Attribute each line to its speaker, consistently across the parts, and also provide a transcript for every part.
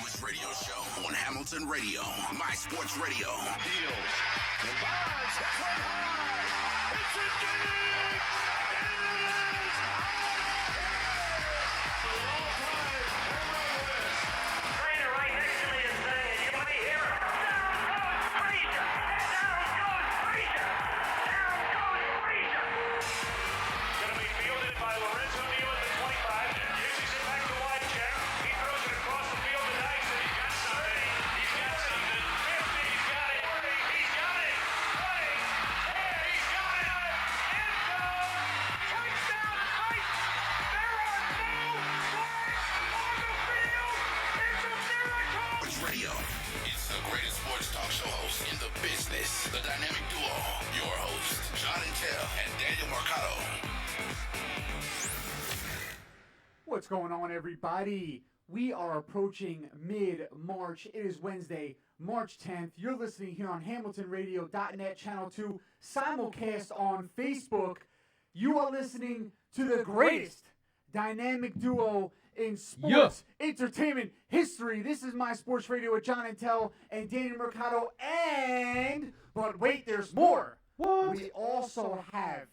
Speaker 1: newest radio show on Hamilton Radio, My Sports Radio.
Speaker 2: Deals. And Bonds hits one high. It's a dig. And it is the all-time home run list.
Speaker 3: Trainer right next to me is saying, you want to hear it? Down goes Frazier. Down goes Frazier. Down goes Frazier.
Speaker 2: Going to be fielded by Lorenzo Neal at the 25. Kisses it back to Wycheck. He throws it across the field to Dyson. He's got something. He's got something. 50. He's got it. 40. He's got it. 20. And he's got it. End zone. Touchdown Titans. There are no flags on the field. It's a miracle.
Speaker 1: Sports Radio. It's the greatest sports talk show host in the business. The dynamic duo. Your hosts, John and Tel and Daniel Mercado.
Speaker 4: What's going on, everybody? We are approaching mid-March. It is Wednesday, March 10th. You're listening here on HamiltonRadio.net, Channel 2, simulcast on Facebook. You are listening to the greatest dynamic duo in sports entertainment history. This is My Sports Radio with John and Tel and Daniel Mercado. But wait, there's more.
Speaker 5: What?
Speaker 4: We also have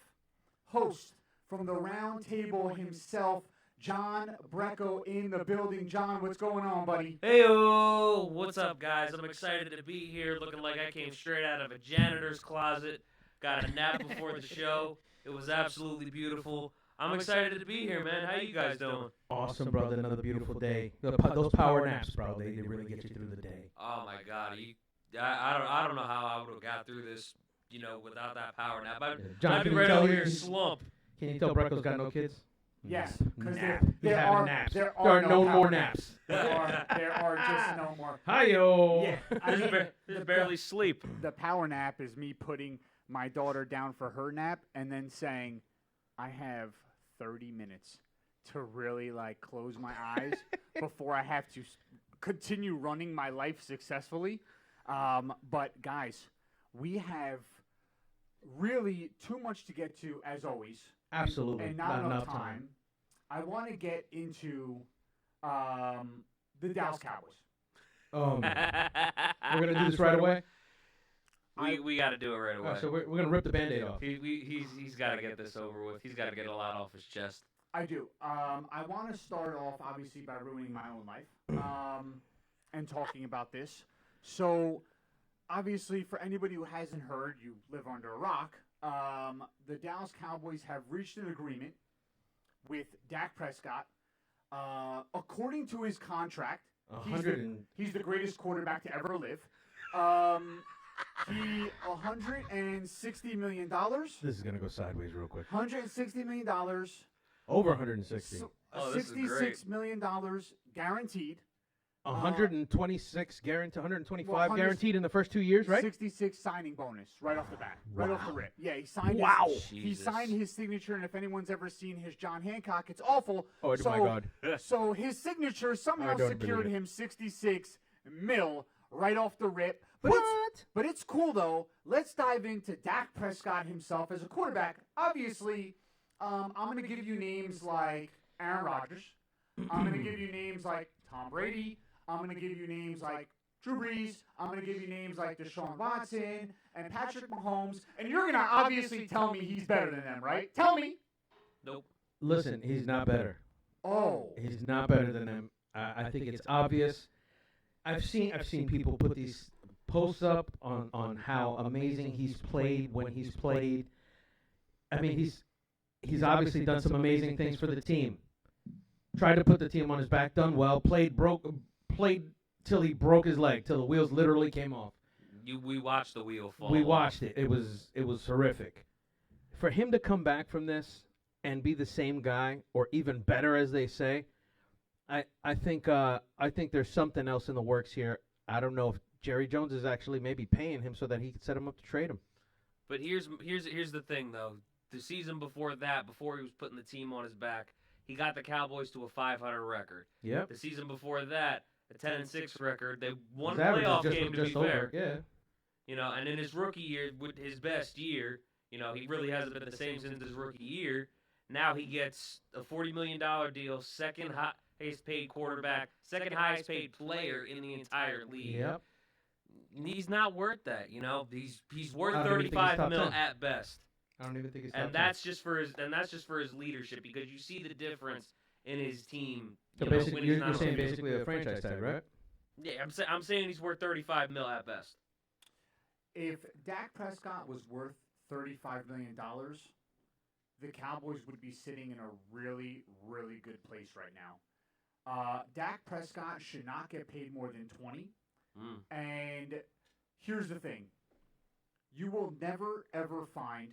Speaker 4: host from the round table himself, John Brecko, in the building. John, what's going on, buddy?
Speaker 6: Heyo! What's up, guys? I'm excited to be here, looking like I came straight out of a janitor's closet. Got a nap before the show. It was absolutely beautiful. I'm excited to be here, man. How you guys doing?
Speaker 5: Awesome, brother. Another beautiful day. Those power naps, bro, they really get you through the day.
Speaker 6: Oh my God! I don't know how I would have got through this, without that power nap.
Speaker 5: John,
Speaker 6: I'd be
Speaker 5: can you
Speaker 6: right
Speaker 5: tell
Speaker 6: over
Speaker 5: you-
Speaker 6: here slump.
Speaker 5: Can you tell Brecko's got no kids?
Speaker 4: Yes, because
Speaker 5: Nap. He's
Speaker 4: there
Speaker 5: having
Speaker 4: are
Speaker 5: naps.
Speaker 4: there
Speaker 5: There are no
Speaker 4: power
Speaker 5: more naps.
Speaker 4: There are just no more.
Speaker 5: Hi-yo.
Speaker 4: Yeah, I mean,
Speaker 6: There's barely sleep.
Speaker 4: the power nap is me putting my daughter down for her nap and then saying, I have 30 minutes to really close my eyes before I have to continue running my life successfully. But guys, we have really too much to get to, as always.
Speaker 5: Absolutely.
Speaker 4: And not enough time. I want to get into the Dallas Cowboys.
Speaker 5: We're going to do this right away?
Speaker 6: We got to do it right away.
Speaker 5: So we're going to rip the Band-Aid off.
Speaker 6: He's got to get this over with. He's got to get a lot off his chest.
Speaker 4: I do. I want to start off, obviously, by ruining my own life and talking about this. So, obviously, for anybody who hasn't heard, you live under a rock, the Dallas Cowboys have reached an agreement with Dak Prescott. According to his contract, he's the greatest quarterback to ever live. $160 million.
Speaker 5: This is going to go sideways real quick.
Speaker 4: $160 million.
Speaker 5: Over 160.
Speaker 6: This is great.
Speaker 4: $66 million guaranteed.
Speaker 5: 126 guaranteed, 125
Speaker 4: 100
Speaker 5: guaranteed in the first 2 years, right?
Speaker 4: 66 signing bonus right off the bat, right off the rip. Yeah, he signed.
Speaker 5: Wow.
Speaker 4: He
Speaker 6: Jesus.
Speaker 4: signed his signature, and if anyone's ever seen his John Hancock, it's awful.
Speaker 5: Oh, my God.
Speaker 4: So his signature somehow
Speaker 5: I don't
Speaker 4: secured
Speaker 5: believe it.
Speaker 4: him 66 mil right off the rip. But it's cool though. Let's dive into Dak Prescott himself as a quarterback. Obviously, I'm going to give you names like Aaron Rodgers. I'm going to give you names like Tom Brady. I'm going to give you names like Drew Brees. I'm going to give you names like Deshaun Watson and Patrick Mahomes. And you're going to obviously tell me he's better than them, right? Tell me.
Speaker 6: Nope.
Speaker 5: Listen, he's not better.
Speaker 4: Oh.
Speaker 5: He's not better than them. I think it's obvious. I've seen people put these posts up on how amazing he's played when he's played. I mean, he's obviously done some amazing things for the team. Tried to put the team on his back, done well. Played till he broke his leg, till the wheels literally came off.
Speaker 6: We watched the wheel fall.
Speaker 5: We watched it. It was horrific. For him to come back from this and be the same guy, or even better, as they say, I think there's something else in the works here. I don't know if Jerry Jones is actually maybe paying him so that he can set him up to trade him.
Speaker 6: But here's the thing, though. The season before that, before he was putting the team on his back, he got the Cowboys to a 500 record.
Speaker 5: Yep.
Speaker 6: The season before that, a 10-6 record. They won
Speaker 5: His
Speaker 6: a
Speaker 5: average is
Speaker 6: playoff
Speaker 5: just-
Speaker 6: game, to
Speaker 5: just
Speaker 6: be
Speaker 5: over,
Speaker 6: fair.
Speaker 5: Yeah.
Speaker 6: And in his rookie year, with his best year, he really hasn't been the same since his rookie year. Now he gets a $40 million deal, second highest paid quarterback, second highest paid player in the entire league.
Speaker 5: Yep.
Speaker 6: He's not worth that, you know. He's worth
Speaker 5: I don't even think he's
Speaker 6: 35
Speaker 5: top
Speaker 6: mil
Speaker 5: 10.
Speaker 6: at best.
Speaker 5: I don't even think he's.
Speaker 6: And
Speaker 5: top
Speaker 6: that's just for his leadership, because you see the difference in his team.
Speaker 5: 10. So
Speaker 6: you know,
Speaker 5: basically,
Speaker 6: when he's
Speaker 5: you're
Speaker 6: not
Speaker 5: saying
Speaker 6: on the field.
Speaker 5: basically a franchise tag, right?
Speaker 6: Yeah, I'm saying he's worth 35 mil at best.
Speaker 4: If Dak Prescott was worth $35 million, the Cowboys would be sitting in a really, really good place right now. Dak Prescott should not get paid more than 20. And here's the thing. You will never find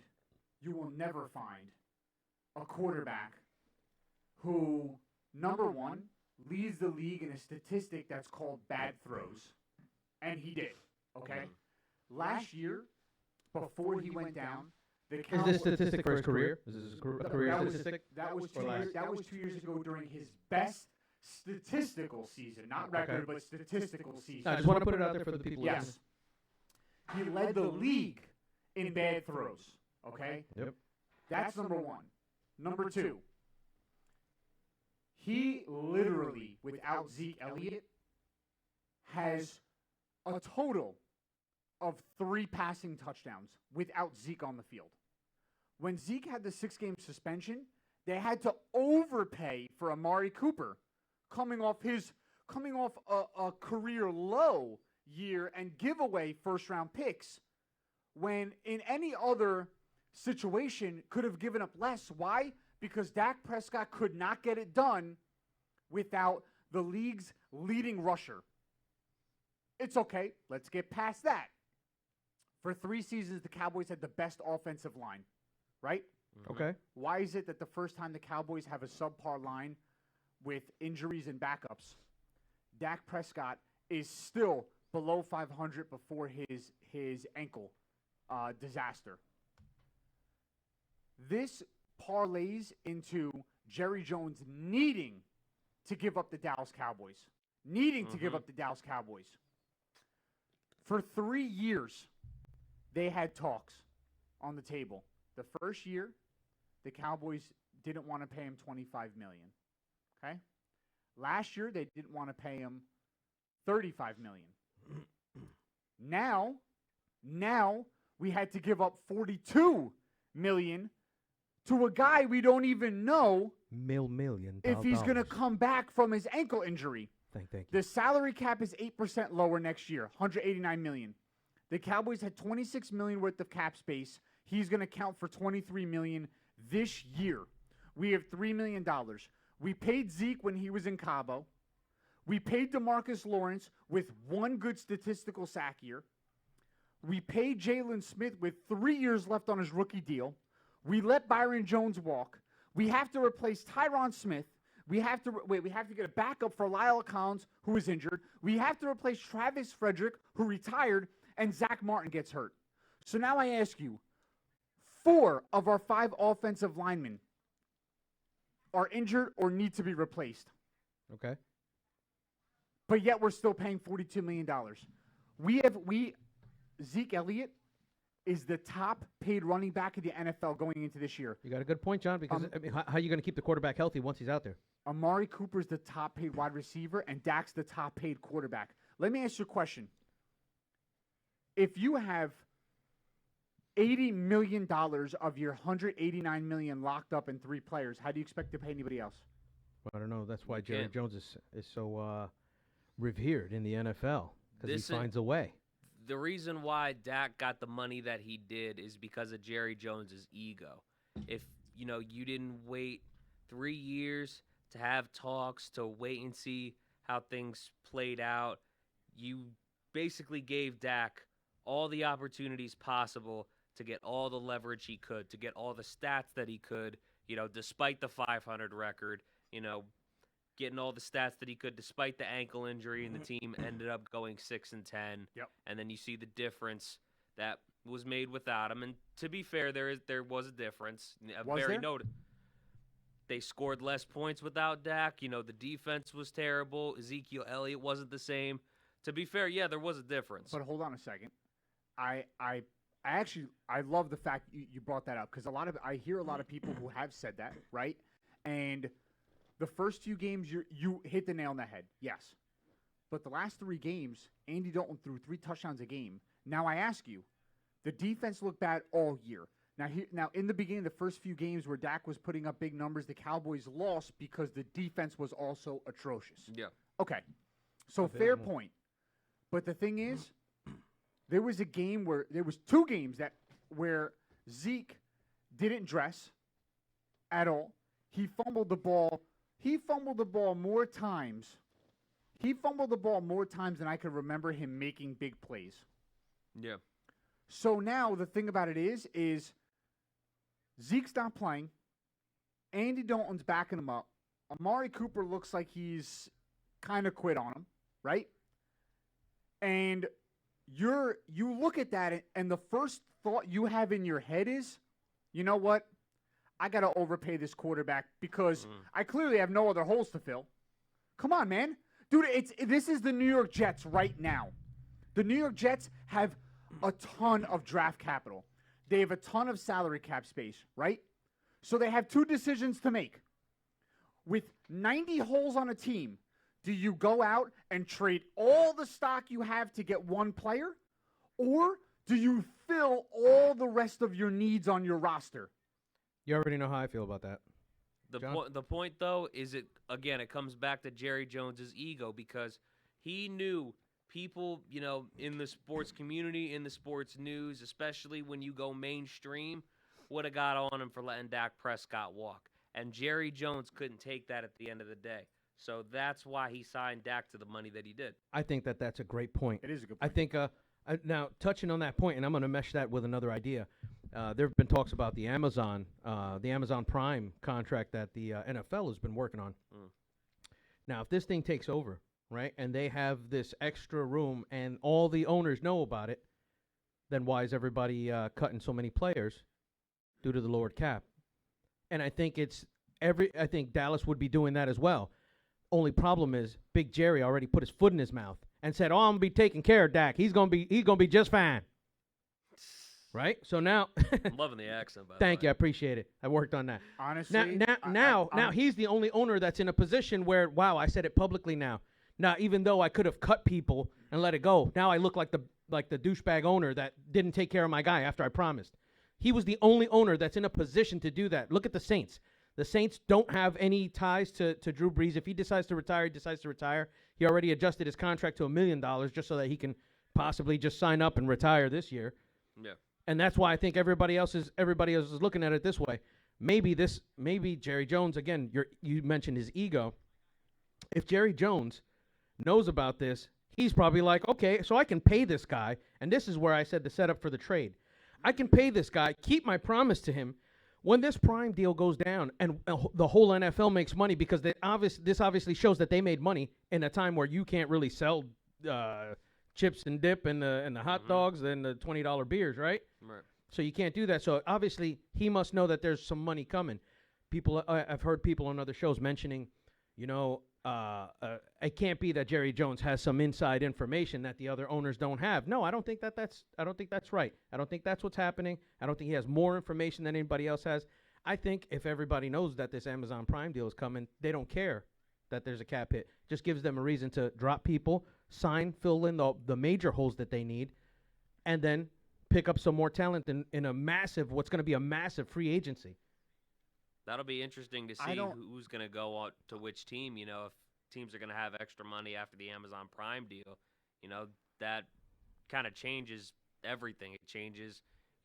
Speaker 4: a quarterback who, number one, leads the league in a statistic that's called bad throws. And he did, okay? Last year, before he went down, the
Speaker 5: Is
Speaker 4: Cowboys...
Speaker 5: this statistic for his career? Is this his career statistic?
Speaker 4: That was
Speaker 5: Or last?
Speaker 4: That was 2 years ago during his best statistical season. Not record, but statistical season.
Speaker 5: I just want to put it out there for the people.
Speaker 4: Yes. He led the league in bad throws, okay?
Speaker 5: Yep.
Speaker 4: That's number one. Number two, he literally, without Zeke Elliott, has a total of 3 passing touchdowns without Zeke on the field. When Zeke had the 6-game suspension, they had to overpay for Amari Cooper, coming off a career low year and give away first-round picks, when in any other situation could have given up less. Why? Because Dak Prescott could not get it done without the league's leading rusher. It's okay. Let's get past that. For 3 seasons, the Cowboys had the best offensive line, right?
Speaker 5: Okay.
Speaker 4: Why is it that the first time the Cowboys have a subpar line with injuries and backups, Dak Prescott is still below 500 before his ankle disaster? This parlays into Jerry Jones needing to give up the Dallas Cowboys. For 3 years, they had talks on the table. The first year, the Cowboys didn't want to pay him $25 million. Okay? Last year, they didn't want to pay him $35 million. Now we had to give up $42 million to a guy we don't even know
Speaker 5: Million.
Speaker 4: if he's going to come back from his ankle injury.
Speaker 5: Thank you.
Speaker 4: The salary cap is 8% lower next year, $189 million. The Cowboys had $26 million worth of cap space. He's going to count for $23 million this year. We have $3 million. We paid Zeke when he was in Cabo. We paid DeMarcus Lawrence with 1 good statistical sack year. We paid Jalen Smith with 3 years left on his rookie deal. We let Byron Jones walk. We have to replace Tyron Smith. We have to get a backup for Lyle Collins, who is injured. We have to replace Travis Frederick, who retired, and Zach Martin gets hurt. So now I ask you, 4 of our 5 offensive linemen are injured or need to be replaced.
Speaker 5: Okay.
Speaker 4: But yet we're still paying $42 million. Zeke Elliott is the top paid running back in the NFL going into this year.
Speaker 5: You got a good point, John, because I mean, how are you going to keep the quarterback healthy once he's out there?
Speaker 4: Amari Cooper's the top paid wide receiver, and Dak's the top paid quarterback. Let me ask you a question. If you have $80 million of your $189 million locked up in 3 players, how do you expect to pay anybody else?
Speaker 5: Well, I don't know. That's why
Speaker 6: You
Speaker 5: Jerry
Speaker 6: can't.
Speaker 5: Jones is so revered in the NFL, because
Speaker 6: This
Speaker 5: he
Speaker 6: is-
Speaker 5: finds a way.
Speaker 6: The reason why Dak got the money that he did is because of Jerry Jones's ego. If, you didn't wait 3 years to have talks, to wait and see how things played out, you basically gave Dak all the opportunities possible to get all the leverage he could, to get all the stats that he could, despite the 500 record, getting all the stats that he could despite the ankle injury, and the team ended up going 6-10.
Speaker 4: Yep.
Speaker 6: And then you see the difference that was made without him. And to be fair, there was a difference.
Speaker 4: Was there?
Speaker 6: They scored less points without Dak. The defense was terrible. Ezekiel Elliott wasn't the same. To be fair, yeah, there was a difference.
Speaker 4: But hold on a second. I love the fact you brought that up, because I hear a lot of people who have said that, right? And the first few games you hit the nail on the head. Yes. But the last 3 games, Andy Dalton threw 3 touchdowns a game. Now I ask you, the defense looked bad all year. Now in the beginning, the first few games where Dak was putting up big numbers, the Cowboys lost because the defense was also atrocious.
Speaker 6: Yeah.
Speaker 4: Okay. So fair point. But the thing is, there was 2 games where Zeke didn't dress at all. He fumbled the ball. He fumbled the ball more times than I could remember him making big plays.
Speaker 6: Yeah.
Speaker 4: So now the thing about it is Zeke's not playing. Andy Dalton's backing him up. Amari Cooper looks like he's kind of quit on him, right? And you look at that, and the first thought you have in your head is, you know what? I got to overpay this quarterback because I clearly have no other holes to fill. Come on, man. Dude, this is the New York Jets right now. The New York Jets have a ton of draft capital. They have a ton of salary cap space, right? So they have 2 decisions to make. With 90 holes on a team, do you go out and trade all the stock you have to get one player? Or do you fill all the rest of your needs on your roster?
Speaker 5: You already know how I feel about that.
Speaker 6: The point, though, is it comes back to Jerry Jones's ego because he knew people, in the sports community, in the sports news, especially when you go mainstream, would have got on him for letting Dak Prescott walk. And Jerry Jones couldn't take that at the end of the day. So that's why he signed Dak to the money that he did.
Speaker 5: I think that's a great point.
Speaker 4: It is a good point.
Speaker 5: I think now touching on that point, and I'm going to mesh that with another idea. There have been talks about the Amazon Prime contract that the NFL has been working on. Now, if this thing takes over, right, and they have this extra room and all the owners know about it, then why is everybody cutting so many players due to the lowered cap? And I think I think Dallas would be doing that as well. Only problem is Big Jerry already put his foot in his mouth and said, "Oh, I'm gonna be taking care of Dak. He's gonna be just fine." Right? So now
Speaker 6: I'm loving the accent. By
Speaker 5: Thank
Speaker 6: the
Speaker 5: you, I
Speaker 6: way.
Speaker 5: appreciate it. I worked on that.
Speaker 4: Honestly,
Speaker 5: Now he's the only owner that's in a position where, wow, I said it publicly now. Now, even though I could have cut people and let it go, now I look like the douchebag owner that didn't take care of my guy after I promised. He was the only owner that's in a position to do that. Look at the Saints. The Saints don't have any ties to Drew Brees. If he decides to retire, he decides to retire. He already adjusted his contract to $1 million just so that he can possibly just sign up and retire this year.
Speaker 6: Yeah.
Speaker 5: And that's why I think everybody else is looking at it this way. Maybe Jerry Jones, again, you mentioned his ego. If Jerry Jones knows about this, he's probably like, okay, so I can pay this guy, and this is where I said the setup for the trade. I can pay this guy, keep my promise to him. When this Prime deal goes down and the whole NFL makes money, because this obviously shows that they made money in a time where you can't really sell chips and dip and the hot dogs and the $20 beers, right?
Speaker 6: Right.
Speaker 5: So you can't do that. So obviously he must know that there's some money coming. People, I've heard people on other shows mentioning, it can't be that Jerry Jones has some inside information that the other owners don't have. No, I don't think that's right. I don't think that's what's happening. I don't think he has more information than anybody else has. I think if everybody knows that this Amazon Prime deal is coming, they don't care that there's a cap hit. Just gives them a reason to drop people, fill in the major holes that they need, and then pick up some more talent in what's going to be a massive free agency.
Speaker 6: That'll be interesting to see who's going to go on to which team. If teams are going to have extra money after the Amazon Prime deal, that kind of changes everything. It changes,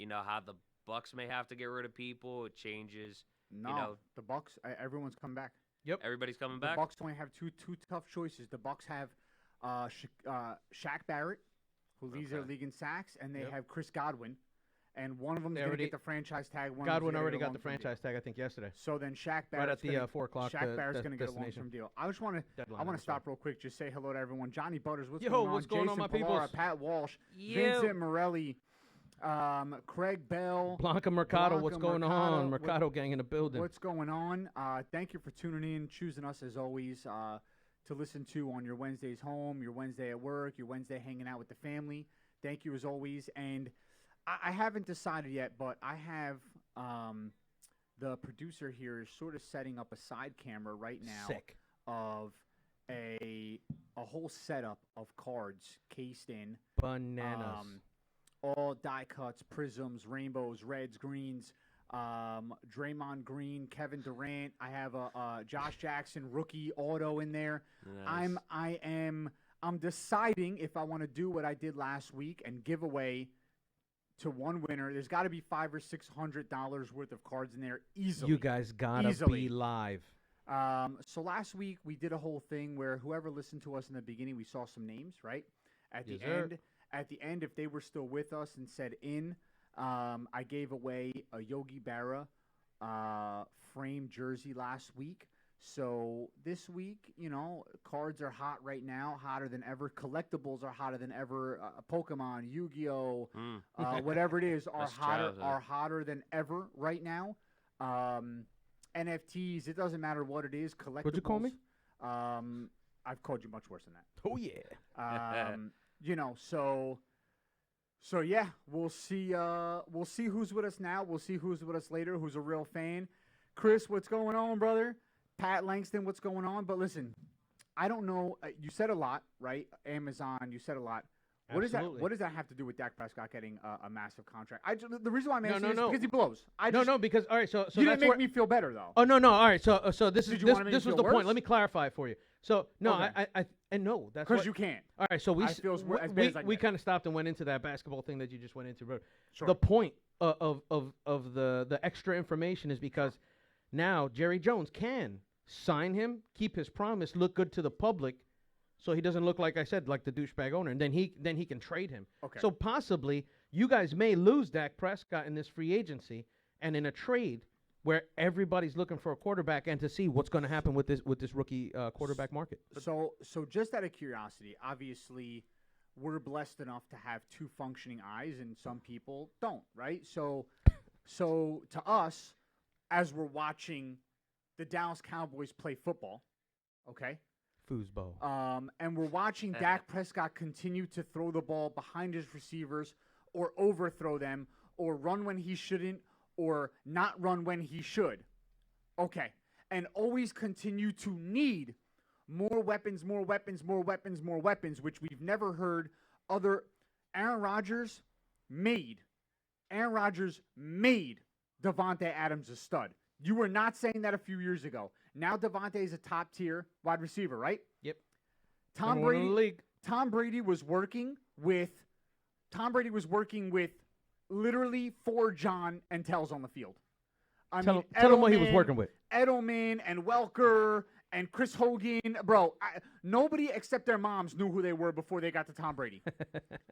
Speaker 6: how the Bucks may have to get rid of people. It changes,
Speaker 4: the Bucks. Everyone's coming back.
Speaker 5: Yep,
Speaker 6: everybody's coming back.
Speaker 4: The Bucks only have two tough choices. The Bucks have Shaq Barrett, who leads their league in sacks, and they have Chris Godwin. And one of them is going to get the franchise tag.
Speaker 5: Godwin already got the franchise tag, I think, yesterday.
Speaker 4: So then Shaq Barrett's
Speaker 5: right at the 4 o'clock.
Speaker 4: Shaq Barrett's going to get a long-term deal. I want to stop real quick, just say hello to everyone. Johnny Butters, what's going on?
Speaker 5: What's going on, my
Speaker 4: people? Pat Walsh, Vincent Morelli, Craig Bell,
Speaker 5: Blanca Mercado. What's going on? Mercado gang in the building.
Speaker 4: What's going on? Thank you for tuning in, choosing us as always to listen to on your Wednesdays home, your Wednesday at work, your Wednesday hanging out with the family. Thank you as always. And I haven't decided yet, but I have the producer here is sort of setting up a side camera right now
Speaker 5: Sick.
Speaker 4: of a whole setup of cards cased in
Speaker 5: Bananas.
Speaker 4: all die cuts, prisms, rainbows, reds, greens, Draymond Green, Kevin Durant. I have a Josh Jackson rookie auto in there.
Speaker 6: Nice.
Speaker 4: I'm deciding if I want to do what I did last week and give away to one winner. There's got to be $500 or $600 worth of cards in there easily.
Speaker 5: You guys gotta
Speaker 4: Easily.
Speaker 5: be live.
Speaker 4: So last week we did a whole thing where whoever listened to us in the beginning, we saw some names, right? At the
Speaker 5: Yes, sir.
Speaker 4: end, if they were still with us and said in, I gave away a Yogi Berra framed jersey last week. So this week, cards are hot right now, hotter than ever. Collectibles are hotter than ever. Pokemon, Yu-Gi-Oh, whatever it is,
Speaker 6: That's childhood.
Speaker 4: are hotter than ever right now. NFTs, it doesn't matter what it is. Collectibles.
Speaker 5: What'd you call me?
Speaker 4: I've called you much worse than that.
Speaker 5: Oh yeah.
Speaker 4: So yeah, we'll see who's with us now. We'll see who's with us later, who's a real fan. Chris, what's going on, brother? Pat Langston, what's going on? But listen, I don't know. You said a lot, right? Amazon, you said a lot. What
Speaker 5: Absolutely.
Speaker 4: does that have to do with Dak Prescott getting a massive contract? The reason why I'm asking
Speaker 5: no,
Speaker 4: is
Speaker 5: no.
Speaker 4: because he blows.
Speaker 5: Because all right, so
Speaker 4: you didn't
Speaker 5: that's
Speaker 4: make
Speaker 5: where,
Speaker 4: me feel better though.
Speaker 5: Oh no, all right, so this
Speaker 4: Did
Speaker 5: is
Speaker 4: you
Speaker 5: this,
Speaker 4: wanna make me
Speaker 5: this was
Speaker 4: feel
Speaker 5: the point.
Speaker 4: worse?
Speaker 5: Let me clarify it for you. So no,
Speaker 4: Okay.
Speaker 5: I and no, that's
Speaker 4: Because
Speaker 5: what,
Speaker 4: you can't.
Speaker 5: All right, so
Speaker 4: I feel as bad as I can
Speaker 5: we
Speaker 4: get.
Speaker 5: kind of stopped and went into that basketball thing that you just went into. Bro.
Speaker 4: Sure.
Speaker 5: The point of the extra information is because now Jerry Jones can sign him, keep his promise, look good to the public, so he doesn't look like I said like the douchebag owner, and then he can trade him.
Speaker 4: Okay.
Speaker 5: So possibly you guys may lose Dak Prescott in this free agency and in a trade where everybody's looking for a quarterback and to see what's going to happen with this rookie quarterback market.
Speaker 4: So just out of curiosity, obviously, we're blessed enough to have two functioning eyes, and some people don't, right? So to us, as we're watching the Dallas Cowboys play football, okay,
Speaker 5: Foosball.
Speaker 4: and we're watching Dak Prescott continue to throw the ball behind his receivers or overthrow them or run when he shouldn't or not run when he should. Okay. And always continue to need more weapons, which we've never heard other. Aaron Rodgers made Devontae Adams a stud. You were not saying that a few years ago. Now Devontae is a top-tier wide receiver, right?
Speaker 5: Yep.
Speaker 4: Tom
Speaker 5: Number one in the
Speaker 4: Brady.
Speaker 5: league.
Speaker 4: Tom Brady was working with literally 4 John and Tells on the field.
Speaker 5: Tell him what he was working with.
Speaker 4: Edelman and Welker and Chris Hogan. Bro, nobody except their moms knew who they were before they got to Tom Brady.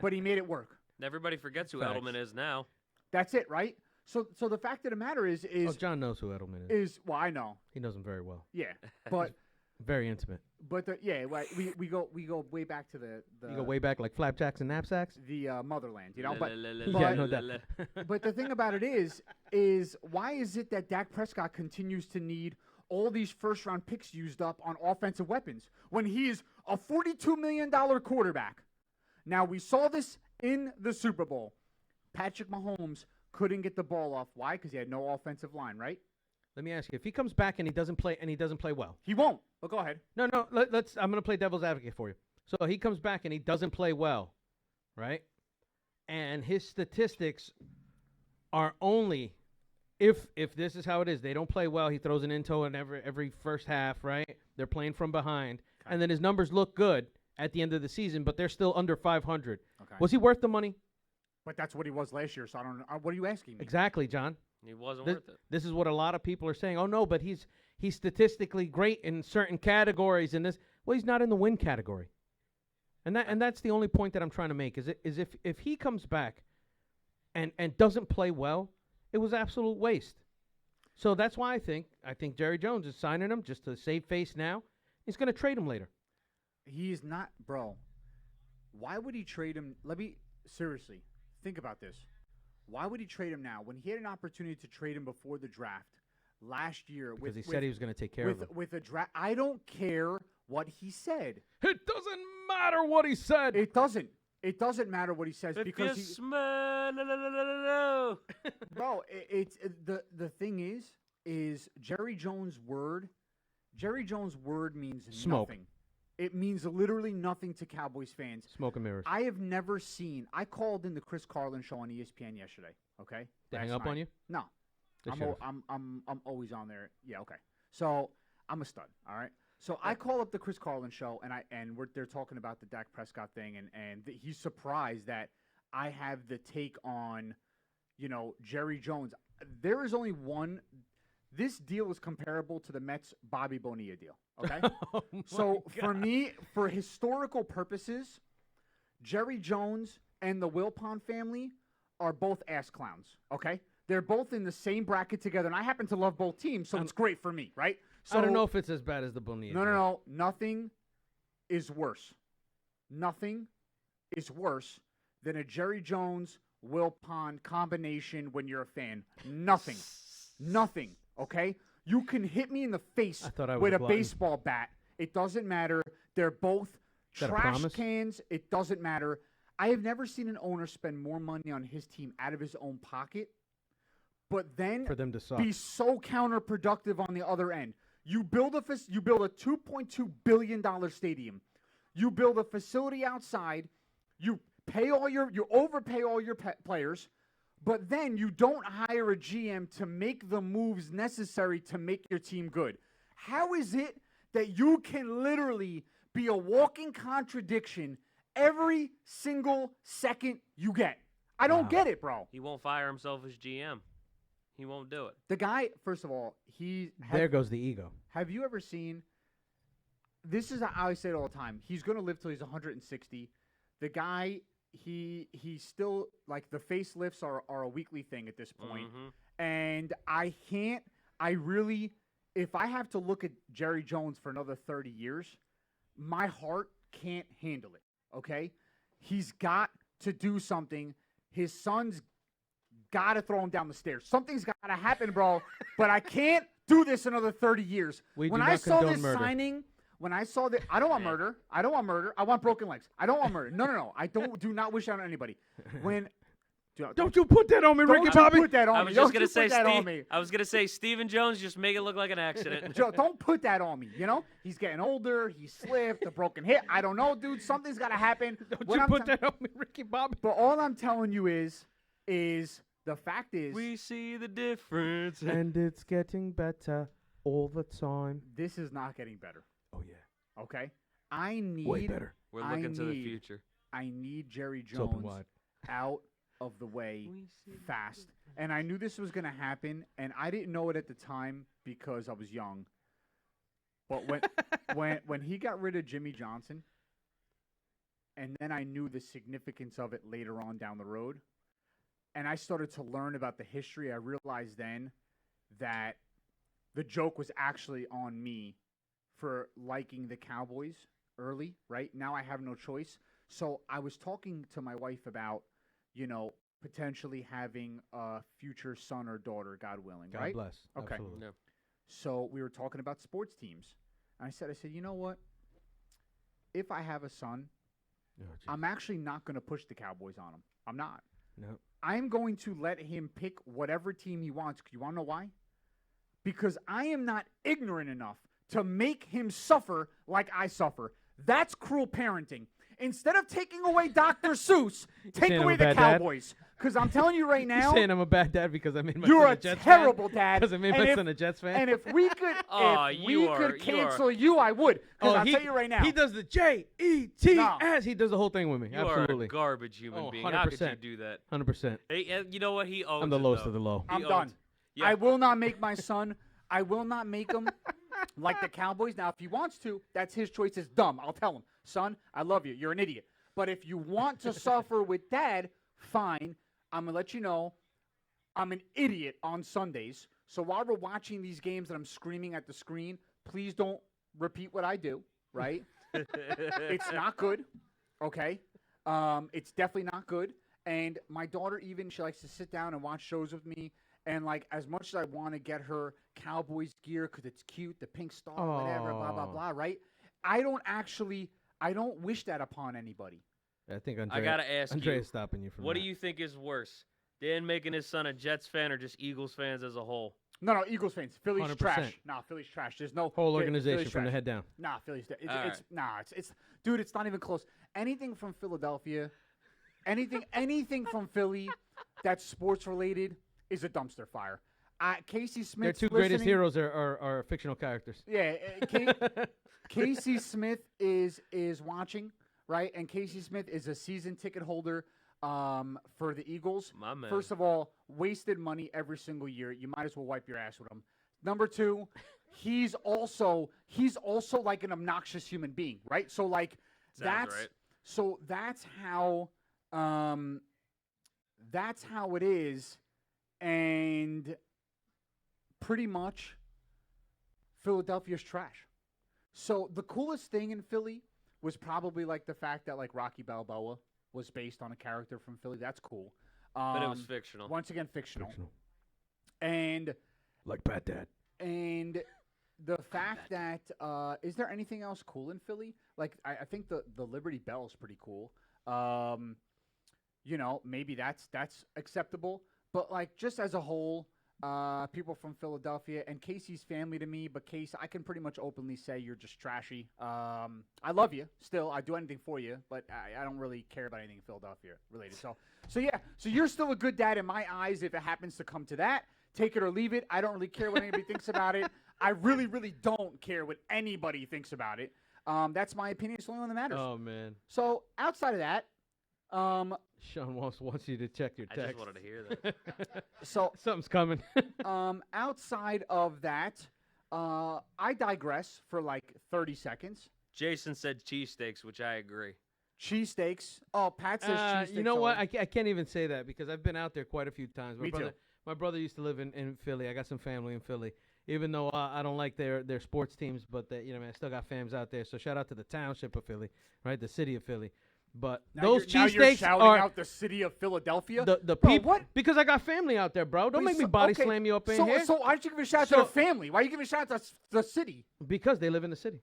Speaker 4: But he made it work.
Speaker 6: Everybody forgets who
Speaker 5: Facts.
Speaker 6: Edelman is now.
Speaker 4: That's it, right? So the fact of the matter is
Speaker 5: John knows who Edelman is.
Speaker 4: well, I know.
Speaker 5: He knows him very well.
Speaker 4: Yeah. But
Speaker 5: Very intimate.
Speaker 4: we go way back to the
Speaker 5: You go way back like flapjacks and knapsacks.
Speaker 4: the motherland,
Speaker 6: Yeah,
Speaker 5: no doubt.
Speaker 4: But the thing about it is why is it that Dak Prescott continues to need all these first-round picks used up on offensive weapons when he's a $42 million quarterback? Now, we saw this in the Super Bowl. Patrick Mahomes couldn't get the ball off. Why? Because he had no offensive line, right?
Speaker 5: Let me ask you: if he comes back and he doesn't play well,
Speaker 4: He won't. Well, go ahead.
Speaker 5: no. Let's. I'm going to play devil's advocate for you. So he comes back and he doesn't play well, right? And his statistics are only if this is how it is. They don't play well. He throws an into in every first half, right? They're playing from behind, and then his numbers look good at the end of the season, but they're still under 500.
Speaker 4: Okay.
Speaker 5: Was he worth the money?
Speaker 4: But that's what he was last year, so I don't know. What are you asking me?
Speaker 5: Exactly, John.
Speaker 6: He wasn't
Speaker 5: This,
Speaker 6: worth it.
Speaker 5: this is what a lot of people are saying. Oh no, but he's statistically great in certain categories. And this, well, he's not in the win category. And that's the only point that I'm trying to make. Is if he comes back, and doesn't play well, it was absolute waste. So that's why I think Jerry Jones is signing him just to save face now. He's going to trade him later.
Speaker 4: He's not, bro. Why would he trade him? Seriously, think about this. Why would he trade him now when he had an opportunity to trade him before the draft last year?
Speaker 5: Because he said he was going to take care of him.
Speaker 4: With a draft. I don't care what he said.
Speaker 5: It doesn't matter what he said.
Speaker 4: It doesn't. It doesn't matter what he says
Speaker 6: If
Speaker 4: because
Speaker 6: you smell,
Speaker 4: bro. The thing is, is Jerry Jones' word. Jerry Jones' word means
Speaker 5: Smoke.
Speaker 4: nothing. It means literally nothing to Cowboys fans.
Speaker 5: Smoke and mirrors.
Speaker 4: I have never seen. I called in the Chris Carlin show on ESPN yesterday. Okay,
Speaker 5: They hang
Speaker 4: last
Speaker 5: up on
Speaker 4: night.
Speaker 5: you?
Speaker 4: No,
Speaker 5: They
Speaker 4: I'm
Speaker 5: should've.
Speaker 4: always on there. Yeah, okay. So I'm a stud. All right. So I call up the Chris Carlin show, and they're talking about the Dak Prescott thing, and he's surprised that I have the take on, Jerry Jones. There is only one. This deal is comparable to the Mets Bobby Bonilla deal. Okay.
Speaker 5: Oh my
Speaker 4: So for
Speaker 5: God.
Speaker 4: me, for historical purposes, Jerry Jones and the Wilpon family are both ass clowns. Okay. They're both in the same bracket together, and I happen to love both teams, so it's great for me, right? So
Speaker 5: I don't know if it's as bad as the Bonilla.
Speaker 4: No. Nothing is worse. Nothing is worse than a Jerry Jones Wilpon combination when you're a fan. Nothing. Nothing. Okay? You can hit me in the face
Speaker 5: I thought I was
Speaker 4: with
Speaker 5: a
Speaker 4: a
Speaker 5: glutton.
Speaker 4: baseball bat. It doesn't matter. They're both
Speaker 5: that a
Speaker 4: trash
Speaker 5: promise?
Speaker 4: cans. It doesn't matter. I have never seen an owner spend more money on his team out of his own pocket, but then
Speaker 5: For them to suck.
Speaker 4: be so counterproductive on the other end. You build a $2.2 billion stadium. You build a facility outside. You overpay all your players, but then you don't hire a GM to make the moves necessary to make your team good. How is it that you can literally be a walking contradiction every single second you get? I don't get it, bro.
Speaker 6: He won't fire himself as GM. He won't do it.
Speaker 4: The guy, first of all,
Speaker 5: There goes the ego.
Speaker 4: Have you ever seen? This is I always say it all the time. He's going to live till he's 160. The guy, he's still like the facelifts are a weekly thing at this point. And I can't. I really, if I have to look at Jerry Jones for another 30 years, my heart can't handle it. Okay, he's got to do something. His son's got to throw him down the stairs. Something's got to happen, bro. But I can't do this another 30 years.
Speaker 5: We
Speaker 4: when
Speaker 5: do
Speaker 4: I
Speaker 5: not
Speaker 4: saw
Speaker 5: condone
Speaker 4: this
Speaker 5: murder.
Speaker 4: signing, when I saw that, I don't want murder. I don't want murder. I want broken legs. I don't want murder. No. I do not wish that on anybody. When
Speaker 5: Don't you put that on me, Ricky
Speaker 4: don't
Speaker 5: Bobby.
Speaker 4: put that on
Speaker 6: I
Speaker 4: me.
Speaker 6: was
Speaker 4: Don't
Speaker 6: just gonna
Speaker 4: you
Speaker 6: say
Speaker 4: put that on me.
Speaker 6: I was gonna say Stephen Jones just make it look like an accident.
Speaker 4: Joe, don't put that on me. He's getting older. He slipped. A broken hip. I don't know, dude. Something's got to happen.
Speaker 5: Don't
Speaker 4: What
Speaker 5: you
Speaker 4: I'm
Speaker 5: put
Speaker 4: te-
Speaker 5: that on me, Ricky Bobby.
Speaker 4: But all I'm telling you is the fact is
Speaker 6: We see the difference.
Speaker 5: And it's getting better all the time.
Speaker 4: this is not getting better.
Speaker 5: Oh, yeah.
Speaker 4: Okay, I need
Speaker 5: Way better.
Speaker 6: We're
Speaker 4: I
Speaker 6: looking to the
Speaker 4: need-
Speaker 6: future.
Speaker 4: I need Jerry
Speaker 5: It's open
Speaker 4: Jones
Speaker 5: wide.
Speaker 4: out of the way fast. And I knew this was going to happen, and I didn't know it at the time because I was young. But when he got rid of Jimmy Johnson, and then I knew the significance of it later on down the road, and I started to learn about the history, I realized then that the joke was actually on me for liking the Cowboys early, right? Now I have no choice. So I was talking to my wife about, potentially having a future son or daughter, God willing,
Speaker 5: God
Speaker 4: right?
Speaker 5: bless.
Speaker 4: Okay.
Speaker 5: Absolutely.
Speaker 6: No.
Speaker 4: So we were talking about sports teams. And I said, you know what? If I have a son,
Speaker 5: Oh, geez.
Speaker 4: I'm actually not going to push the Cowboys on him. I'm not.
Speaker 5: No.
Speaker 4: I'm going to let him pick whatever team he wants. You want to know why? Because I am not ignorant enough to make him suffer like I suffer. That's cruel parenting. Instead of taking away Dr. Seuss, take
Speaker 5: saying I'm
Speaker 4: away
Speaker 5: a
Speaker 4: the
Speaker 5: bad dad?
Speaker 4: Cowboys. Because I'm telling you right
Speaker 5: You
Speaker 4: now,
Speaker 5: saying I'm a bad dad because I made my
Speaker 4: you're
Speaker 5: son
Speaker 4: a
Speaker 5: a Jets
Speaker 4: terrible
Speaker 5: fan?
Speaker 4: dad.
Speaker 5: Because I made
Speaker 4: And
Speaker 5: my
Speaker 4: if-
Speaker 5: son a Jets fan?
Speaker 4: And if we could,
Speaker 6: Oh,
Speaker 4: if
Speaker 6: you
Speaker 4: we
Speaker 6: are-
Speaker 4: could
Speaker 6: you are-
Speaker 4: cancel you, I would. Because I'll tell you right now.
Speaker 5: He does the J-E-T-S.
Speaker 4: No.
Speaker 5: He does the whole thing with me.
Speaker 6: You
Speaker 5: Absolutely.
Speaker 6: are a garbage human
Speaker 5: Oh,
Speaker 6: being. How could you
Speaker 5: 100%.
Speaker 6: do that?
Speaker 5: 100%.
Speaker 6: Hey, you know what? He owns
Speaker 5: I'm the
Speaker 6: it,
Speaker 5: lowest
Speaker 6: though.
Speaker 5: of the low.
Speaker 4: I'm
Speaker 6: He
Speaker 4: done.
Speaker 6: owns- Yeah.
Speaker 4: I will not make my son. I will not make him like the Cowboys. Now, if he wants to, that's his choice. It's dumb. I'll tell him, son, I love you. You're an idiot. But if you want to suffer with dad, fine. I'm going to let you know I'm an idiot on Sundays. So while we're watching these games that I'm screaming at the screen, please don't repeat what I do, right? It's not good, okay? It's definitely not good. And my daughter even, she likes to sit down and watch shows with me. And, like, as much as I want to get her Cowboys gear because it's cute, the pink star, whatever, blah, blah,
Speaker 5: Aw.
Speaker 4: blah, right? I don't wish that upon anybody.
Speaker 5: I think
Speaker 6: I gotta ask
Speaker 5: Andrea's
Speaker 6: you,
Speaker 5: stopping you from
Speaker 6: what
Speaker 5: that.
Speaker 6: do you think is worse? Dan making his son a Jets fan or just Eagles fans as a whole?
Speaker 4: No, Eagles fans. Philly's
Speaker 5: 100%.
Speaker 4: trash. Nah, Philly's trash. There's no
Speaker 5: Whole
Speaker 4: Philly's
Speaker 5: organization from the
Speaker 4: trash.
Speaker 5: head down.
Speaker 4: Nah, Philly's.
Speaker 6: All right.
Speaker 4: It's dude. It's not even close. Anything from Philadelphia, anything from Philly that's sports related is a dumpster fire. Casey Smith.
Speaker 5: Their two greatest heroes are fictional characters.
Speaker 4: Yeah, Casey Smith is watching, right? And Casey Smith is a season ticket holder for the Eagles.
Speaker 6: My man.
Speaker 4: First of all, wasted money every single year. You might as well wipe your ass with him. Number two, he's also like an obnoxious human being, right? So like
Speaker 6: Sounds right.
Speaker 4: that's how it is, and pretty much Philadelphia's trash. So the coolest thing in Philly was probably like the fact that like Rocky Balboa was based on a character from Philly. That's cool.
Speaker 6: But it was fictional.
Speaker 4: Once again, fictional. And
Speaker 5: Like Pat Dad.
Speaker 4: and the fact that is there anything else cool in Philly? Like I think the Liberty Bell is pretty cool. You know, maybe that's acceptable. But like just as a whole, people from Philadelphia and Casey's family to me, but Case, I can pretty much openly say you're just trashy. I love you still. I do anything for you, but I don't really care about anything Philadelphia related. So yeah. So you're still a good dad in my eyes if it happens to come to that. Take it or leave it. I don't really care what anybody thinks about it. I really, really don't care what anybody thinks about it. That's my opinion. It's the only one that matters.
Speaker 5: Oh man,
Speaker 4: So outside of that,
Speaker 5: Sean wants you to check your
Speaker 6: I
Speaker 5: text.
Speaker 6: just wanted to hear that.
Speaker 4: so
Speaker 5: Something's coming.
Speaker 4: outside of that, I digress for like 30 seconds.
Speaker 6: Jason said cheesesteaks, which I agree.
Speaker 4: Cheesesteaks. Oh, Pat says cheesesteaks.
Speaker 5: You know what?
Speaker 4: only.
Speaker 5: I can't even say that because I've been out there quite a few times.
Speaker 4: Me too.
Speaker 5: My brother used to live in Philly. I got some family in Philly. Even though I don't like their sports teams, but I still got fams out there. So shout out to the township of Philly, right? The city of Philly. But those
Speaker 4: Now you're
Speaker 5: cheesesteaks
Speaker 4: shouting
Speaker 5: are
Speaker 4: out the city of Philadelphia.
Speaker 5: the
Speaker 4: Bro,
Speaker 5: people.
Speaker 4: what?
Speaker 5: Because I got family out there, bro. Don't
Speaker 4: Wait,
Speaker 5: make me
Speaker 4: so-
Speaker 5: body
Speaker 4: okay,
Speaker 5: slam you up in
Speaker 4: so,
Speaker 5: here.
Speaker 4: So why don't you give a shout out
Speaker 5: So-
Speaker 4: to the family? Why are you giving a shout out to the city?
Speaker 5: Because they live in the city.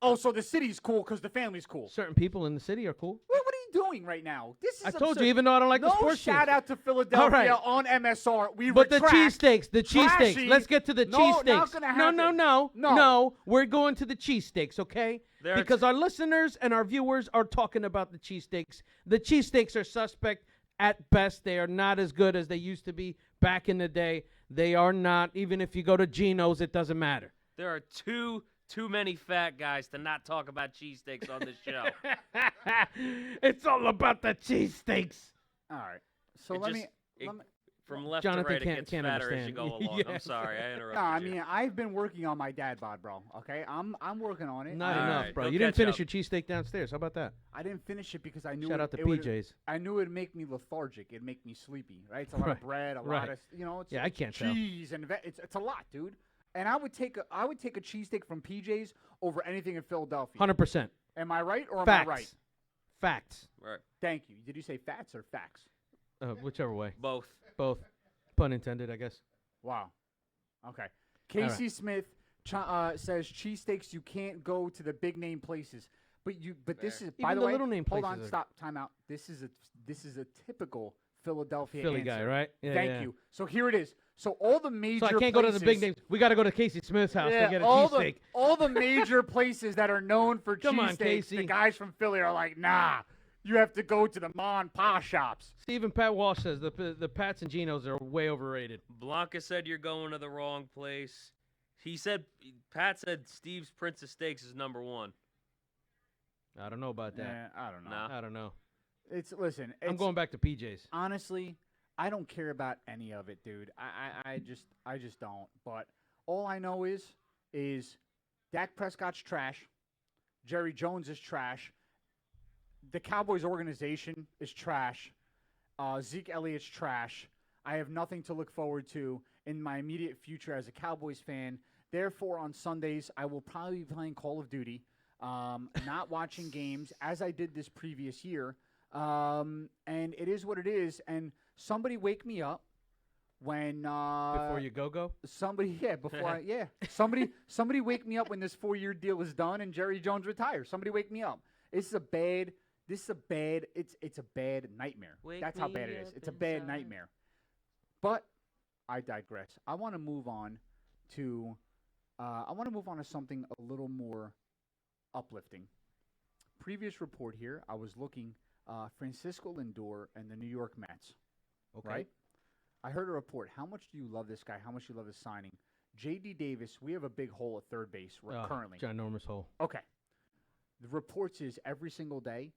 Speaker 4: Oh, so the city's cool because the family's cool.
Speaker 5: Certain people in the city are cool.
Speaker 4: What are you doing right now? This is
Speaker 5: I told
Speaker 4: absurd.
Speaker 5: you, even though I don't like
Speaker 4: no
Speaker 5: the sports
Speaker 4: shout
Speaker 5: teams.
Speaker 4: out to Philadelphia
Speaker 5: right.
Speaker 4: on MSR. We
Speaker 5: But the
Speaker 4: retract.
Speaker 5: cheesesteaks, the
Speaker 4: Trashy.
Speaker 5: cheesesteaks. Let's get to the
Speaker 4: No,
Speaker 5: cheesesteaks.
Speaker 4: not gonna happen.
Speaker 5: No.
Speaker 4: No.
Speaker 5: We're going to the cheesesteaks, okay?
Speaker 6: There
Speaker 5: Because our listeners and our viewers are talking about the cheesesteaks. The cheesesteaks are suspect at best. They are not as good as they used to be back in the day. They are not. Even if you go to Geno's, it doesn't matter.
Speaker 6: There are too many fat guys to not talk about cheesesteaks on this show.
Speaker 5: It's all about the cheesesteaks.
Speaker 4: All right. So
Speaker 6: It
Speaker 4: let
Speaker 6: just-
Speaker 4: me.
Speaker 6: it-
Speaker 4: Let me
Speaker 6: From left
Speaker 5: Jonathan
Speaker 6: to right, it
Speaker 5: can't
Speaker 6: gets fatter as you
Speaker 5: understand.
Speaker 6: go along.
Speaker 5: Yeah,
Speaker 6: I'm sorry, I interrupted
Speaker 4: no, I
Speaker 6: you.
Speaker 4: mean I've been working on my dad bod, bro. Okay, I'm working on it.
Speaker 5: Not
Speaker 6: All
Speaker 5: enough,
Speaker 6: right,
Speaker 5: bro.
Speaker 6: he'll
Speaker 5: You didn't
Speaker 6: catch
Speaker 5: finish
Speaker 6: up.
Speaker 5: your cheesesteak downstairs. How about that?
Speaker 4: I didn't finish it because I knew
Speaker 5: Shout
Speaker 4: it,
Speaker 5: out to
Speaker 4: it would-
Speaker 5: PJs.
Speaker 4: I knew it'd make me lethargic. It'd make me sleepy. Right? It's a lot
Speaker 5: Right,
Speaker 4: of bread, a
Speaker 5: right.
Speaker 4: lot of it's
Speaker 5: Yeah, I can't tell.
Speaker 4: cheese and it's a lot, dude. And I would take a cheesesteak from PJs over anything in Philadelphia.
Speaker 5: 100%.
Speaker 4: Am I right or am
Speaker 5: Facts.
Speaker 4: I right?
Speaker 5: Facts.
Speaker 6: Right.
Speaker 4: Thank you. Did you say fats or facts?
Speaker 5: Whichever way.
Speaker 6: Both.
Speaker 5: Both. Pun intended, I guess.
Speaker 4: Wow. Okay. Casey Smith says cheesesteaks you can't go to the big name places. But this is by
Speaker 5: Even
Speaker 4: the
Speaker 5: the
Speaker 4: way,
Speaker 5: little name
Speaker 4: hold
Speaker 5: places
Speaker 4: on,
Speaker 5: are-
Speaker 4: stop, time out. This is a typical Philadelphia
Speaker 5: Philly
Speaker 4: answer.
Speaker 5: guy, right? Yeah,
Speaker 4: Thank
Speaker 5: yeah.
Speaker 4: you. So here it is. So all the major
Speaker 5: So I can't go to the big names. We got to go to Casey Smith's house to get a cheesesteak.
Speaker 4: all the major places that are known for
Speaker 5: Come on,
Speaker 4: cheesesteaks,
Speaker 5: Casey.
Speaker 4: the guys from Philly are like, nah, you have to go to the ma and pa shops.
Speaker 5: Stephen Pat Walsh says the Pats and Geno's are way overrated.
Speaker 6: Blanca said you're going to the wrong place. Pat said Steve's Prince of Steaks is number 1.
Speaker 5: I don't know about that.
Speaker 4: I don't know.
Speaker 6: No.
Speaker 5: I don't know.
Speaker 4: Listen.
Speaker 5: I'm going back to PJ's.
Speaker 4: Honestly, I don't care about any of it, dude. I just don't. But all I know is Dak Prescott's trash. Jerry Jones is trash. The Cowboys organization is trash. Zeke Elliott's trash. I have nothing to look forward to in my immediate future as a Cowboys fan. Therefore, on Sundays, I will probably be playing Call of Duty, not watching games as I did this previous year. And it is what it is. And somebody wake me up when
Speaker 5: Before you go?
Speaker 4: somebody somebody wake me up when this 4-year deal is done and Jerry Jones retires. Somebody wake me up. It's a bad nightmare.
Speaker 6: Wake
Speaker 4: That's how bad
Speaker 6: me
Speaker 4: it is.
Speaker 6: up
Speaker 4: It's a bad
Speaker 6: inside.
Speaker 4: nightmare. But I digress. I want to move on to something a little more uplifting. Previous report here, I was looking Francisco Lindor and the New York Mets.
Speaker 5: Okay.
Speaker 4: Right? I heard a report. How much do you love this guy? How much do you love his signing? J.D. Davis, we have a big hole at third base currently.
Speaker 5: Ginormous hole.
Speaker 4: Okay. The reports is every single day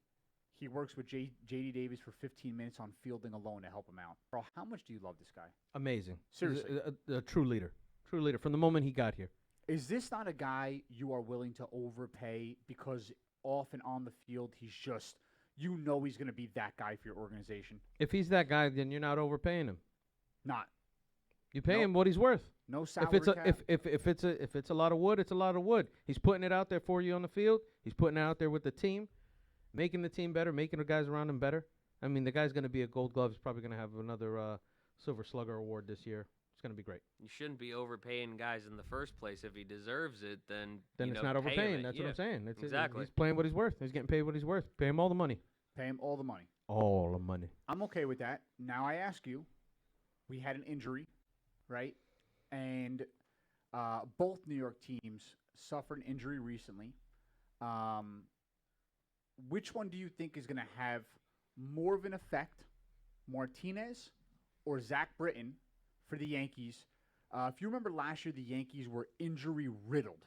Speaker 4: he works with J.D. Davis for 15 minutes on fielding alone to help him out. Bro, how much do you love this guy?
Speaker 5: Amazing.
Speaker 4: Seriously.
Speaker 5: He's a true leader. True leader from the moment he got here.
Speaker 4: Is this not a guy you are willing to overpay because off and on the field he's just, he's going to be that guy for your organization?
Speaker 5: If he's that guy, then you're not overpaying him.
Speaker 4: Not.
Speaker 5: You pay
Speaker 4: Nope.
Speaker 5: him what he's worth.
Speaker 4: No salary
Speaker 5: If it's a
Speaker 4: cap.
Speaker 5: if it's a lot of wood, it's a lot of wood. He's putting it out there for you on the field. He's putting it out there with the team, making the team better, making the guys around him better. I mean, the guy's going to be a Gold Glove. He's probably going to have another Silver Slugger award this year. It's going to be great.
Speaker 6: You shouldn't be overpaying guys in the first place. If he deserves it, then
Speaker 5: It's not
Speaker 6: pay him
Speaker 5: overpaying.
Speaker 6: it.
Speaker 5: That's
Speaker 6: Yeah.
Speaker 5: what I'm saying.
Speaker 6: Exactly.
Speaker 5: He's playing what he's worth. He's getting paid what he's worth. Pay him all the money.
Speaker 4: Pay him all the money.
Speaker 5: All the money.
Speaker 4: I'm okay with that. Now I ask you, we had an injury, right? And both New York teams suffered an injury recently. Which one do you think is going to have more of an effect, Martinez or Zach Britton for the Yankees? If you remember last year, the Yankees were injury riddled,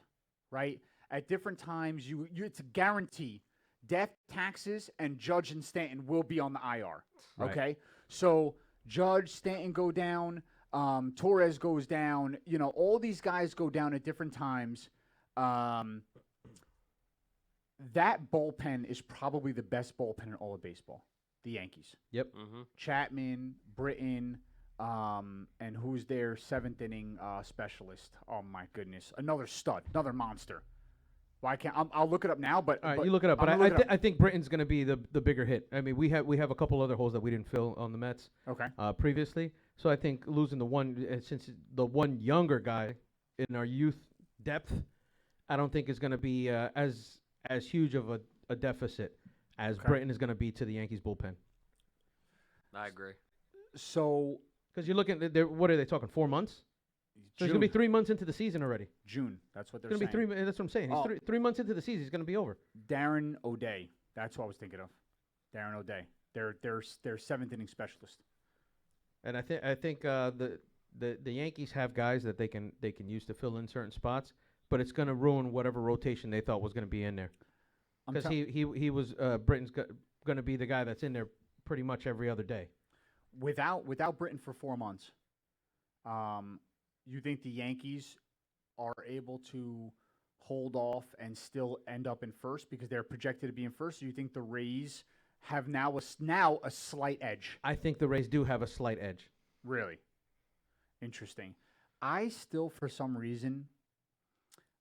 Speaker 4: right? At different times, it's a guarantee. Death, taxes, and Judge and Stanton will be on the IR.
Speaker 5: Right.
Speaker 4: Okay, so Judge, Stanton go down. Torres goes down. All these guys go down at different times. That bullpen is probably the best bullpen in all of baseball. The Yankees.
Speaker 5: Yep.
Speaker 6: Mm-hmm.
Speaker 4: Chapman, Britton, and who's their seventh inning specialist? Oh my goodness, another stud, another monster. Well, I can't. I'll look it up now. But
Speaker 5: All right,
Speaker 4: but
Speaker 5: you look it up.
Speaker 4: I'm
Speaker 5: But
Speaker 4: gonna look it up.
Speaker 5: I think Britton's going to be the bigger hit. I mean, we have a couple other holes that we didn't fill on the Mets
Speaker 4: Okay.
Speaker 5: previously. So I think losing the one, since the one younger guy in our youth depth, I don't think is going to be as huge of a deficit as
Speaker 4: Okay.
Speaker 5: Britton is going to be to the Yankees bullpen.
Speaker 6: I agree.
Speaker 4: So
Speaker 5: Because you're looking at what are they talking? 4 months? So he's going to be 3 months into the season already.
Speaker 4: June. That's what
Speaker 5: It's
Speaker 4: they're
Speaker 5: going to
Speaker 4: saying.
Speaker 5: be 3. That's what I'm saying.
Speaker 4: Oh.
Speaker 5: He's 3 months into the season. He's going to be over.
Speaker 4: Darren O'Day. That's what I was thinking of. Darren O'Day. Their seventh inning specialist.
Speaker 5: And I think the Yankees have guys that they can use to fill in certain spots, but it's going to ruin whatever rotation they thought was going to be in there.
Speaker 4: I'm
Speaker 5: Because
Speaker 4: tell-
Speaker 5: he was Britton's going to be the guy that's in there pretty much every other day.
Speaker 4: Without Britton for 4 months, you think the Yankees are able to hold off and still end up in first because they're projected to be in first? Or you think the Rays have now a slight edge?
Speaker 5: I think the Rays do have a slight edge.
Speaker 4: Really? Interesting. I still, for some reason,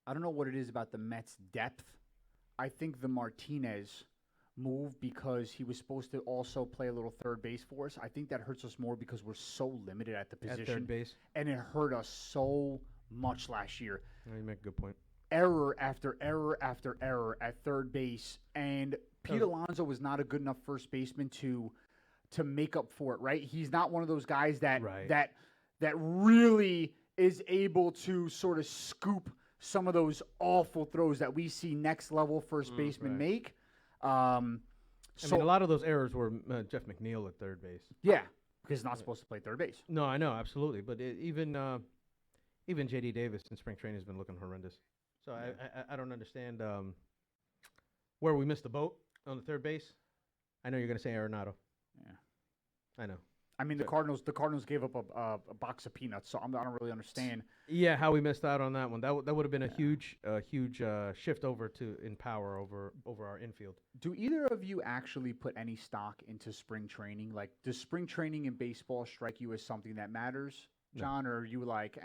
Speaker 4: I don't know what it is about the Mets' depth. I think the Martinez move, because he was supposed to also play a little third base for us, I think that hurts us more because we're so limited at the position.
Speaker 5: At third base.
Speaker 4: And it hurt us so much last year.
Speaker 5: Oh, you make a good point.
Speaker 4: Error after error after error at third base. And Pete Alonso was not a good enough first baseman to make up for it, right? He's not one of those guys that
Speaker 5: Right.
Speaker 4: that really is able to sort of scoop some of those awful throws that we see next level first basemen
Speaker 5: right.
Speaker 4: make.
Speaker 5: I mean, a lot of those errors were Jeff McNeil at third base.
Speaker 4: Yeah, because he's not supposed to play third base.
Speaker 5: No, I know, absolutely. But even J.D. Davis in spring training has been looking horrendous. So I don't understand where we missed the boat on the third base. I know you're going to say Arenado.
Speaker 4: Yeah.
Speaker 5: I know.
Speaker 4: I mean, the Cardinals gave up a box of peanuts, so I don't really understand.
Speaker 5: Yeah, how we missed out on that one. That would have been a huge shift over in power over our infield.
Speaker 4: Do either of you actually put any stock into spring training? Like, does spring training in baseball strike you as something that matters, John, or are you like,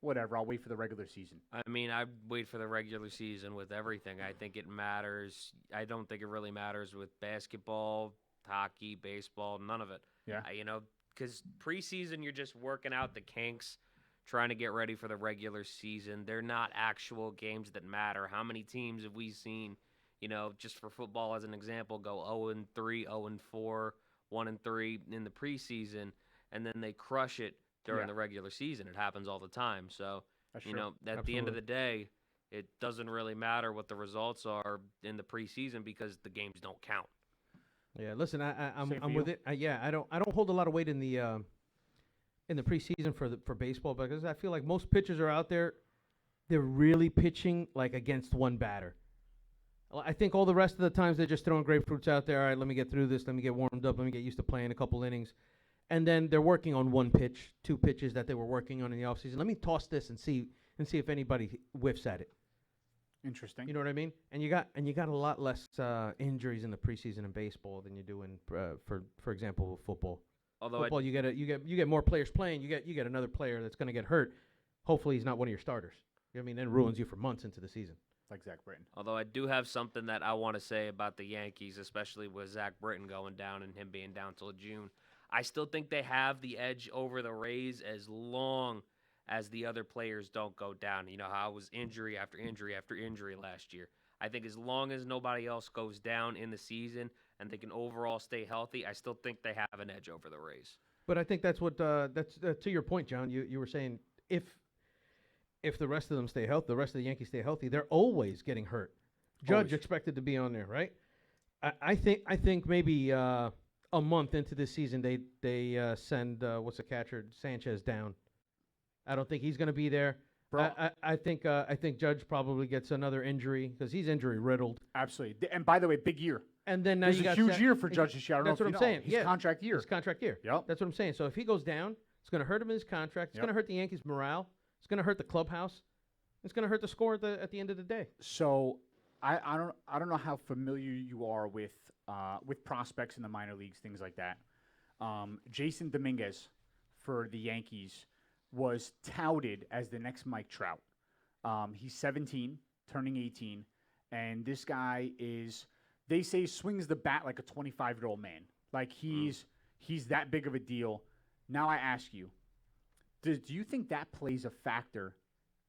Speaker 4: whatever, I'll wait for the regular season?
Speaker 6: I mean, I wait for the regular season with everything. I think it matters. I don't think it really matters with basketball, hockey, baseball, none of it.
Speaker 4: Yeah.
Speaker 6: Because preseason, you're just working out the kinks, trying to get ready for the regular season. They're not actual games that matter. How many teams have we seen, just for football as an example, go 0-3, 0-4, 1-3 in the preseason, and then they crush it during
Speaker 4: Yeah.
Speaker 6: the regular season. It happens all the time. So,
Speaker 4: That's
Speaker 6: you
Speaker 4: true.
Speaker 6: know, at the end of the day, it doesn't really matter what the results are in the preseason because the games don't count.
Speaker 5: Yeah, listen, I'm
Speaker 4: Same for
Speaker 5: with
Speaker 4: you?
Speaker 5: it. I don't hold a lot of weight in the preseason for baseball because I feel like most pitchers are out there. They're really pitching like against one batter. I think all the rest of the times they're just throwing grapefruits out there. All right, let me get through this. Let me get warmed up. Let me get used to playing a couple innings. And then they're working on one pitch, two pitches that they were working on in the offseason. Let me toss this and see if anybody whiffs at it.
Speaker 4: Interesting.
Speaker 5: You know what I mean? And you got a lot less injuries in the preseason in baseball than you do in for example football.
Speaker 6: Although
Speaker 5: Football, you get more players playing. You get another player that's going to get hurt. Hopefully, he's not one of your starters. You know what I mean? Then ruins you for months into the season.
Speaker 4: Like Zach Britton.
Speaker 6: Although I do have something that I want to say about the Yankees, especially with Zach Britton going down and him being down till June. I still think they have the edge over the Rays as long as the other players don't go down. You know how it was injury after injury after injury last year. I think as long as nobody else goes down in the season and they can overall stay healthy, I still think they have an edge over the Rays.
Speaker 5: But I think that's what that's to your point, John. You were saying if the rest of them stay healthy, the rest of the Yankees stay healthy, they're always getting hurt. Judge
Speaker 4: Always.
Speaker 5: expected to be on there, right? I think maybe a month into this season they send what's the catcher Sanchez down. I don't think he's going to be there.
Speaker 4: Bro.
Speaker 5: I think Judge probably gets another injury because he's injury riddled.
Speaker 4: Absolutely. And by the way, big year.
Speaker 5: And then now
Speaker 4: There's
Speaker 5: you
Speaker 4: a
Speaker 5: got
Speaker 4: huge year for Judge this year. I don't
Speaker 5: That's
Speaker 4: know
Speaker 5: what
Speaker 4: if
Speaker 5: I'm
Speaker 4: you know.
Speaker 5: saying.
Speaker 4: His
Speaker 5: Yeah.
Speaker 4: contract year.
Speaker 5: His contract year.
Speaker 4: Yep.
Speaker 5: That's what I'm saying. So if he goes down, it's going to hurt him in his contract. It's
Speaker 4: Yep.
Speaker 5: going to hurt the Yankees' morale. It's going to hurt the clubhouse. It's going to hurt the score at the end of the day.
Speaker 4: So I don't know how familiar you are with prospects in the minor leagues, things like that. Jason Dominguez for the Yankees was touted as the next Mike Trout. He's 17, turning 18, and this guy is, they say, swings the bat like a 25-year-old man. Like he's that big of a deal. Now I ask you, do you think that plays a factor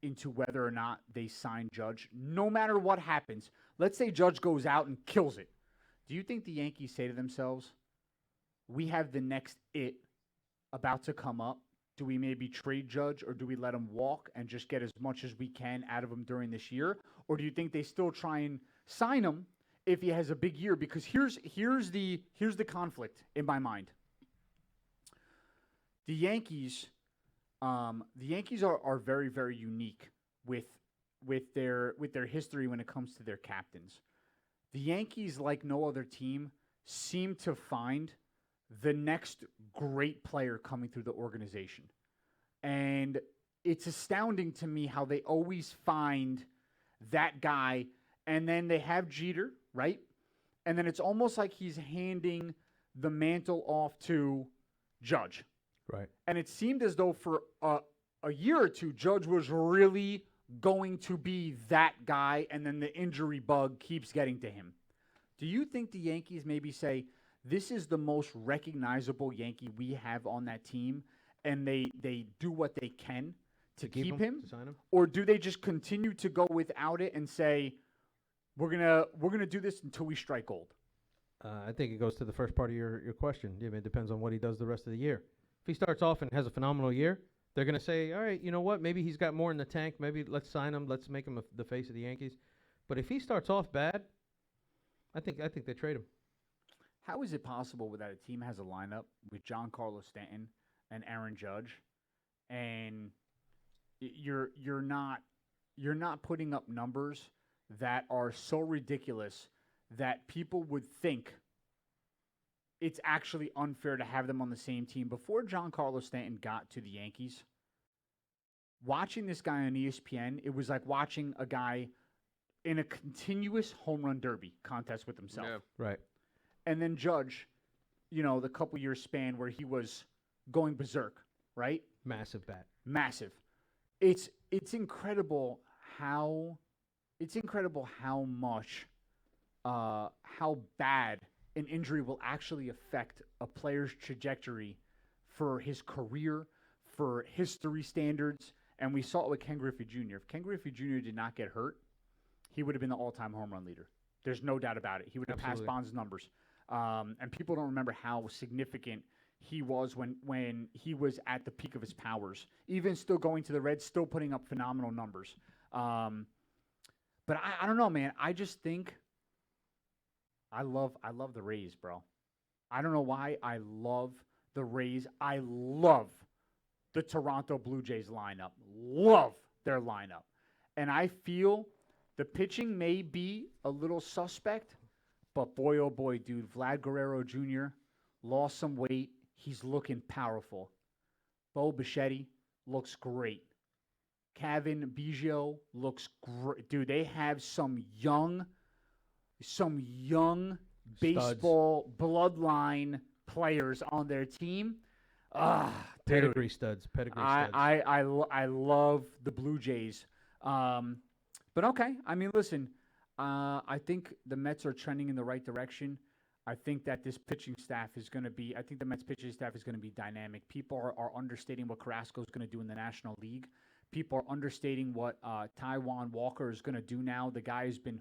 Speaker 4: into whether or not they sign Judge, no matter what happens? Let's say Judge goes out and kills it. Do you think the Yankees say to themselves, we have the next it about to come up? Do we maybe trade Judge, or do we let him walk and just get as much as we can out of him during this year? Or do you think they still try and sign him if he has a big year? Because here's the conflict in my mind. The Yankees are very, very unique with their history when it comes to their captains. The Yankees, like no other team, seem to find the next great player coming through the organization. And it's astounding to me how they always find that guy, and then they have Jeter, right? And then it's almost like he's handing the mantle off to Judge.
Speaker 5: Right.
Speaker 4: And it seemed as though for a year or two, Judge was really going to be that guy, and then the injury bug keeps getting to him. Do you think the Yankees maybe say, this is the most recognizable Yankee we have on that team, and they do what they can to keep him?
Speaker 5: To sign him?
Speaker 4: Or do they just continue to go without it and say, we're gonna do this until we strike gold?
Speaker 5: I think it goes to the first part of your question. I mean, it depends on what he does the rest of the year. If he starts off and has a phenomenal year, they're going to say, all right, you know what? Maybe he's got more in the tank. Maybe let's sign him. Let's make him the face of the Yankees. But if he starts off bad, I think they trade him.
Speaker 4: How is it possible that a team has a lineup with Giancarlo Stanton and Aaron Judge, and you're not putting up numbers that are so ridiculous that people would think it's actually unfair to have them on the same team? Before Giancarlo Stanton got to the Yankees, watching this guy on ESPN, it was like watching a guy in a continuous home run derby contest with himself.
Speaker 6: Yeah.
Speaker 5: Right.
Speaker 4: And then Judge, the couple year span where he was going berserk, right?
Speaker 5: Massive bat.
Speaker 4: Massive. It's incredible how much how bad an injury will actually affect a player's trajectory for his career, for history standards. And we saw it with Ken Griffey Jr. If Ken Griffey Jr. did not get hurt, he would have been the all-time home run leader. There's no doubt about it. He would have passed
Speaker 5: Absolutely.
Speaker 4: Bond's numbers. And people don't remember how significant he was when he was at the peak of his powers. Even still going to the Reds, still putting up phenomenal numbers. But I don't know, man. I just think I love the Rays, bro. I don't know why I love the Rays. I love the Toronto Blue Jays lineup. Love their lineup. And I feel the pitching may be a little suspect, but boy, oh boy, dude, Vlad Guerrero Jr. lost some weight. He's looking powerful. Bo Bichetti looks great. Kevin Biggio looks great. Dude, they have some young baseball bloodline players on their team.
Speaker 5: Pedigree studs.
Speaker 4: I love the Blue Jays. But okay, I mean, listen, I think the Mets are trending in the right direction. I think that this pitching staff is going to be, I think the Mets pitching staff is going to be dynamic. People are understating what Carrasco is going to do in the National League. People are understating what Taijuan Walker is going to do now. The guy has been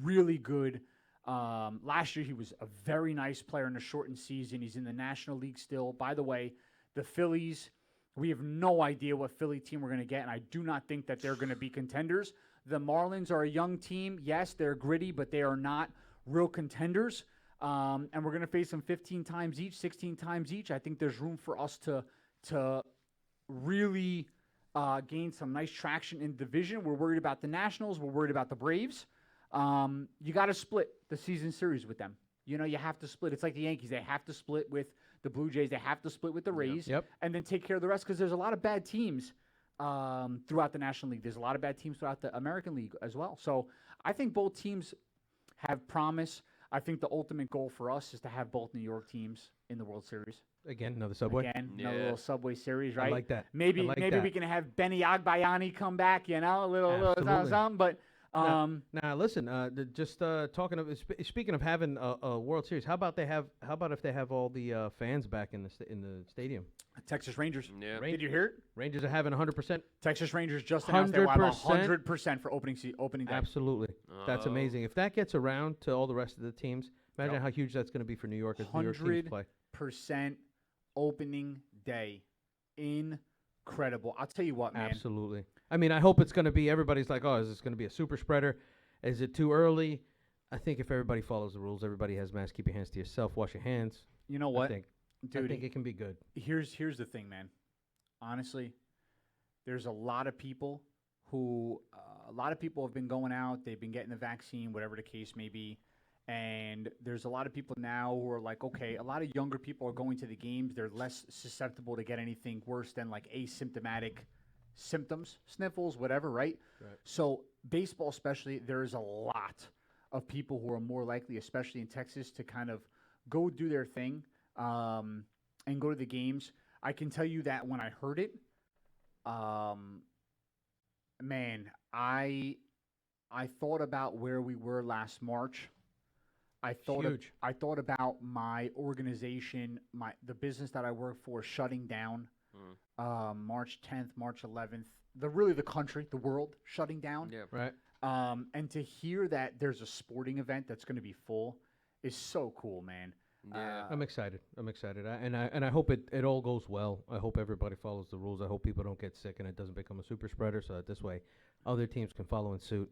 Speaker 4: really good. Last year, he was a very nice player in a shortened season. He's in the National League still. By the way, the Phillies, we have no idea what Philly team we're going to get, and I do not think that they're going to be contenders. The Marlins are a young team. Yes, they're gritty, but they are not real contenders. And we're going to face them 15 times each, 16 times each. I think there's room for us to really gain some nice traction in the division. We're worried about the Nationals. We're worried about the Braves. You got to split the season series with them. You know, you have to split. It's like the Yankees. They have to split with the Blue Jays. They have to split with the Rays.
Speaker 5: Yep.
Speaker 4: And then take care of the rest because there's a lot of bad teams throughout the National League. There's a lot of bad teams throughout the American League as well. So I think both teams have promise. I think the ultimate goal for us is to have both New York teams in the World Series.
Speaker 5: Again, another Subway.
Speaker 4: Another little Subway Series, right?
Speaker 5: I like that.
Speaker 4: Maybe
Speaker 5: I like
Speaker 4: maybe
Speaker 5: that.
Speaker 4: we can have Benny Agbayani come back, you know, a little something. But
Speaker 5: Now listen. Talking of speaking of having a World Series, how about if they have all the fans back in the stadium?
Speaker 4: Texas Rangers.
Speaker 6: Yeah.
Speaker 4: Did you hear it?
Speaker 5: Rangers are having 100%.
Speaker 4: Texas Rangers just announced they will have 100% for opening day.
Speaker 5: Absolutely, that's amazing. If that gets around to all the rest of the teams, imagine how huge that's going to be for New York as New York teams play.
Speaker 4: 100% opening day. Incredible. I'll tell you what, man.
Speaker 5: Absolutely. I mean, I hope it's going to be, everybody's like, oh, is this going to be a super spreader? Is it too early? I think if everybody follows the rules, everybody has masks, keep your hands to yourself, wash your hands.
Speaker 4: You know what?
Speaker 5: I think it can be good.
Speaker 4: Here's the thing, man. Honestly, there's a lot of people have been going out, they've been getting the vaccine, whatever the case may be. And there's a lot of people now who are like, okay, a lot of younger people are going to the games. They're less susceptible to get anything worse than like asymptomatic symptoms, sniffles, whatever, right? So baseball especially, there's a lot of people who are more likely, especially in Texas, to kind of go do their thing and go to the games. I can tell you that when I heard it, man, I thought about where we were last March. I thought about my organization, the business that I work for shutting down March 10th, March 11th. The country, the world shutting down.
Speaker 6: Yeah.
Speaker 5: Right.
Speaker 4: And to hear that there's a sporting event that's going to be full is so cool, man.
Speaker 6: Yeah.
Speaker 5: I'm excited. I hope it all goes well. I hope everybody follows the rules. I hope people don't get sick and it doesn't become a super spreader, so that this way other teams can follow in suit.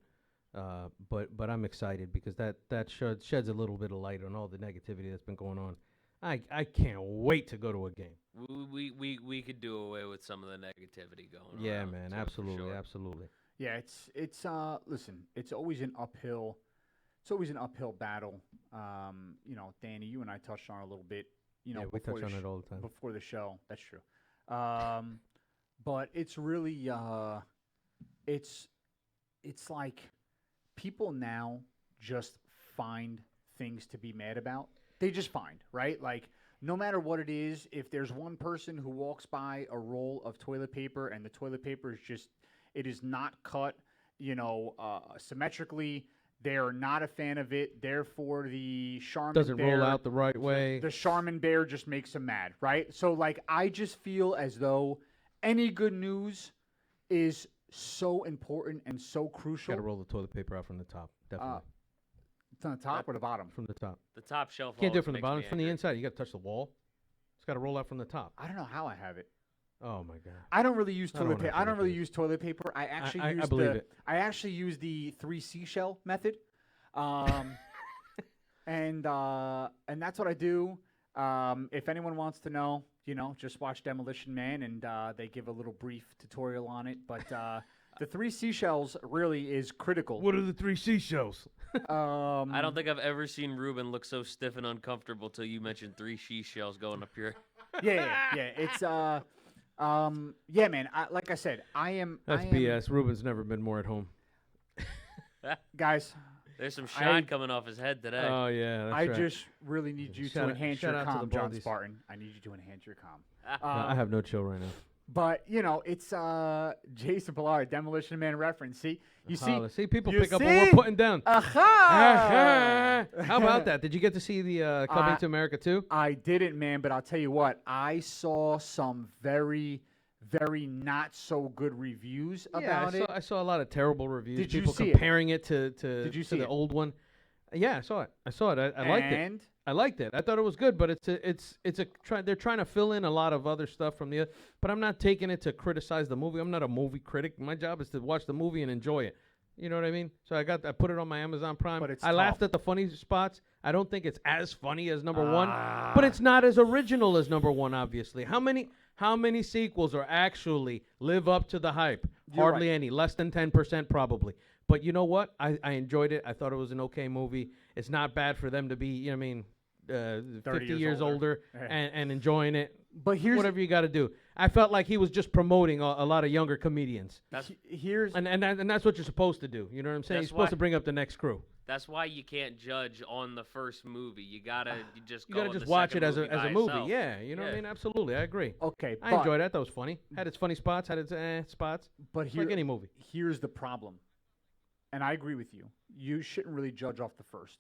Speaker 5: But I'm excited because that sheds a little bit of light on all the negativity that's been going on. I can't wait to go to a game.
Speaker 6: We could do away with some of the negativity going on.
Speaker 5: Yeah, man,
Speaker 6: so
Speaker 5: absolutely,
Speaker 6: for sure.
Speaker 5: absolutely.
Speaker 4: Yeah, it's listen, it's always an uphill battle. You know, Danny, you and I touched on it a little bit. You know,
Speaker 5: Yeah, we touch on it all the time.
Speaker 4: before the show. That's true. But it's really it's like people now just find things to be mad about. They just find, right? Like, no matter what it is, if there's one person who walks by a roll of toilet paper and the toilet paper is not cut, symmetrically, they're not a fan of it. Therefore, the Charmin
Speaker 5: Doesn't
Speaker 4: bear,
Speaker 5: roll out the right way.
Speaker 4: The Charmin bear just makes them mad, right? So, like, I just feel as though any good news is so important and so crucial.
Speaker 5: Got to roll the toilet paper out from the top, definitely.
Speaker 4: It's on the top or the bottom?
Speaker 5: From the top.
Speaker 6: The top shelf.
Speaker 5: Can't do it
Speaker 6: always
Speaker 5: from the
Speaker 6: makes
Speaker 5: bottom.
Speaker 6: me
Speaker 5: From the
Speaker 6: angry.
Speaker 5: inside, you got to touch the wall. It's got to roll out from the top.
Speaker 4: I don't know how I have it.
Speaker 5: Oh my god.
Speaker 4: I don't really use
Speaker 5: I don't
Speaker 4: toilet
Speaker 5: wanna
Speaker 4: paper.
Speaker 5: have
Speaker 4: I don't
Speaker 5: to
Speaker 4: really
Speaker 5: look at
Speaker 4: use toilet paper. I actually
Speaker 5: I
Speaker 4: use
Speaker 5: believe it.
Speaker 4: I actually use the 3 seashell method. And that's what I do. If anyone wants to know, just watch Demolition Man, and they give a little brief tutorial on it. But the 3 seashells really is critical.
Speaker 5: What are the 3 seashells?
Speaker 6: I don't think I've ever seen Ruben look so stiff and uncomfortable till you mentioned 3 seashells going up here.
Speaker 4: Yeah. It's yeah, man. Like I said,
Speaker 5: That's BS. Ruben's never been more at home.
Speaker 4: Guys.
Speaker 6: There's some shine coming off his head today.
Speaker 5: Oh yeah, that's
Speaker 4: I
Speaker 5: right.
Speaker 4: just really need you to enhance your calm, John Spartan. I need you to enhance your calm.
Speaker 5: I have no chill right now.
Speaker 4: But it's Jason Pilar, Demolition Man reference. See,
Speaker 5: See, people
Speaker 4: you
Speaker 5: pick up what
Speaker 4: see?
Speaker 5: we're putting down.
Speaker 4: Aha!
Speaker 5: How about that? Did you get to see the Coming to America too?
Speaker 4: I didn't, man. But I'll tell you what, I saw some very, very not so good reviews about it.
Speaker 5: I saw a lot of terrible reviews.
Speaker 4: Did you
Speaker 5: people
Speaker 4: see
Speaker 5: comparing it to
Speaker 4: Did you see
Speaker 5: the
Speaker 4: it?
Speaker 5: old one. Yeah, I saw it. I liked it.
Speaker 4: And
Speaker 5: I liked it. I thought it was good, but they're trying to fill in a lot of other stuff from the. But I'm not taking it to criticize the movie. I'm not a movie critic. My job is to watch the movie and enjoy it. You know what I mean? So I put it on my Amazon Prime.
Speaker 4: But it's
Speaker 5: I laughed
Speaker 4: tough.
Speaker 5: at the funny spots. I don't think it's as funny as number one, but it's not as original as number one. Obviously, how many sequels are actually live up to the hype?
Speaker 4: You're
Speaker 5: Hardly
Speaker 4: right.
Speaker 5: any. Less than 10% probably. But you know what? I enjoyed it. I thought it was an okay movie. It's not bad for them to be, 50 years older and enjoying it.
Speaker 4: But here's
Speaker 5: Whatever you got to do. I felt like he was just promoting a lot of younger comedians.
Speaker 4: here's
Speaker 5: And that's what you're supposed to do. You know what I'm saying? You're
Speaker 6: That's
Speaker 5: supposed
Speaker 6: why-
Speaker 5: to bring up the next crew.
Speaker 6: That's why you can't judge on the first movie. You gotta just
Speaker 5: You
Speaker 6: go
Speaker 5: got to
Speaker 6: on
Speaker 5: just
Speaker 6: the
Speaker 5: watch
Speaker 6: second
Speaker 5: it as
Speaker 6: movie
Speaker 5: a
Speaker 6: by
Speaker 5: movie.
Speaker 6: itself.
Speaker 5: Yeah, you know what I
Speaker 6: Yeah.
Speaker 5: mean? Absolutely. I agree.
Speaker 4: okay.
Speaker 5: I
Speaker 4: but,
Speaker 5: enjoyed it. I thought it was funny. Had its funny spots, had its spots.
Speaker 4: But
Speaker 5: It's like any movie.
Speaker 4: Here's the problem, and I agree with you. You shouldn't really judge off the first,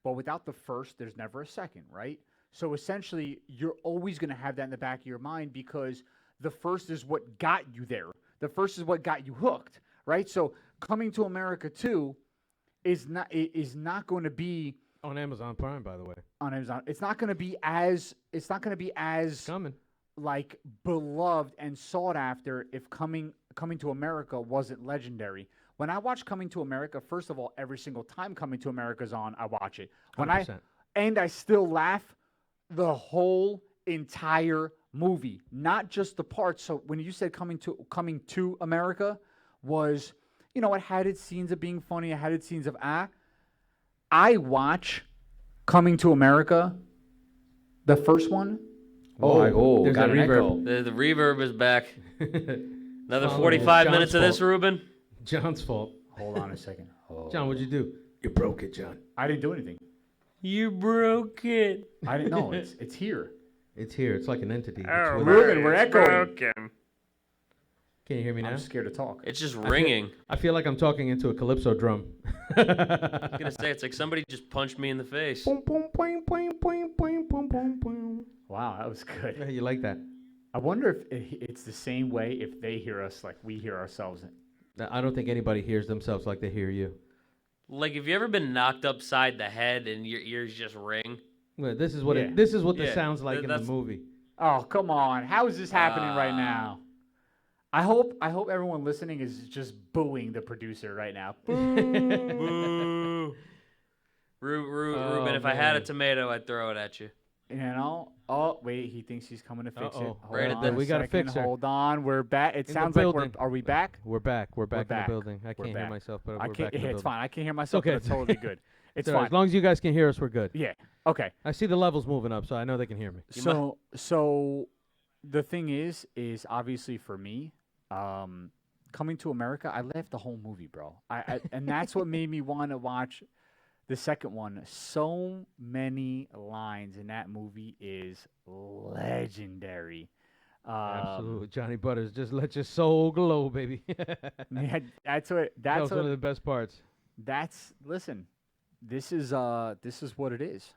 Speaker 4: but without the first, there's never a second, right? So essentially, you're always going to have that in the back of your mind because the first is what got you there. The first is what got you hooked, right? So Coming to America 2 is not going to be
Speaker 5: On Amazon Prime, by the way.
Speaker 4: on Amazon. It's not going to be as
Speaker 5: Coming.
Speaker 4: like beloved and sought after if Coming to America wasn't legendary. When I watch Coming to America, first of all, every single time Coming to America's on, I watch it.
Speaker 5: 100%.
Speaker 4: And I still laugh the whole entire movie, not just the parts. So when you said Coming to America was, it had its scenes of being funny, it had its scenes of I watch Coming to America, the first one.
Speaker 5: There's
Speaker 4: got
Speaker 5: that
Speaker 4: an
Speaker 5: reverb.
Speaker 4: echo.
Speaker 6: The reverb is back. Another
Speaker 5: Follow
Speaker 6: 45
Speaker 5: John's
Speaker 6: minutes of this,
Speaker 5: fault.
Speaker 6: Ruben.
Speaker 5: John's fault.
Speaker 4: Hold on a second.
Speaker 5: John, what'd you do? You broke it, John.
Speaker 4: I didn't do anything.
Speaker 6: You broke it.
Speaker 4: I didn't know. It's here.
Speaker 5: It's here. It's like an entity. It's
Speaker 6: Oh,
Speaker 5: with-
Speaker 4: Ruben, we're echoing.
Speaker 6: broken.
Speaker 5: Can you hear me now?
Speaker 4: I'm scared to talk.
Speaker 6: It's just ringing.
Speaker 5: I feel like I'm talking into a calypso drum.
Speaker 6: I was gonna say it's like somebody just punched me in the face.
Speaker 5: Boom, boom, boing, boing, boing, boing, boom, boom, boom.
Speaker 4: Wow, that was good.
Speaker 5: Yeah, you like that?
Speaker 4: I wonder if it's the same way if they hear us like we hear ourselves.
Speaker 5: I don't think anybody hears themselves like they hear you.
Speaker 6: Like, have you ever been knocked upside the head and your ears just ring?
Speaker 5: Well, this is what
Speaker 4: Yeah.
Speaker 5: this is what
Speaker 6: Yeah,
Speaker 5: this sounds like in the
Speaker 6: that's-
Speaker 5: movie.
Speaker 4: Oh, come on. How is this happening right now? I hope everyone listening is just booing the producer right now.
Speaker 6: Boo. Ruben, if I had a
Speaker 5: man.
Speaker 6: tomato, I'd throw it at you.
Speaker 4: Oh, wait, he thinks he's coming to fix it.
Speaker 5: Uh-oh.
Speaker 4: Hold
Speaker 6: Right at
Speaker 4: on
Speaker 6: the-
Speaker 4: a
Speaker 5: we gotta
Speaker 4: second,
Speaker 5: fix her.
Speaker 4: Hold on, we're back. It
Speaker 5: the
Speaker 4: sounds like
Speaker 5: building.
Speaker 4: are we back?
Speaker 5: We're back. We're back in
Speaker 4: back.
Speaker 5: the building. I
Speaker 4: We're
Speaker 5: can't hear
Speaker 4: back.
Speaker 5: myself, but
Speaker 4: I
Speaker 5: we're
Speaker 4: can't.
Speaker 5: back in the
Speaker 4: It's
Speaker 5: building.
Speaker 4: fine. I can't hear myself.
Speaker 5: okay.
Speaker 4: But it's totally good. It's
Speaker 5: all right.
Speaker 4: fine.
Speaker 5: As long as you guys can hear us, we're good.
Speaker 4: Yeah. Okay.
Speaker 5: I see the levels moving up, so I know they can hear me.
Speaker 4: So the thing is obviously for me, Coming to America, I laughed the whole movie, bro. And that's what made me want to watch the second one. So many lines in that movie is legendary.
Speaker 5: Absolutely, Johnny Butters. Just let your soul glow, baby.
Speaker 4: Man, that's one
Speaker 5: of the best parts.
Speaker 4: Listen, this is what it is,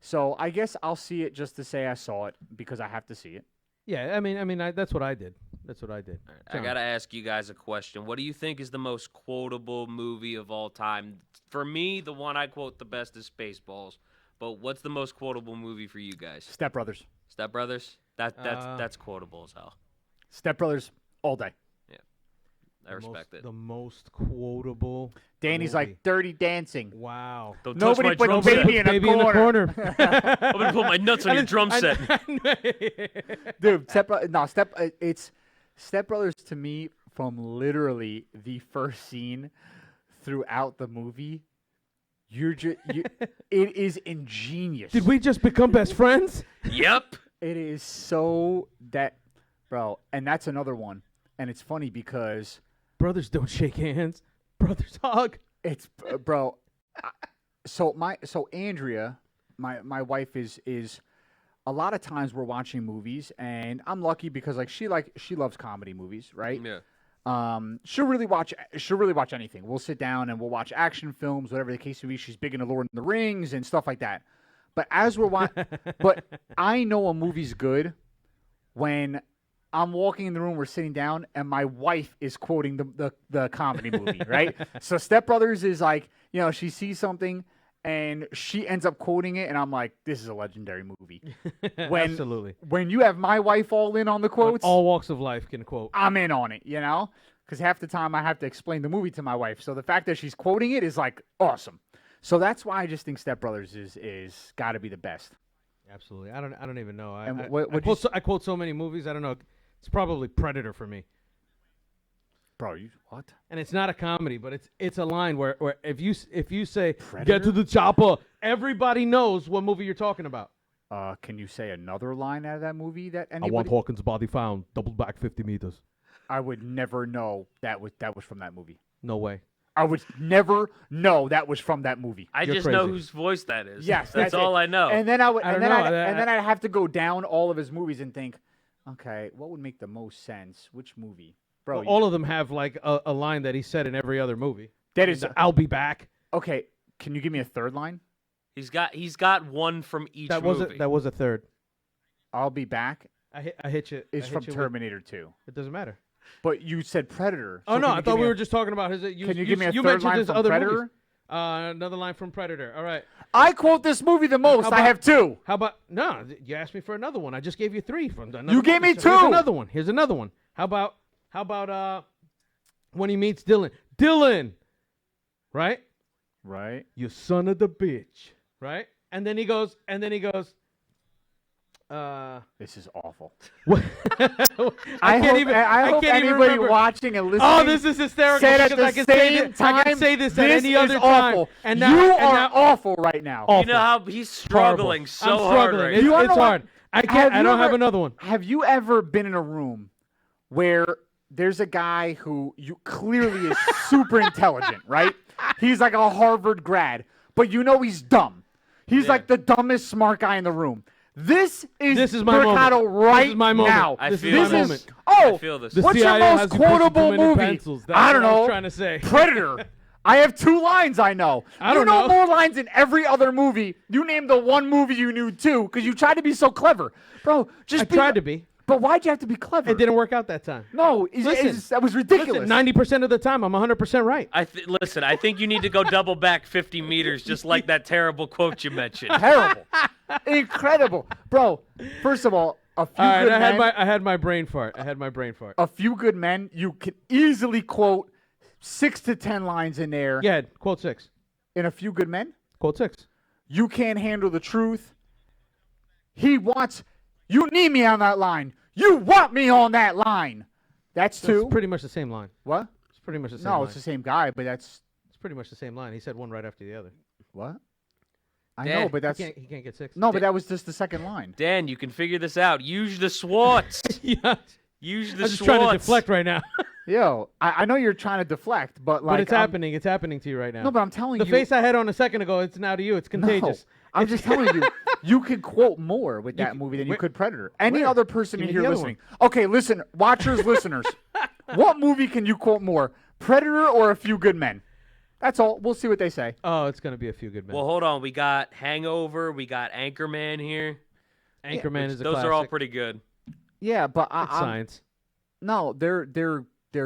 Speaker 4: So I guess I'll see it just to say I saw it because I have to see it.
Speaker 5: Yeah, I mean, that's what I did. That's what I did.
Speaker 6: I
Speaker 5: John.
Speaker 6: gotta ask you guys a question. What do you think is the most quotable movie of all time? For me, the one I quote the best is Spaceballs. But what's the most quotable movie for you guys?
Speaker 4: Step Brothers.
Speaker 6: Step Brothers. That's quotable as hell.
Speaker 4: Step Brothers all day.
Speaker 6: I respect it.
Speaker 5: The most quotable.
Speaker 4: Danny's
Speaker 5: movie.
Speaker 4: like Dirty Dancing.
Speaker 5: Wow.
Speaker 6: Don't
Speaker 4: Nobody
Speaker 6: touch my
Speaker 4: put
Speaker 6: drum
Speaker 4: baby
Speaker 6: set.
Speaker 4: in a corner.
Speaker 6: I'm gonna put my nuts on your drum set.
Speaker 4: Dude, Step Brothers to me from literally the first scene throughout the movie. It is ingenious.
Speaker 5: Did we just become best friends?
Speaker 6: Yep.
Speaker 4: It is so bro, and that's another one. And it's funny because
Speaker 5: Brothers don't shake hands. Brothers hug.
Speaker 4: it's bro. So Andrea, my wife is a lot of times we're watching movies, and I'm lucky because she loves comedy movies, right?
Speaker 6: Yeah.
Speaker 4: She'll really watch anything. We'll sit down and we'll watch action films, whatever the case may be. She's big into Lord of the Rings and stuff like that. But but I know a movie's good when I'm walking in the room, we're sitting down, and my wife is quoting the comedy movie, right? So Step Brothers is like, she sees something and she ends up quoting it, and I'm like, this is a legendary movie.
Speaker 5: Absolutely.
Speaker 4: When you have my wife all in on the quotes,
Speaker 5: All walks of life can quote.
Speaker 4: I'm in on it, because half the time I have to explain the movie to my wife. So the fact that she's quoting it is like awesome. So that's why I just think Step Brothers is got to be the best.
Speaker 5: Absolutely. I don't even know. I quote so many movies. I don't know. It's probably Predator for me.
Speaker 4: Bro, what?
Speaker 5: And it's not a comedy, but it's a line where if you say
Speaker 4: Predator?
Speaker 5: get to the chopper, everybody knows what movie you're talking about.
Speaker 4: Can you say another line out of that movie that
Speaker 5: I
Speaker 4: anybody?
Speaker 5: want Hawkins' body found, double back 50 meters.
Speaker 4: I would never know that was from that movie.
Speaker 5: No way.
Speaker 4: I would never know that was from that movie.
Speaker 6: I
Speaker 5: You're
Speaker 6: just know
Speaker 5: crazy.
Speaker 6: whose voice that is.
Speaker 4: Yes,
Speaker 6: that's all
Speaker 4: it.
Speaker 6: I know.
Speaker 4: And then I'd have to go down all of his movies and think, okay, what would make the most sense? Which movie, bro?
Speaker 5: Well, all of them have like a line that he said in every other movie.
Speaker 4: That is
Speaker 5: I'll be back.
Speaker 4: okay. Can you give me a third line?
Speaker 6: He's got one from each movie.
Speaker 5: That was a third.
Speaker 4: I'll be back.
Speaker 5: I hit you.
Speaker 4: Is
Speaker 5: I hit
Speaker 4: from
Speaker 5: you with-
Speaker 4: Terminator 2.
Speaker 5: It doesn't matter.
Speaker 4: But you said Predator.
Speaker 5: Oh
Speaker 4: So
Speaker 5: no,
Speaker 4: can
Speaker 5: I
Speaker 4: you
Speaker 5: thought
Speaker 4: give
Speaker 5: we
Speaker 4: me
Speaker 5: were just talking about his.
Speaker 4: Can you give me a
Speaker 5: you
Speaker 4: third
Speaker 5: mentioned
Speaker 4: line
Speaker 5: his
Speaker 4: from
Speaker 5: other
Speaker 4: Predator?
Speaker 5: movies. Another line from Predator. All right.
Speaker 4: I quote this movie the most.
Speaker 5: How
Speaker 4: I
Speaker 5: about-
Speaker 4: have two.
Speaker 5: How about no? You asked me for another one. I just gave you three from the.
Speaker 4: You gave me
Speaker 5: so here's
Speaker 4: two.
Speaker 5: another one. Here's another one. How about when he meets Dylan? Dylan, right?
Speaker 4: Right.
Speaker 5: You son of the bitch, right? And then he goes.
Speaker 4: This is awful.
Speaker 5: What?
Speaker 4: I hope
Speaker 5: can't even
Speaker 4: anybody
Speaker 5: remember.
Speaker 4: watching and listening.
Speaker 5: Oh, this is hysterical.
Speaker 4: said at
Speaker 5: because I
Speaker 4: the
Speaker 5: can say
Speaker 4: same
Speaker 5: this, I can
Speaker 4: time,
Speaker 5: say this at
Speaker 4: this
Speaker 5: any
Speaker 4: is
Speaker 5: other time.
Speaker 4: awful.
Speaker 5: And now,
Speaker 4: you
Speaker 5: and
Speaker 4: are
Speaker 5: now,
Speaker 4: awful right now.
Speaker 5: awful.
Speaker 6: You know how he's struggling so
Speaker 5: I'm
Speaker 6: hard
Speaker 5: struggling.
Speaker 6: right
Speaker 5: It's,
Speaker 4: You wanna
Speaker 5: it's
Speaker 4: know what?
Speaker 5: hard. I can't. I
Speaker 4: you
Speaker 5: don't have
Speaker 4: ever-
Speaker 5: another one.
Speaker 4: Have you ever been in a room where there's a guy who you clearly is super intelligent, right? He's like a Harvard grad, but you know he's dumb. He's
Speaker 6: Yeah.
Speaker 4: like the dumbest smart guy in the room. This is
Speaker 5: my
Speaker 4: Mercado
Speaker 5: moment.
Speaker 4: right
Speaker 5: This is my moment.
Speaker 4: now.
Speaker 6: I
Speaker 5: This
Speaker 6: feel
Speaker 5: is my
Speaker 6: this.
Speaker 5: moment.
Speaker 4: Oh,
Speaker 6: I feel this.
Speaker 5: The
Speaker 4: what's
Speaker 5: CIA
Speaker 4: your
Speaker 5: has
Speaker 4: most
Speaker 5: you pushing too
Speaker 4: quotable
Speaker 5: many
Speaker 4: movie?
Speaker 5: pencils. That's
Speaker 4: I don't
Speaker 5: what I
Speaker 4: know.
Speaker 5: was trying to say.
Speaker 4: Predator. I have two lines I know.
Speaker 5: I
Speaker 4: You
Speaker 5: don't
Speaker 4: know
Speaker 5: know.
Speaker 4: more lines than every other movie. You named the one movie you knew two because you tried to be so clever. Bro, just
Speaker 5: I tried to be.
Speaker 4: But why'd you have to be clever?
Speaker 5: It didn't work out that time.
Speaker 4: No, that was ridiculous.
Speaker 5: Listen, 90% of the time, I'm 100% right.
Speaker 6: Listen, I think you need to go double back 50 meters, just like that terrible quote you mentioned.
Speaker 4: Terrible. Incredible. Bro, first of all, a few
Speaker 5: All right,
Speaker 4: good
Speaker 5: I
Speaker 4: men.
Speaker 5: had my brain fart.
Speaker 4: A few good men, you can easily quote 6 to 10 lines in there.
Speaker 5: Yeah, quote 6.
Speaker 4: In A Few Good Men,
Speaker 5: Quote 6.
Speaker 4: you can't handle the truth. You need me on that line. You want me on that line. That's two.
Speaker 5: It's pretty much the same line.
Speaker 4: What?
Speaker 5: It's pretty much the same
Speaker 4: No,
Speaker 5: line.
Speaker 4: it's the same guy, but that's
Speaker 5: It's pretty much the same line. He said one right after the other.
Speaker 4: what? I
Speaker 6: Dan,
Speaker 4: know, but that's
Speaker 5: He can't get 6.
Speaker 4: no, but that was just the second line.
Speaker 6: Dan, you can figure this out. Use the Swartz.
Speaker 5: Yeah.
Speaker 6: Use
Speaker 5: I'm
Speaker 6: the
Speaker 5: just
Speaker 6: Swartz.
Speaker 5: trying to deflect right now.
Speaker 4: Yo, I know you're trying to deflect, but like
Speaker 5: but it's happening. It's happening to you right now.
Speaker 4: No, but I'm telling
Speaker 5: the
Speaker 4: you,
Speaker 5: face I had on a second ago, it's now to you. It's contagious.
Speaker 4: No, I'm just telling you, you could quote more with that movie than you
Speaker 5: where-
Speaker 4: could Predator. Any
Speaker 5: where?
Speaker 4: other person
Speaker 5: Give
Speaker 4: in
Speaker 5: me
Speaker 4: here
Speaker 5: the other
Speaker 4: listening. Okay, listen, watchers, listeners. What movie can you quote more, Predator or A Few Good Men? That's all. We'll see what they say.
Speaker 5: Oh, it's going to be A Few Good Men.
Speaker 6: Well, hold on. We got Hangover. We got Anchorman here.
Speaker 5: Anchorman is a
Speaker 6: Those
Speaker 5: classic.
Speaker 6: are all pretty good.
Speaker 4: Yeah, but
Speaker 5: It's science.
Speaker 4: no, they're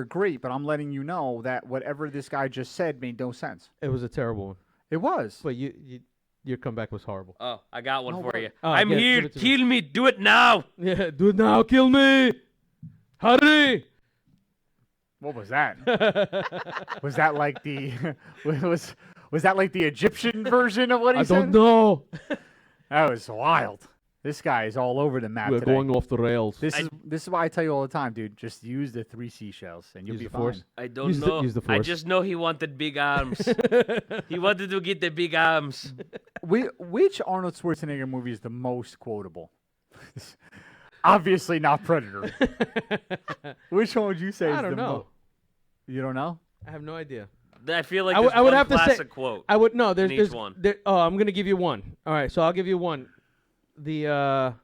Speaker 4: great. But I'm letting you know that whatever this guy just said made no sense.
Speaker 5: It was a terrible one.
Speaker 4: It was.
Speaker 5: But you your comeback was horrible.
Speaker 6: Oh, I got one for you.
Speaker 5: Oh,
Speaker 6: I'm
Speaker 5: give
Speaker 6: here.
Speaker 5: it to me.
Speaker 6: Kill me. Do it now.
Speaker 5: Yeah, do it now. Kill me. Hurry.
Speaker 4: What was that? Was that like the was that like the Egyptian version of what he
Speaker 5: I
Speaker 4: said?
Speaker 5: don't know.
Speaker 4: That was wild. This guy is all over the map
Speaker 5: We're
Speaker 4: today.
Speaker 5: going off the rails.
Speaker 4: This is why I tell you all the time, dude. Just use the 3 seashells and you'll
Speaker 5: Use
Speaker 4: be
Speaker 5: the
Speaker 4: fine.
Speaker 5: force.
Speaker 6: I don't
Speaker 5: Use the-
Speaker 6: know.
Speaker 5: use the
Speaker 6: I
Speaker 5: force.
Speaker 6: just know he wanted big arms. He wanted to get the big arms.
Speaker 4: Which Arnold Schwarzenegger movie is the most quotable? Obviously not Predator. Which one would you say is
Speaker 5: I don't
Speaker 4: the
Speaker 5: know.
Speaker 4: You don't know?
Speaker 5: I have no idea.
Speaker 6: I feel like
Speaker 5: I would-
Speaker 6: there's
Speaker 5: I would
Speaker 6: one
Speaker 5: have to say-
Speaker 6: classic quote.
Speaker 5: I would no. There's
Speaker 6: in
Speaker 5: there's
Speaker 6: each one.
Speaker 5: oh, I'm gonna give you one. All right, so I'll give you one. The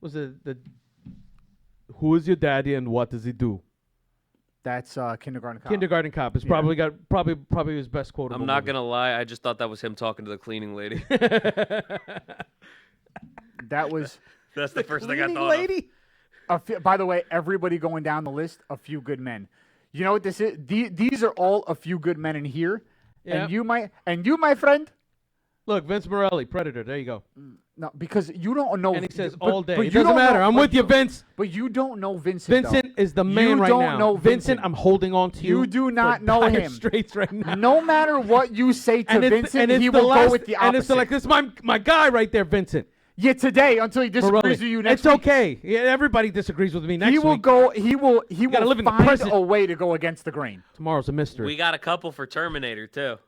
Speaker 5: was it the who is your daddy and what does he do?
Speaker 4: That's Kindergarten Cop.
Speaker 5: Kindergarten Cop. It's probably got probably his best quotable.
Speaker 6: I'm not
Speaker 5: movie.
Speaker 6: gonna lie. I just thought that was him talking to the cleaning lady.
Speaker 4: That was.
Speaker 6: That's the first thing I
Speaker 5: Cleaning
Speaker 6: thought
Speaker 5: lady.
Speaker 4: By the way, everybody going down the list, A Few Good Men. You know what this is? These are all A Few Good Men in here.
Speaker 5: Yeah.
Speaker 4: And you, my friend.
Speaker 5: Look, Vince Morelli, Predator. There you go.
Speaker 4: No, because you don't know.
Speaker 5: And he says
Speaker 4: but-
Speaker 5: all day.
Speaker 4: but
Speaker 5: It
Speaker 4: you
Speaker 5: doesn't
Speaker 4: don't
Speaker 5: matter.
Speaker 4: know-
Speaker 5: I'm
Speaker 4: but
Speaker 5: with you, Vince.
Speaker 4: But you don't know Vincent.
Speaker 5: Vincent
Speaker 4: though.
Speaker 5: is the man
Speaker 4: You
Speaker 5: right
Speaker 4: don't
Speaker 5: now.
Speaker 4: know Vincent.
Speaker 5: I'm holding on to you.
Speaker 4: You do
Speaker 5: for
Speaker 4: not know
Speaker 5: dire
Speaker 4: him.
Speaker 5: Straits right now.
Speaker 4: No matter what you say to Vincent, he
Speaker 5: the
Speaker 4: will
Speaker 5: last,
Speaker 4: go with the opposite.
Speaker 5: And it's like, this is my guy right there, Vincent.
Speaker 4: Yeah, today until he disagrees
Speaker 5: Morelli.
Speaker 4: with you next
Speaker 5: It's
Speaker 4: week.
Speaker 5: okay. Yeah, everybody disagrees with me next
Speaker 4: He will
Speaker 5: week.
Speaker 4: go. He will
Speaker 5: gotta live in the
Speaker 4: find
Speaker 5: present.
Speaker 4: a way to go against the grain.
Speaker 5: Tomorrow's a mystery.
Speaker 6: We got a couple for Terminator too.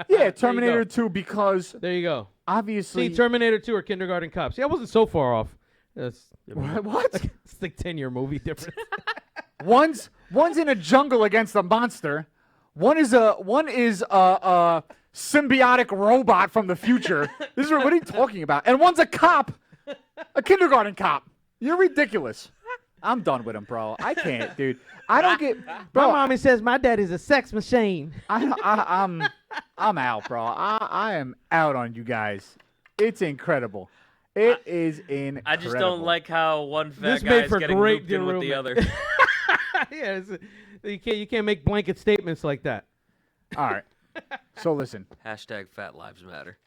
Speaker 4: Yeah, Terminator
Speaker 5: go.
Speaker 4: 2 because
Speaker 5: There you go.
Speaker 4: obviously.
Speaker 5: See, Terminator 2 or Kindergarten Cop. See, I wasn't so far off. That's,
Speaker 4: What?
Speaker 5: it's like 10-year movie difference.
Speaker 4: One's in a jungle against a monster. One is a symbiotic robot from the future. What are you talking about? And one's a cop, a kindergarten cop. You're ridiculous. I'm done with him, bro. I can't, dude. I don't get, bro.
Speaker 5: My mommy says my daddy's a sex machine.
Speaker 4: I'm out, bro. I am out on you guys. It's incredible. It is incredible.
Speaker 6: I just don't like how one fat
Speaker 5: This
Speaker 6: guy
Speaker 5: made
Speaker 6: is
Speaker 5: for
Speaker 6: getting
Speaker 5: great
Speaker 6: looped in with the
Speaker 5: derailment.
Speaker 6: other.
Speaker 5: Yeah, you can't make blanket statements like that.
Speaker 4: All right. So listen.
Speaker 6: Hashtag Fat Lives Matter.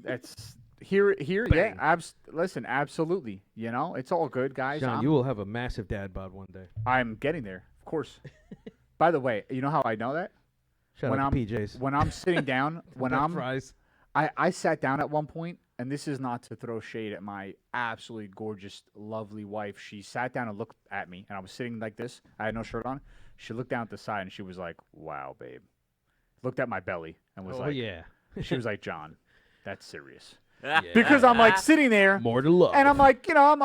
Speaker 4: That's here. Yeah.
Speaker 5: Bang.
Speaker 4: Listen, absolutely. You know, it's all good, guys.
Speaker 5: John, you will have a massive dad bod one day.
Speaker 4: I'm getting there, of course. By the way, you know how I know that?
Speaker 5: Shout
Speaker 4: when
Speaker 5: out
Speaker 4: I'm
Speaker 5: to PJs.
Speaker 4: when I'm sitting down, when
Speaker 5: Black
Speaker 4: I'm
Speaker 5: fries.
Speaker 4: I sat down at one point, and this is not to throw shade at my absolutely gorgeous, lovely wife. She sat down and looked at me, and I was sitting like this. I had no shirt on. She looked down at the side, and she was like, "Wow, babe." Looked at my belly and was
Speaker 5: Oh
Speaker 4: like,
Speaker 5: yeah.
Speaker 4: She was like, "John, that's serious."
Speaker 6: Yeah.
Speaker 4: Because I'm like sitting there.
Speaker 5: More to love.
Speaker 4: And I'm like, you know,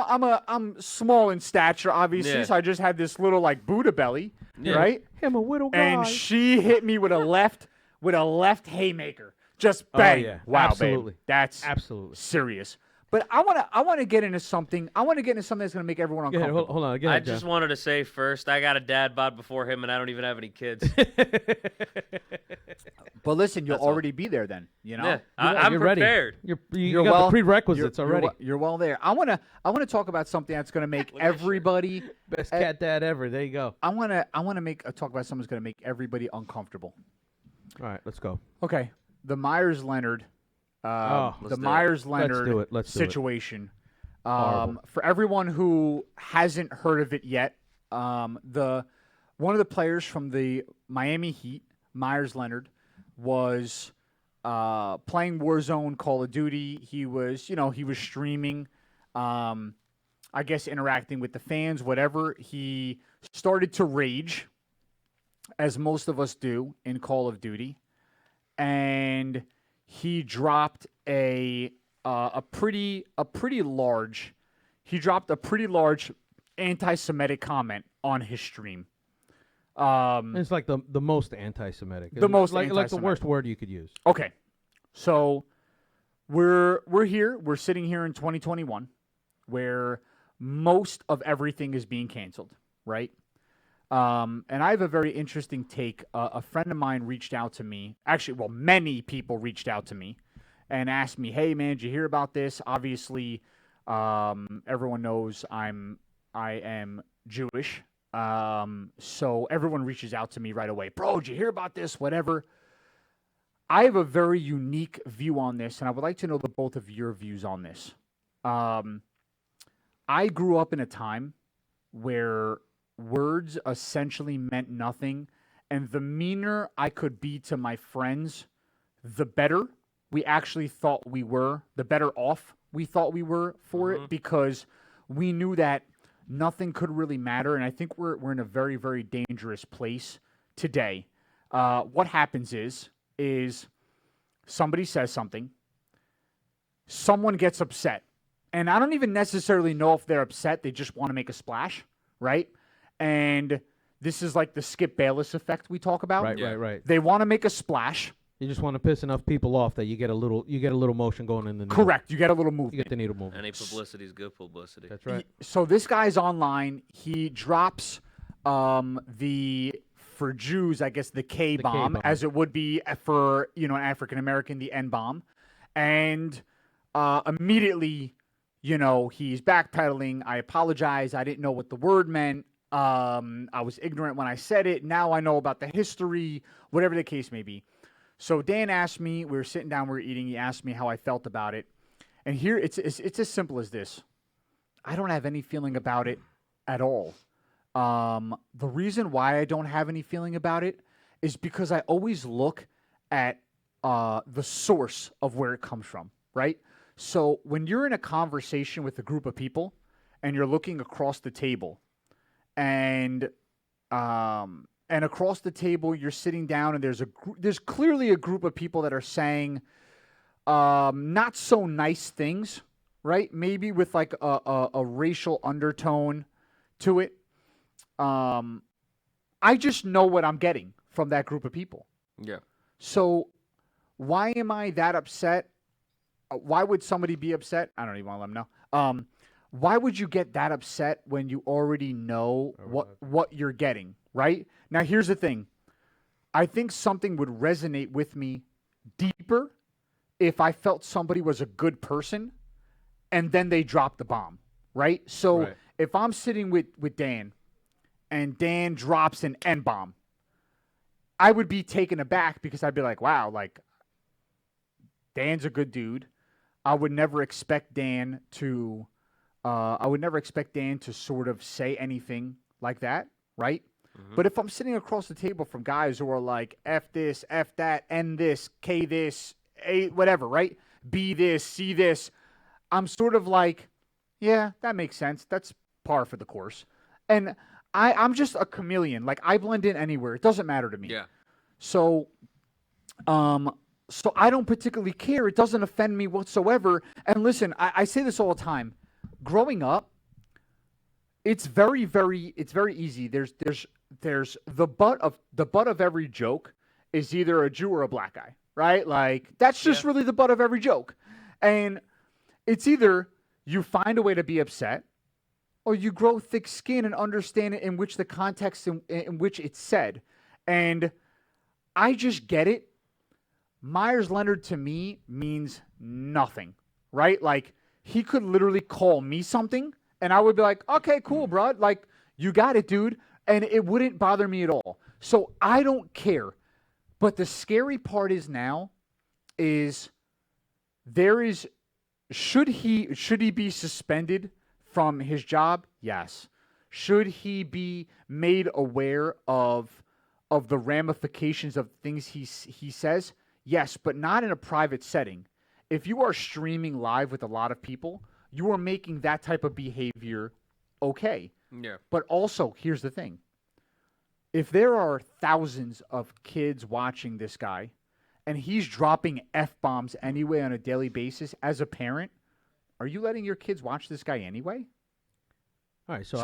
Speaker 4: I'm small in stature, obviously,
Speaker 6: Yeah.
Speaker 4: so I just had this little like Buddha belly,
Speaker 6: Yeah.
Speaker 4: right?
Speaker 5: him a widow guy.
Speaker 4: And she hit me with a left haymaker, just bang.
Speaker 5: yeah.
Speaker 4: Wow,
Speaker 5: Absolutely.
Speaker 4: babe, that's
Speaker 5: Absolutely.
Speaker 4: serious. But I want to get into something. I want to get into something that's going to make everyone
Speaker 5: Go ahead,
Speaker 4: uncomfortable.
Speaker 5: hold on. Go
Speaker 6: I
Speaker 5: ahead,
Speaker 6: just
Speaker 5: John.
Speaker 6: wanted to say first, I got a dad bod before him, and I don't even have any kids.
Speaker 4: But listen, you'll
Speaker 6: That's all.
Speaker 4: already be there then. You know.
Speaker 6: Yeah,
Speaker 5: Yeah,
Speaker 6: I'm
Speaker 5: you're ready.
Speaker 6: prepared.
Speaker 5: You
Speaker 4: You're
Speaker 5: got
Speaker 4: well-
Speaker 5: the prerequisites already.
Speaker 4: You're well there. I want to talk about something that's going to make everybody.
Speaker 5: Best cat dad ever. There you go.
Speaker 4: I want to talk about something that's going to make everybody uncomfortable.
Speaker 5: All right, let's go.
Speaker 4: Okay, the Myers-Leonard,
Speaker 5: let's
Speaker 6: do
Speaker 4: the
Speaker 6: it.
Speaker 4: Myers-Leonard
Speaker 5: Let's do it.
Speaker 4: situation.
Speaker 5: Horrible.
Speaker 4: For everyone who hasn't heard of it yet, one of the players from the Miami Heat, Myers-Leonard, was playing Warzone Call of Duty. He was streaming, I guess interacting with the fans, whatever. He started to rage, as most of us do in Call of Duty, and he dropped a pretty large anti-Semitic comment on his stream.
Speaker 5: It's like the most anti-Semitic.
Speaker 4: The most
Speaker 5: like the
Speaker 4: anti-Semitic.
Speaker 5: worst word you could use.
Speaker 4: Okay, so we're here. We're sitting here in 2021, where most of everything is being canceled, right? And I have a very interesting take. A friend of mine reached out to me. Actually, well, many people reached out to me and asked me, "Hey, man, did you hear about this?" Obviously, everyone knows I am Jewish. So everyone reaches out to me right away. "Bro, did you hear about this?" Whatever. I have a very unique view on this, and I would like to know the both of your views on this. I grew up in a time where words essentially meant nothing, and the meaner I could be to my friends, the better we actually thought we were, the better off we thought we were for it, because we knew that nothing could really matter, and I think we're in a very, very dangerous place today. What happens is somebody says something, someone gets upset, and I don't even necessarily know if they're upset, they just want to make a splash, right? And this is like the Skip Bayless effect we talk about.
Speaker 5: Right.
Speaker 4: They want to make a splash.
Speaker 5: You just want to piss enough people off that you get a little motion going in the needle.
Speaker 4: Correct. You get a little movement.
Speaker 5: You get the needle moving.
Speaker 6: Any publicity is good publicity.
Speaker 5: That's right.
Speaker 4: So this guy's online. He drops for Jews, I guess, the K bomb, as it would be for an African American, the N bomb, and immediately, he's backpedaling. I apologize. I didn't know what the word meant. I was ignorant when I said it. Now I know about the history, whatever the case may be. So Dan asked me, we were sitting down, we were eating. He asked me how I felt about it. And here, it's as simple as this. I don't have any feeling about it at all. The reason why I don't have any feeling about it is because I always look at the source of where it comes from, right? So when you're in a conversation with a group of people and you're looking across the table and across the table you're sitting down and there's clearly a group of people that are saying not so nice things, right? Maybe with like a racial undertone to it. I just know what I'm getting from that group of people.
Speaker 6: Yeah.
Speaker 4: So why am I that upset? Why would somebody be upset? I don't even want to let them know. Why would you get that upset when you already know what you're getting, right? Now, here's the thing. I think something would resonate with me deeper if I felt somebody was a good person and then they dropped the bomb, right? So if I'm sitting with Dan and Dan drops an N-bomb, I would be taken aback because I'd be like, wow, like, Dan's a good dude. I would never expect Dan to sort of say anything like that, right? Mm-hmm. But if I'm sitting across the table from guys who are like, F this, F that, N this, K this, A, whatever, right? B this, C this, I'm sort of like, yeah, that makes sense. That's par for the course. And I'm just a chameleon. Like, I blend in anywhere. It doesn't matter to me.
Speaker 6: Yeah.
Speaker 4: So I don't particularly care. It doesn't offend me whatsoever. And listen, I say this all the time. Growing up, it's very, very easy. There's the butt of every joke is either a Jew or a black guy, right? Like, that's just really the butt of every joke. And it's either you find a way to be upset or you grow thick skin and understand it in which the context in which it's said. And I just get it. Myers Leonard to me means nothing, right? Like, he could literally call me something and I would be like, okay, cool, bro. Like, you got it, dude. And it wouldn't bother me at all. So I don't care. But the scary part is now is should he be suspended from his job? Yes. Should he be made aware of the ramifications of things he says? Yes, but not in a private setting. If you are streaming live with a lot of people, you are making that type of behavior okay.
Speaker 6: Yeah.
Speaker 4: But also, here's the thing. If there are thousands of kids watching this guy and he's dropping F-bombs anyway on a daily basis, as a parent, are you letting your kids watch this guy anyway?
Speaker 5: All right,
Speaker 4: so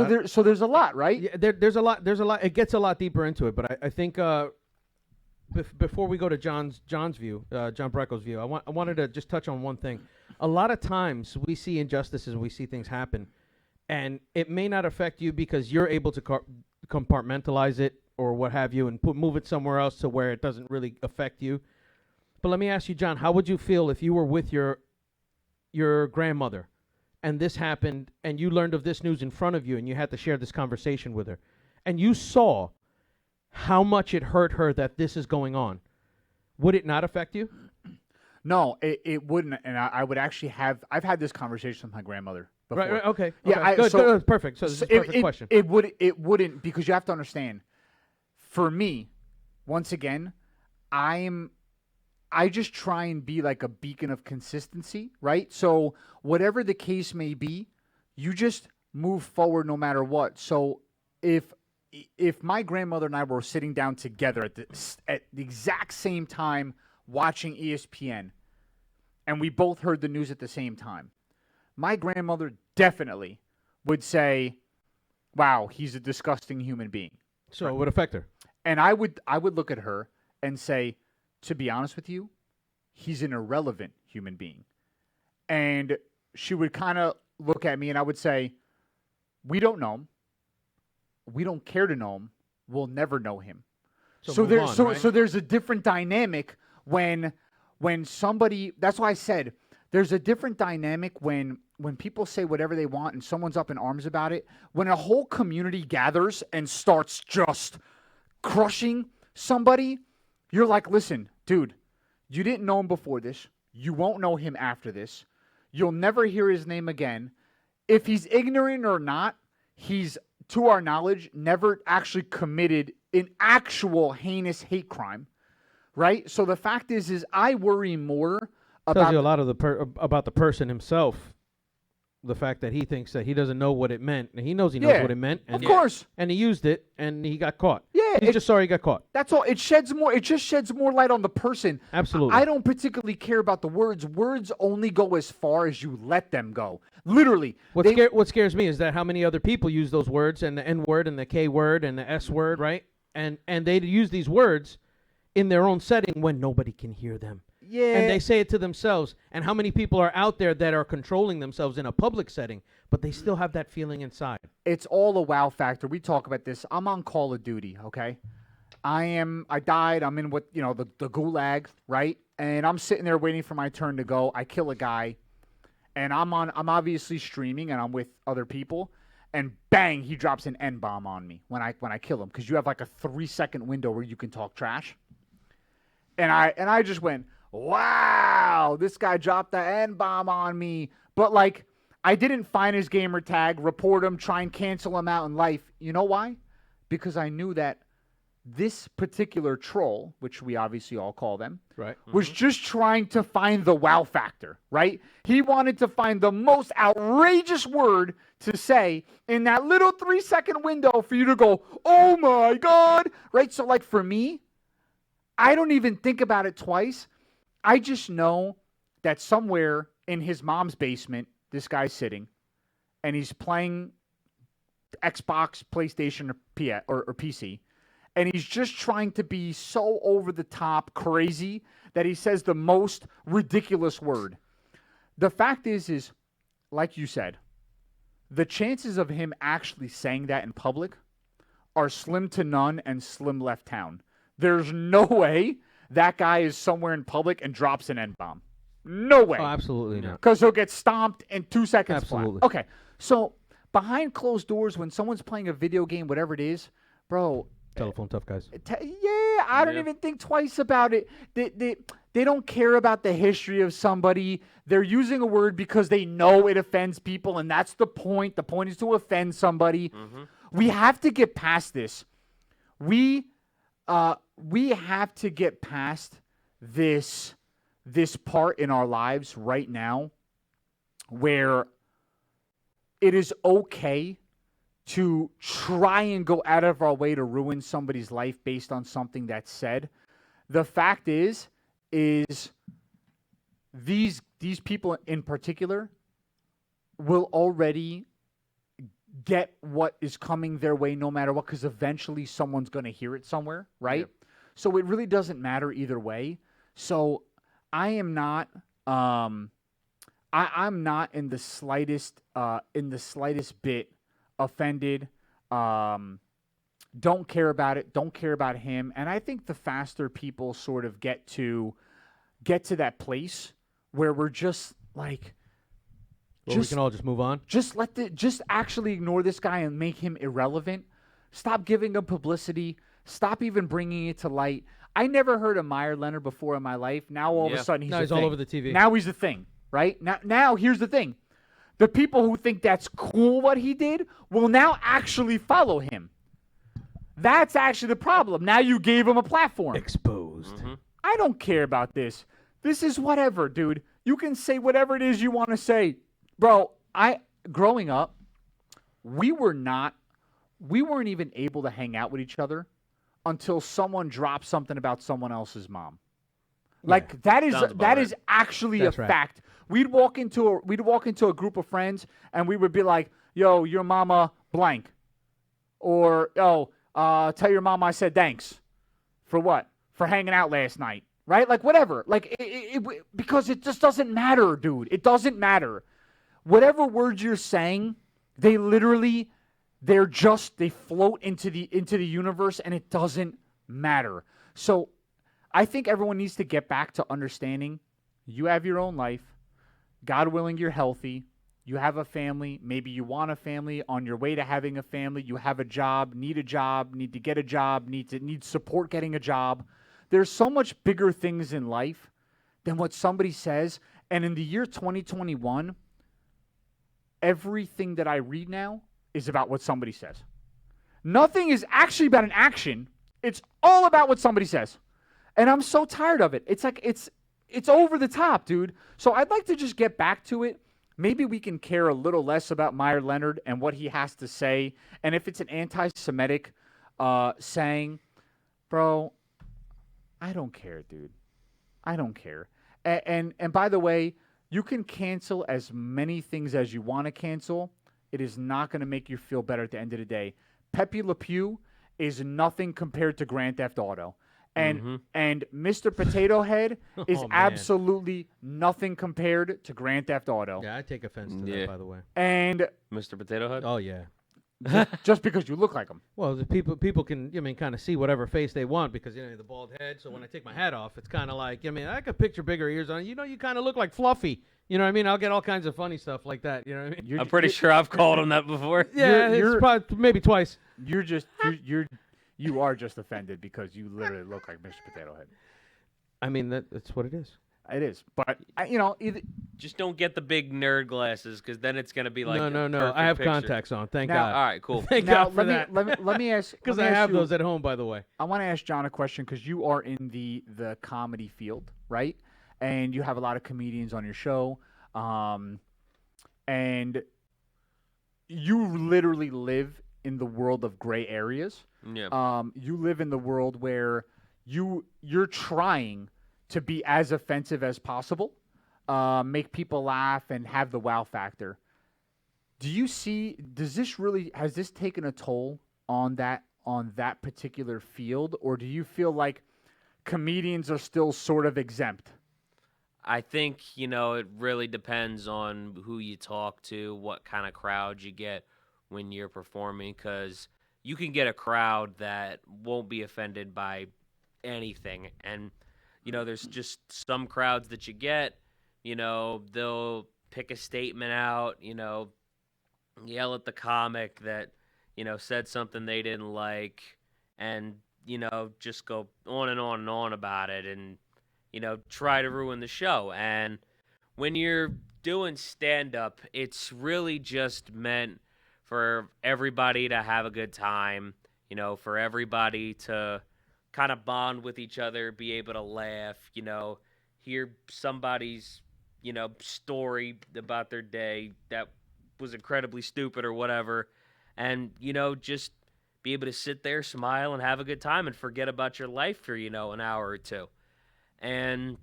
Speaker 4: there's a lot, right?
Speaker 5: Yeah, there's a lot. It gets a lot deeper into it, but I think before we go to John's view, John Brecko's view, I wanted to just touch on one thing. A lot of times we see injustices and we see things happen, and it may not affect you because you're able to compartmentalize it or what have you and move it somewhere else to where it doesn't really affect you. But let me ask you, John, how would you feel if you were with your grandmother and this happened and you learned of this news in front of you and you had to share this conversation with her and you saw how much it hurt her that this is going on? would it not affect you?
Speaker 4: No, it wouldn't. And I would actually I've had this conversation with my grandmother before.
Speaker 5: Right. Okay.
Speaker 4: Yeah.
Speaker 5: Okay. Good. Perfect. So this is a perfect question.
Speaker 4: It wouldn't, because you have to understand. For me, once again, I just try and be like a beacon of consistency, right? So whatever the case may be, you just move forward no matter what. So if my grandmother and I were sitting down together at the exact same time watching ESPN, and we both heard the news at the same time, my grandmother definitely would say, "Wow, he's a disgusting human being."
Speaker 5: So it would affect her.
Speaker 4: And I would look at her and say, to be honest with you, he's an irrelevant human being. And she would kind of look at me and I would say, we don't know him. We don't care to know him. We'll never know him. So there's a different dynamic when somebody, that's why I said there's a different dynamic when people say whatever they want and someone's up in arms about it. When a whole community gathers and starts just crushing somebody, you're like, listen, dude, you didn't know him before this. You won't know him after this. You'll never hear his name again. If he's ignorant or not, he's, to our knowledge, never actually committed an actual heinous hate crime, right? So the fact is I worry more about...
Speaker 5: Tells you a lot of about the person himself. The fact that he thinks that he doesn't know what it meant, and he knows he knows what it meant, and
Speaker 4: of course,
Speaker 5: and he used it, and he got caught.
Speaker 4: Yeah,
Speaker 5: he's just sorry he got caught.
Speaker 4: That's all. It just sheds more light on the person.
Speaker 5: Absolutely.
Speaker 4: I don't particularly care about the words. Words only go as far as you let them go. Literally.
Speaker 5: What scares me is that how many other people use those words, and the N word and the K word and the S word, right? And they use these words in their own setting when nobody can hear them.
Speaker 4: Yeah.
Speaker 5: And they say it to themselves. And how many people are out there that are controlling themselves in a public setting, but they still have that feeling inside?
Speaker 4: It's all a wow factor. We talk about this. I'm on Call of Duty, okay? I died. I'm in what, the gulag, right? And I'm sitting there waiting for my turn to go. I kill a guy. And I'm obviously streaming and I'm with other people. And bang, he drops an N-bomb on me when I kill him, because you have like a 3-second window where you can talk trash. And I just went, wow, this guy dropped the N-bomb on me. But, like, I didn't find his gamer tag, report him, try and cancel him out in life. You know why? Because I knew that this particular troll, which we obviously all call them,
Speaker 5: right,
Speaker 4: was just trying to find the wow factor, right? He wanted to find the most outrageous word to say in that little 3-second window for you to go, oh, my God, right? So, like, for me, I don't even think about it twice. I just know that somewhere in his mom's basement, this guy's sitting, and he's playing Xbox, PlayStation, or PC, and he's just trying to be so over-the-top crazy that he says the most ridiculous word. The fact is, like you said, the chances of him actually saying that in public are slim to none and slim left town. There's no way that guy is somewhere in public and drops an N-bomb. No way.
Speaker 5: Oh, absolutely not.
Speaker 4: Because he'll get stomped in 2 seconds.
Speaker 5: Absolutely.
Speaker 4: Flat. Okay, so behind closed doors, when someone's playing a video game, whatever it is, bro.
Speaker 5: Telephone tough guys.
Speaker 4: I don't even think twice about it. They don't care about the history of somebody. They're using a word because they know it offends people, and that's the point. The point is to offend somebody. Mm-hmm. We have to get past this. We have to get past this part in our lives right now where it is okay to try and go out of our way to ruin somebody's life based on something that's said. The fact is these people in particular will already get what is coming their way no matter what, because eventually someone's going to hear it somewhere, right? Yep. So it really doesn't matter either way. So I am not I'm not in the slightest bit offended. Don't care about it. Don't care about him. And I think the faster people sort of get to that place where we're just like,
Speaker 5: we can all just move on.
Speaker 4: Just actually ignore this guy and make him irrelevant. Stop giving him publicity. Stop even bringing it to light. I never heard of Meyer Leonard before in my life. Now all of a sudden
Speaker 5: Now he's all over the TV.
Speaker 4: Now he's a thing, right? Now here's the thing. The people who think that's cool what he did will now actually follow him. That's actually the problem. Now you gave him a platform.
Speaker 5: Exposed.
Speaker 4: I don't care about this. This is whatever, dude. You can say whatever it is you want to say. Bro, growing up, we weren't even able to hang out with each other until someone dropped something about someone else's mom. Like that is actually
Speaker 5: That's
Speaker 4: a
Speaker 5: right.
Speaker 4: fact. We'd walk into a group of friends and we would be like, "Yo, your mama blank," or "Yo, tell your mama I said thanks." For what? For hanging out last night, right? Like whatever. Like because it just doesn't matter, dude. It doesn't matter. Whatever words you're saying, they float into the universe, and it doesn't matter. So I think everyone needs to get back to understanding you have your own life. God willing, you're healthy. You have a family. Maybe you want a family. On your way to having a family, you have a job, need to get a job, need support getting a job. There's so much bigger things in life than what somebody says. And in the year 2021, everything that I read now is about what somebody says. Nothing is actually about an action. It's all about what somebody says. And I'm so tired of it. It's like it's over the top, dude. So I'd like to just get back to it. Maybe we can care a little less about Meyer Leonard and what he has to say. And if it's an anti-Semitic saying, bro, I don't care, dude. I don't care. And by the way, you can cancel as many things as you want to cancel. It is not going to make you feel better at the end of the day. Pepe Le Pew is nothing compared to Grand Theft Auto. And Mr. Potato Head is absolutely nothing compared to Grand Theft Auto.
Speaker 5: Yeah, I take offense to that, by the way.
Speaker 4: And
Speaker 6: Mr. Potato Head?
Speaker 5: Oh, yeah.
Speaker 4: just because you look like him.
Speaker 5: Well, the people can, kind of see whatever face they want because, the bald head. So when I take my hat off, it's kind of like, I could picture bigger ears on. You kind of look like Fluffy. You know what I mean? I'll get all kinds of funny stuff like that. You know what I mean?
Speaker 6: I'm pretty sure I've called him that before.
Speaker 5: Yeah, it's probably maybe twice.
Speaker 4: You are just offended because you literally look like Mr. Potato Head.
Speaker 5: I mean, that's what it is.
Speaker 4: It is. But,
Speaker 6: Just don't get the big nerd glasses because then it's going to be like
Speaker 5: No. I have
Speaker 6: picture.
Speaker 5: contacts on. Thank
Speaker 6: All
Speaker 5: God.
Speaker 6: right, cool.
Speaker 5: Thank
Speaker 4: now,
Speaker 5: God for that.
Speaker 4: let me ask.
Speaker 5: Because
Speaker 4: let me
Speaker 5: I
Speaker 4: ask
Speaker 5: have
Speaker 4: you-
Speaker 5: those at home, by the way.
Speaker 4: I want to ask John a question because you are in the comedy field, right? And you have a lot of comedians on your show. And you literally live in the world of gray areas.
Speaker 6: Yeah.
Speaker 4: You live in the world where you're trying to be as offensive as possible, make people laugh and have the wow factor. Has this taken a toll on that particular field, or do you feel like comedians are still sort of exempt?
Speaker 6: I think, it really depends on who you talk to, what kind of crowd you get when you're performing, because you can get a crowd that won't be offended by anything. And, there's just some crowds that you get, they'll pick a statement out, yell at the comic that, said something they didn't like and, just go on and on and on about it and, try to ruin the show. And when you're doing stand-up, it's really just meant for everybody to have a good time, for everybody to kind of bond with each other, be able to laugh, hear somebody's, story about their day that was incredibly stupid or whatever, and, just be able to sit there, smile, and have a good time and forget about your life for, an hour or two. And,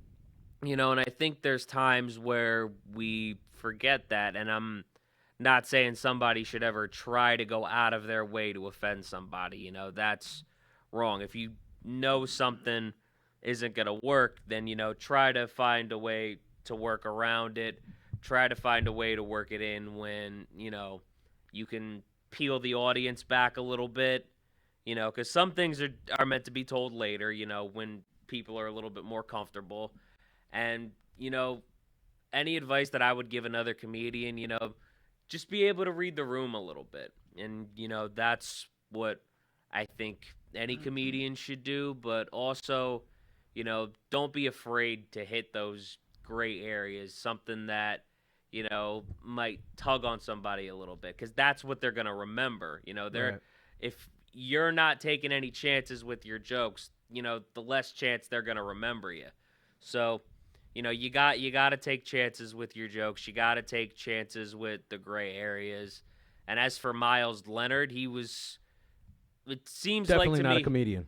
Speaker 6: and I think there's times where we forget that, and I'm not saying somebody should ever try to go out of their way to offend somebody. That's wrong. If you know something isn't going to work, then, try to find a way to work around it. Try to find a way to work it in when, you can peel the audience back a little bit, because some things are meant to be told later, when people are a little bit more comfortable. And, any advice that I would give another comedian, just be able to read the room a little bit. And, that's what I think any comedian should do, but also, don't be afraid to hit those gray areas, something that, might tug on somebody a little bit, because that's what they're going to remember.
Speaker 5: Right.
Speaker 6: If you're not taking any chances with your jokes, the less chance they're going to remember you. So, you got to take chances with your jokes. You got to take chances with the gray areas. And as for Miles Leonard, it seems
Speaker 5: Definitely
Speaker 6: like to
Speaker 5: not
Speaker 6: me,
Speaker 5: a comedian.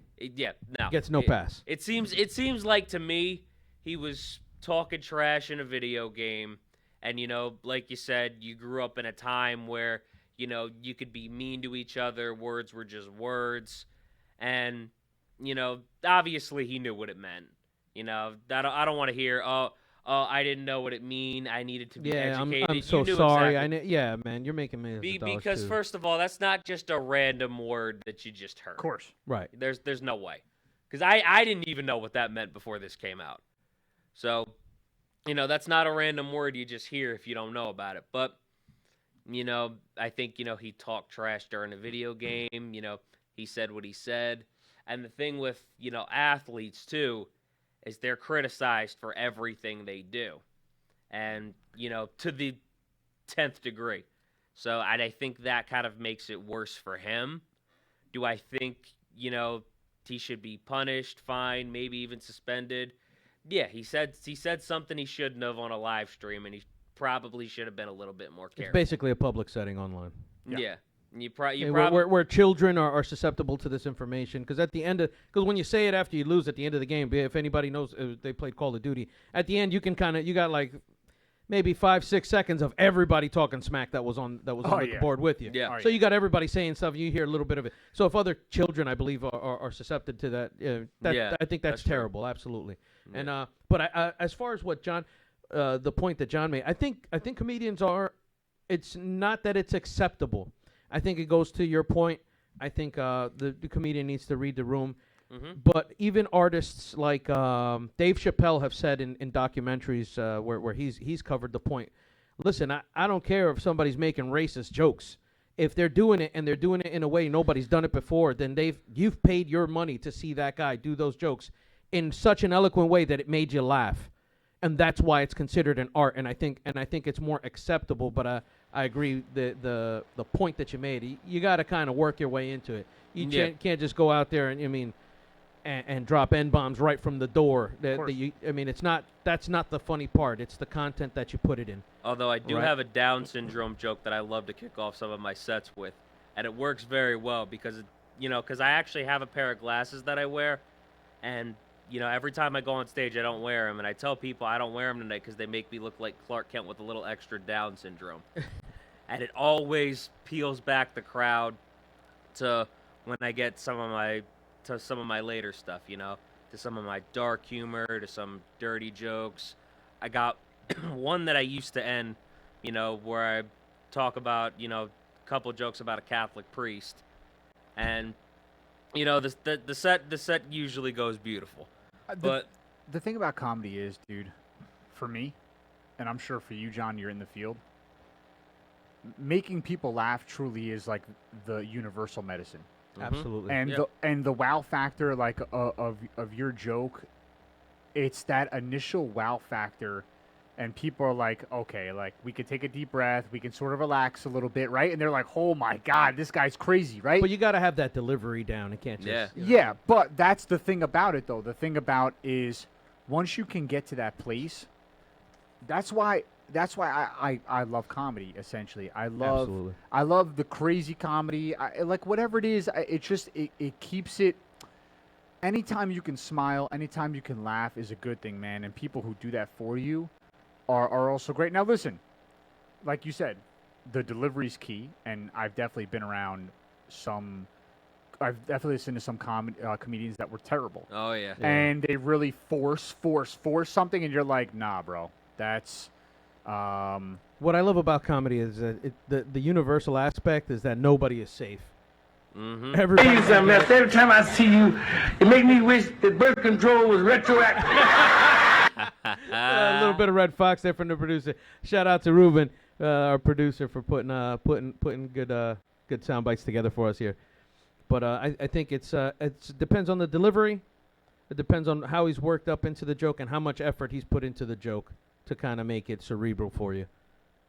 Speaker 6: No.
Speaker 5: Gets no pass.
Speaker 6: It seems like to me he was talking trash in a video game, and like you said, you grew up in a time where you could be mean to each other. Words were just words, and obviously he knew what it meant. I don't want to hear I didn't know what it mean. I needed to be educated.
Speaker 5: I'm so
Speaker 6: You knew
Speaker 5: sorry.
Speaker 6: exactly.
Speaker 5: Yeah, man, you're making me
Speaker 6: Because
Speaker 5: too.
Speaker 6: first of all, that's not just a random word that you just heard.
Speaker 4: Of course.
Speaker 5: Right.
Speaker 6: There's no way. Because I didn't even know what that meant before this came out. So, that's not a random word you just hear if you don't know about it. But, I think, he talked trash during a video game. He said what he said. And the thing with, athletes, too, is they're criticized for everything they do. And, to the 10th degree. So I think that kind of makes it worse for him. Do I think, he should be punished, fined, maybe even suspended? Yeah, he said something he shouldn't have on a live stream, and he probably should have been a little bit more careful.
Speaker 5: It's basically a public setting online.
Speaker 6: Yeah.
Speaker 5: Where children are susceptible to this information, because because when you say it after you lose at the end of the game, if anybody knows they played Call of Duty, at the end you got like maybe 5-6 seconds of everybody talking smack that was on the board with you.
Speaker 6: Yeah.
Speaker 5: So you got everybody saying stuff. You hear a little bit of it. So if other children, I believe, are susceptible to that, I think that's terrible. Absolutely. Yeah. And but as far as what John, the point that John made, I think comedians are. It's not that it's acceptable. I think it goes to your point. I think the comedian needs to read the room. Mm-hmm. But even artists like Dave Chappelle have said in documentaries where he's covered the point. Listen, I don't care if somebody's making racist jokes. If they're doing it and they're doing it in a way nobody's done it before, then you've paid your money to see that guy do those jokes in such an eloquent way that it made you laugh. And that's why it's considered an art, and I think it's more acceptable. But I agree the point that you made. You got to kind of work your way into it. You can't just go out there and drop N-bombs right from the door. That's not the funny part. It's the content that you put it in.
Speaker 6: Although I do have a Down syndrome joke that I love to kick off some of my sets with, and it works very well because I actually have a pair of glasses that I wear, and every time I go on stage, I don't wear them, and I tell people I don't wear them tonight because they make me look like Clark Kent with a little extra Down syndrome. And it always peels back the crowd to when I get some of my later stuff, to some of my dark humor, to some dirty jokes. I got one that I used to end, where I talk about, a couple jokes about a Catholic priest, and the set usually goes beautiful. But
Speaker 4: the thing about comedy is, dude, for me, and I'm sure for you, John, you're in the field, making people laugh truly is like the universal medicine.
Speaker 5: Absolutely.
Speaker 4: And the wow factor, like of your joke, it's that initial wow factor, and people are like, okay, like we can take a deep breath, we can sort of relax a little bit, right? And they're like, oh my God, this guy's crazy, right?
Speaker 5: But you got to have that delivery down. It can't just.
Speaker 4: Yeah, but that's the thing about it, though. The thing about is once you can get to that place, that's why I love comedy. Essentially, I love the crazy comedy. I like whatever it is. It keeps it. Anytime you can smile, anytime you can laugh is a good thing, man. And people who do that for you are also great. Now, listen, like you said, the delivery's key, and I've definitely been around some. I've definitely listened to some comedians that were terrible.
Speaker 6: Oh yeah.
Speaker 4: And they really force something, and you're like, nah, bro, that's.
Speaker 5: What I love about comedy is that the universal aspect is that nobody is safe.
Speaker 6: Mm-hmm.
Speaker 7: Every time I see you, it makes me wish that birth control was retroactive.
Speaker 5: A little bit of Red Fox there from the producer. Shout out to Ruben, our producer, for putting good sound bites together for us here. But I think it depends on the delivery. It depends on how he's worked up into the joke and how much effort he's put into the joke to kind of make it cerebral for you.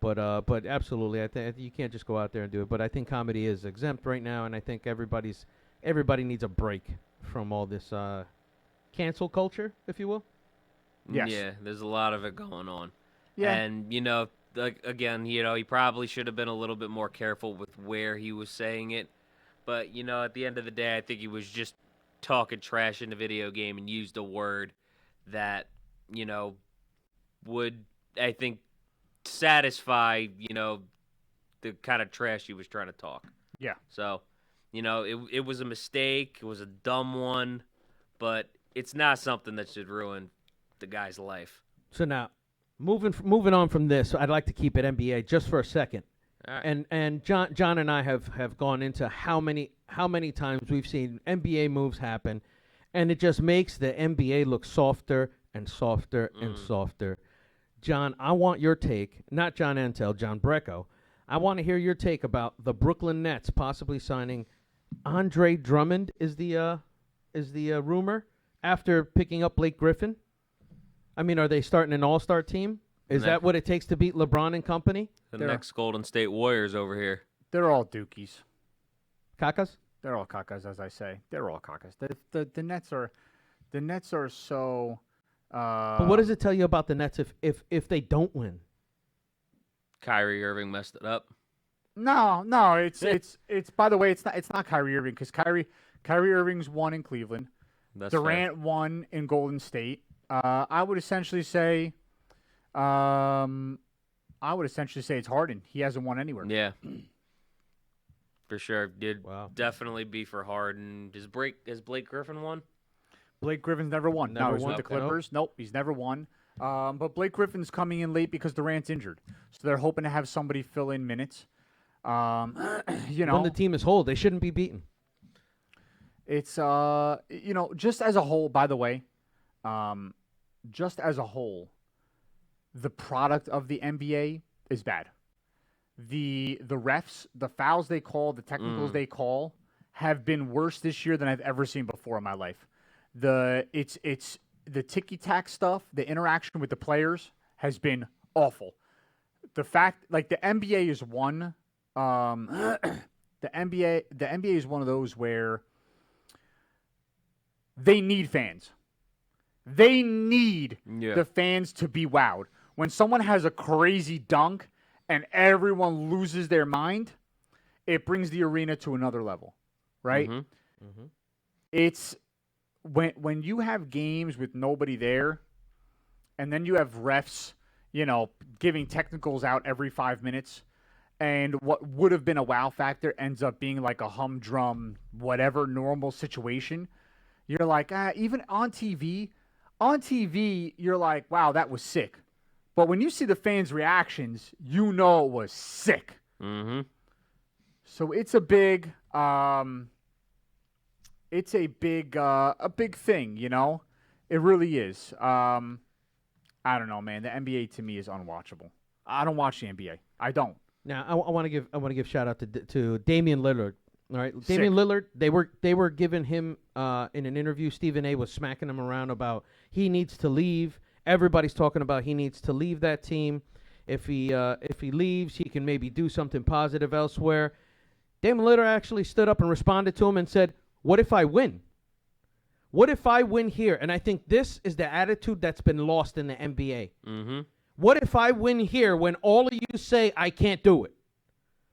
Speaker 5: But absolutely, I think you can't just go out there and do it. But I think comedy is exempt right now, and I think everybody needs a break from all this cancel culture, if you will.
Speaker 4: Yes.
Speaker 6: Yeah, there's a lot of it going on.
Speaker 4: Yeah.
Speaker 6: And, again, he probably should have been a little bit more careful with where he was saying it. But, at the end of the day, I think he was just talking trash in the video game and used a word that, would, I think, satisfy, the kind of trash he was trying to talk.
Speaker 4: Yeah.
Speaker 6: So, it was a mistake. It was a dumb one. But it's not something that should ruin the guy's life.
Speaker 5: So now, moving on from this, I'd like to keep it NBA just for a second.
Speaker 6: All right.
Speaker 5: And John and I have gone into how many times we've seen NBA moves happen, and it just makes the NBA look softer and softer and softer. John, I want your take, not John Entel, John Brecko. I want to hear your take about the Brooklyn Nets possibly signing Andre Drummond is the rumor after picking up Blake Griffin. I mean, are they starting an all-star team? Is that what it takes to beat LeBron and company?
Speaker 6: The next Golden State Warriors over here.
Speaker 4: They're all dookies.
Speaker 5: Kakas?
Speaker 4: They're all cacas, as I say. They're all cacas. The Nets are so.
Speaker 5: But what does it tell you about the Nets if they don't win?
Speaker 6: Kyrie Irving messed it up.
Speaker 4: No. It's. By the way, it's not Kyrie Irving because Kyrie Irving's won in Cleveland.
Speaker 6: That's
Speaker 4: Durant
Speaker 6: fair.
Speaker 4: won in Golden State. I would essentially say it's Harden. He hasn't won anywhere.
Speaker 6: Yeah. For sure. Did
Speaker 5: Wow.
Speaker 6: definitely be for Harden. Has Blake Griffin won?
Speaker 4: Blake Griffin's never won.
Speaker 5: Never
Speaker 4: No, he's
Speaker 5: won.
Speaker 4: with the
Speaker 5: Okay.
Speaker 4: Clippers. Nope, he's never won. But Blake Griffin's coming in late because Durant's injured. So they're hoping to have somebody fill in minutes.
Speaker 5: When the team is whole, they shouldn't be beaten.
Speaker 4: It's just as a whole, by the way, just as a whole, the product of the NBA is bad. The refs, the fouls they call, the technicals they call have been worse this year than I've ever seen before in my life. It's the ticky-tack stuff, the interaction with the players has been awful. The fact, like, the NBA is one. The NBA is one of those where they need fans. They need the fans to be wowed. When someone has a crazy dunk and everyone loses their mind, it brings the arena to another level, right? It's when you have games with nobody there, and then you have refs, giving technicals out every 5 minutes, and what would have been a wow factor ends up being like a humdrum, whatever normal situation. You're like, even on TV, you're like, wow, that was sick. But when you see the fans' reactions, you know it was sick.
Speaker 6: Mm-hmm.
Speaker 4: So it's a big, a big thing, It really is. I don't know, man. The NBA to me is unwatchable. I don't watch the NBA. I don't.
Speaker 5: Now I want to give shout out to Damien Lillard. All right,
Speaker 4: Sick.
Speaker 5: Damien Lillard. They were giving him in an interview. Stephen A. was smacking him around about he needs to leave. Everybody's talking about he needs to leave that team. If he leaves, he can maybe do something positive elsewhere. Damien Lillard actually stood up and responded to him and said, "What if I win? What if I win here?" And I think this is the attitude that's been lost in the NBA.
Speaker 6: Mm-hmm.
Speaker 5: What if I win here when all of you say I can't do it?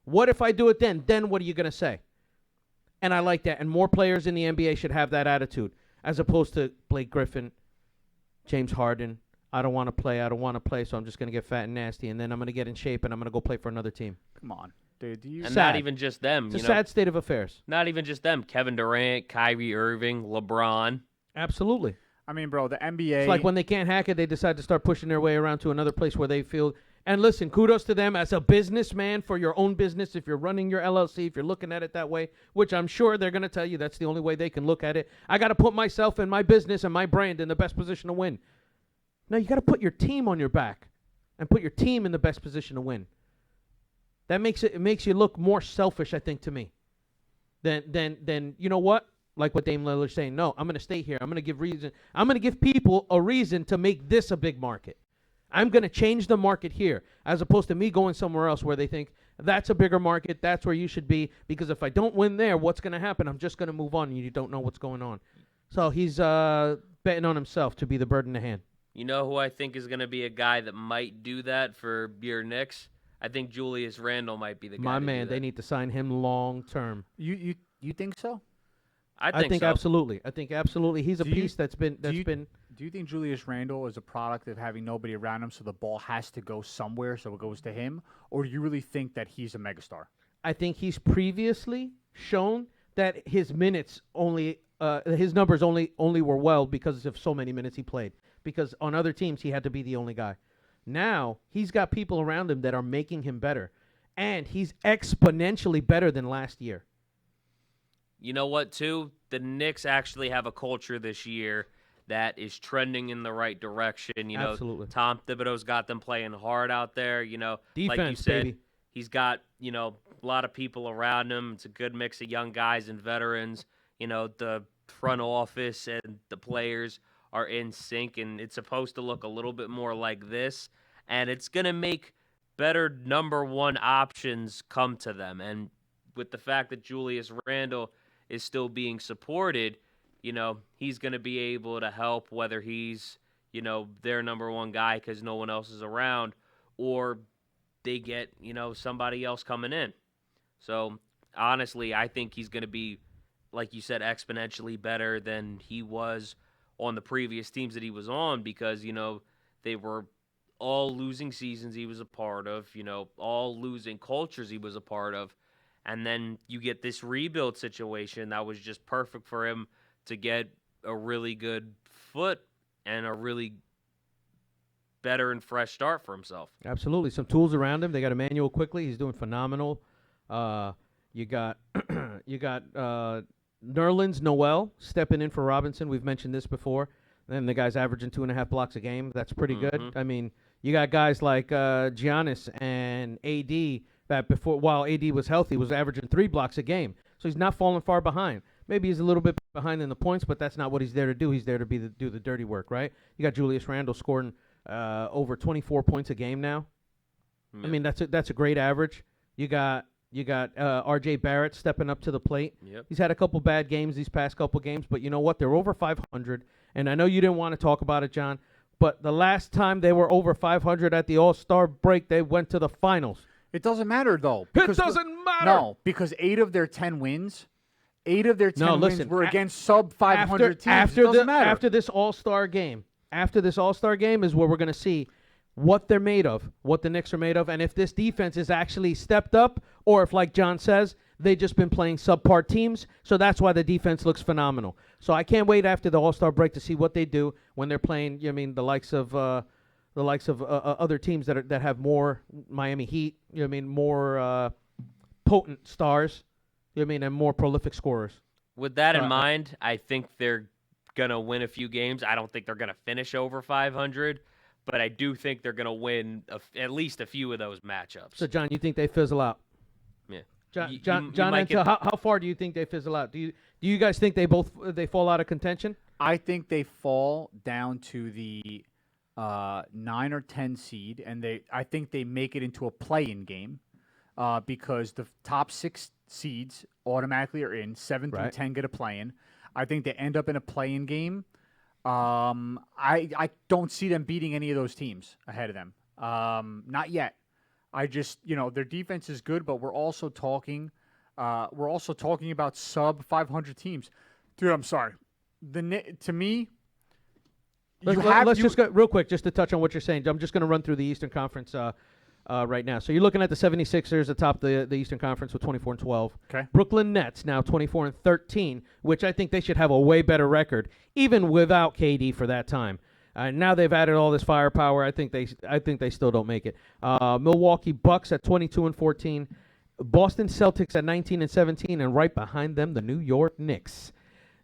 Speaker 5: What if I do it then? Then what are you going to say? And I like that. And more players in the NBA should have that attitude as opposed to Blake Griffin, James Harden. I don't want to play, so I'm just going to get fat and nasty, and then I'm going to get in shape, and I'm going to go play for another team.
Speaker 4: Come on, dude.
Speaker 6: And
Speaker 5: Sad.
Speaker 6: not even just them.
Speaker 5: It's a sad state of affairs.
Speaker 6: Not even just them. Kevin Durant, Kyrie Irving, LeBron.
Speaker 5: Absolutely.
Speaker 4: I mean, bro, the NBA.
Speaker 5: It's like when they can't hack it, they decide to start pushing their way around to another place where they feel. And listen, kudos to them as a businessman for your own business. If you're running your LLC, if you're looking at it that way, which I'm sure they're going to tell you that's the only way they can look at it. I got to put myself and my business and my brand in the best position to win. No, you got to put your team on your back and put your team in the best position to win. That makes it makes you look more selfish, I think, to me. then you know what? Like what Dame Lillard's saying, no, I'm going to stay here. I'm going to give people a reason to make this a big market. I'm going to change the market here, as opposed to me going somewhere else where they think that's a bigger market, that's where you should be, because if I don't win there, what's going to happen? I'm just going to move on, and you don't know what's going on. So he's betting on himself to be the bird in the hand.
Speaker 6: You know who I think is going to be a guy that might do that for your Knicks? I think Julius Randle might be the guy.
Speaker 5: My
Speaker 6: to
Speaker 5: man,
Speaker 6: do that.
Speaker 5: they need to sign him long term.
Speaker 4: You think so?
Speaker 6: I think so.
Speaker 5: Absolutely. I think absolutely. He's a piece that's been.
Speaker 4: Do you think Julius Randle is a product of having nobody around him, so the ball has to go somewhere, so it goes to him, or do you really think that he's a megastar?
Speaker 5: I think he's previously shown that his minutes only, his numbers only were well because of so many minutes he played. Because on other teams he had to be the only guy. Now he's got people around him that are making him better, and he's exponentially better than last year.
Speaker 6: You know what, too? The Knicks actually have a culture this year that is trending in the right direction. You know,
Speaker 5: Absolutely.
Speaker 6: Tom Thibodeau's got them playing hard out there. You know,
Speaker 5: Defense,
Speaker 6: like you said,
Speaker 5: baby.
Speaker 6: he's got, you know, a lot of people around him. It's a good mix of young guys and veterans. You know, the front office and the players are in sync, and it's supposed to look a little bit more like this. And it's going to make better number one options come to them. And with the fact that Julius Randle is still being supported, you know, he's going to be able to help, whether he's, you know, their number one guy because no one else is around, or they get, you know, somebody else coming in. So, honestly, I think he's going to be, like you said, exponentially better than he was on the previous teams that he was on, because, you know, they were all losing seasons he was a part of, you know, all losing cultures he was a part of. And then you get this rebuild situation that was just perfect for him to get a really good foot and a really better and fresh start for himself.
Speaker 5: Absolutely. Some tools around him. They got Emmanuel quickly. He's doing phenomenal. You got Nerlens Noel stepping in for Robinson. We've mentioned this before. And the guy's averaging 2.5 blocks a game. That's pretty good. I mean, you got guys like Giannis and AD that before, while AD was healthy, was averaging 3 blocks a game. So he's not falling far behind. Maybe he's a little bit behind in the points, but that's not what he's there to do. He's there to do the dirty work, right? You got Julius Randle scoring over 24 points a game now. I mean, that's a great average. You got R.J. Barrett stepping up to the plate.
Speaker 6: Yep.
Speaker 5: He's had a couple bad games these past couple games, but you know what? They're over 500, and I know you didn't want to talk about it, John, but the last time they were over 500 at the All-Star break, they went to the finals.
Speaker 4: It doesn't matter, though.
Speaker 5: It doesn't matter.
Speaker 4: No, because 8 of their 10 wins were against sub-500 teams. It doesn't matter.
Speaker 5: After this All-Star game is where we're going to see what they're made of, what the Knicks are made of, and if this defense is actually stepped up, or if, like John says, they've just been playing subpar teams. So that's why the defense looks phenomenal. So I can't wait after the All-Star break to see what they do when they're playing. I mean, the likes of other teams that have more Miami Heat. More potent stars. And more prolific scorers.
Speaker 6: With that in mind, I think they're gonna win a few games. I don't think they're gonna finish over 500. But I do think they're going to win at least a few of those matchups.
Speaker 5: So, John, you think they fizzle out?
Speaker 6: Yeah.
Speaker 5: John how far do you think they fizzle out? Do you guys think they fall out of contention?
Speaker 4: I think they fall down to the 9 or 10 seed, and I think they make it into a play-in game because the top 6 seeds automatically are in. 7 through 10 get a play-in. I think they end up in a play-in game. I don't see them beating any of those teams ahead of them. Not yet. I just, their defense is good, but we're also talking about sub 500 teams. Dude, I'm sorry. To me,
Speaker 5: let's just go real quick, just to touch on what you're saying. I'm just going to run through the Eastern Conference right now. So you're looking at the 76ers atop the Eastern Conference with 24-12.
Speaker 4: Okay.
Speaker 5: Brooklyn Nets now 24-13, which I think they should have a way better record, even without KD for that time. Now they've added all this firepower. I think they still don't make it. Milwaukee Bucks at 22-14, Boston Celtics at 19-17, and right behind them the New York Knicks,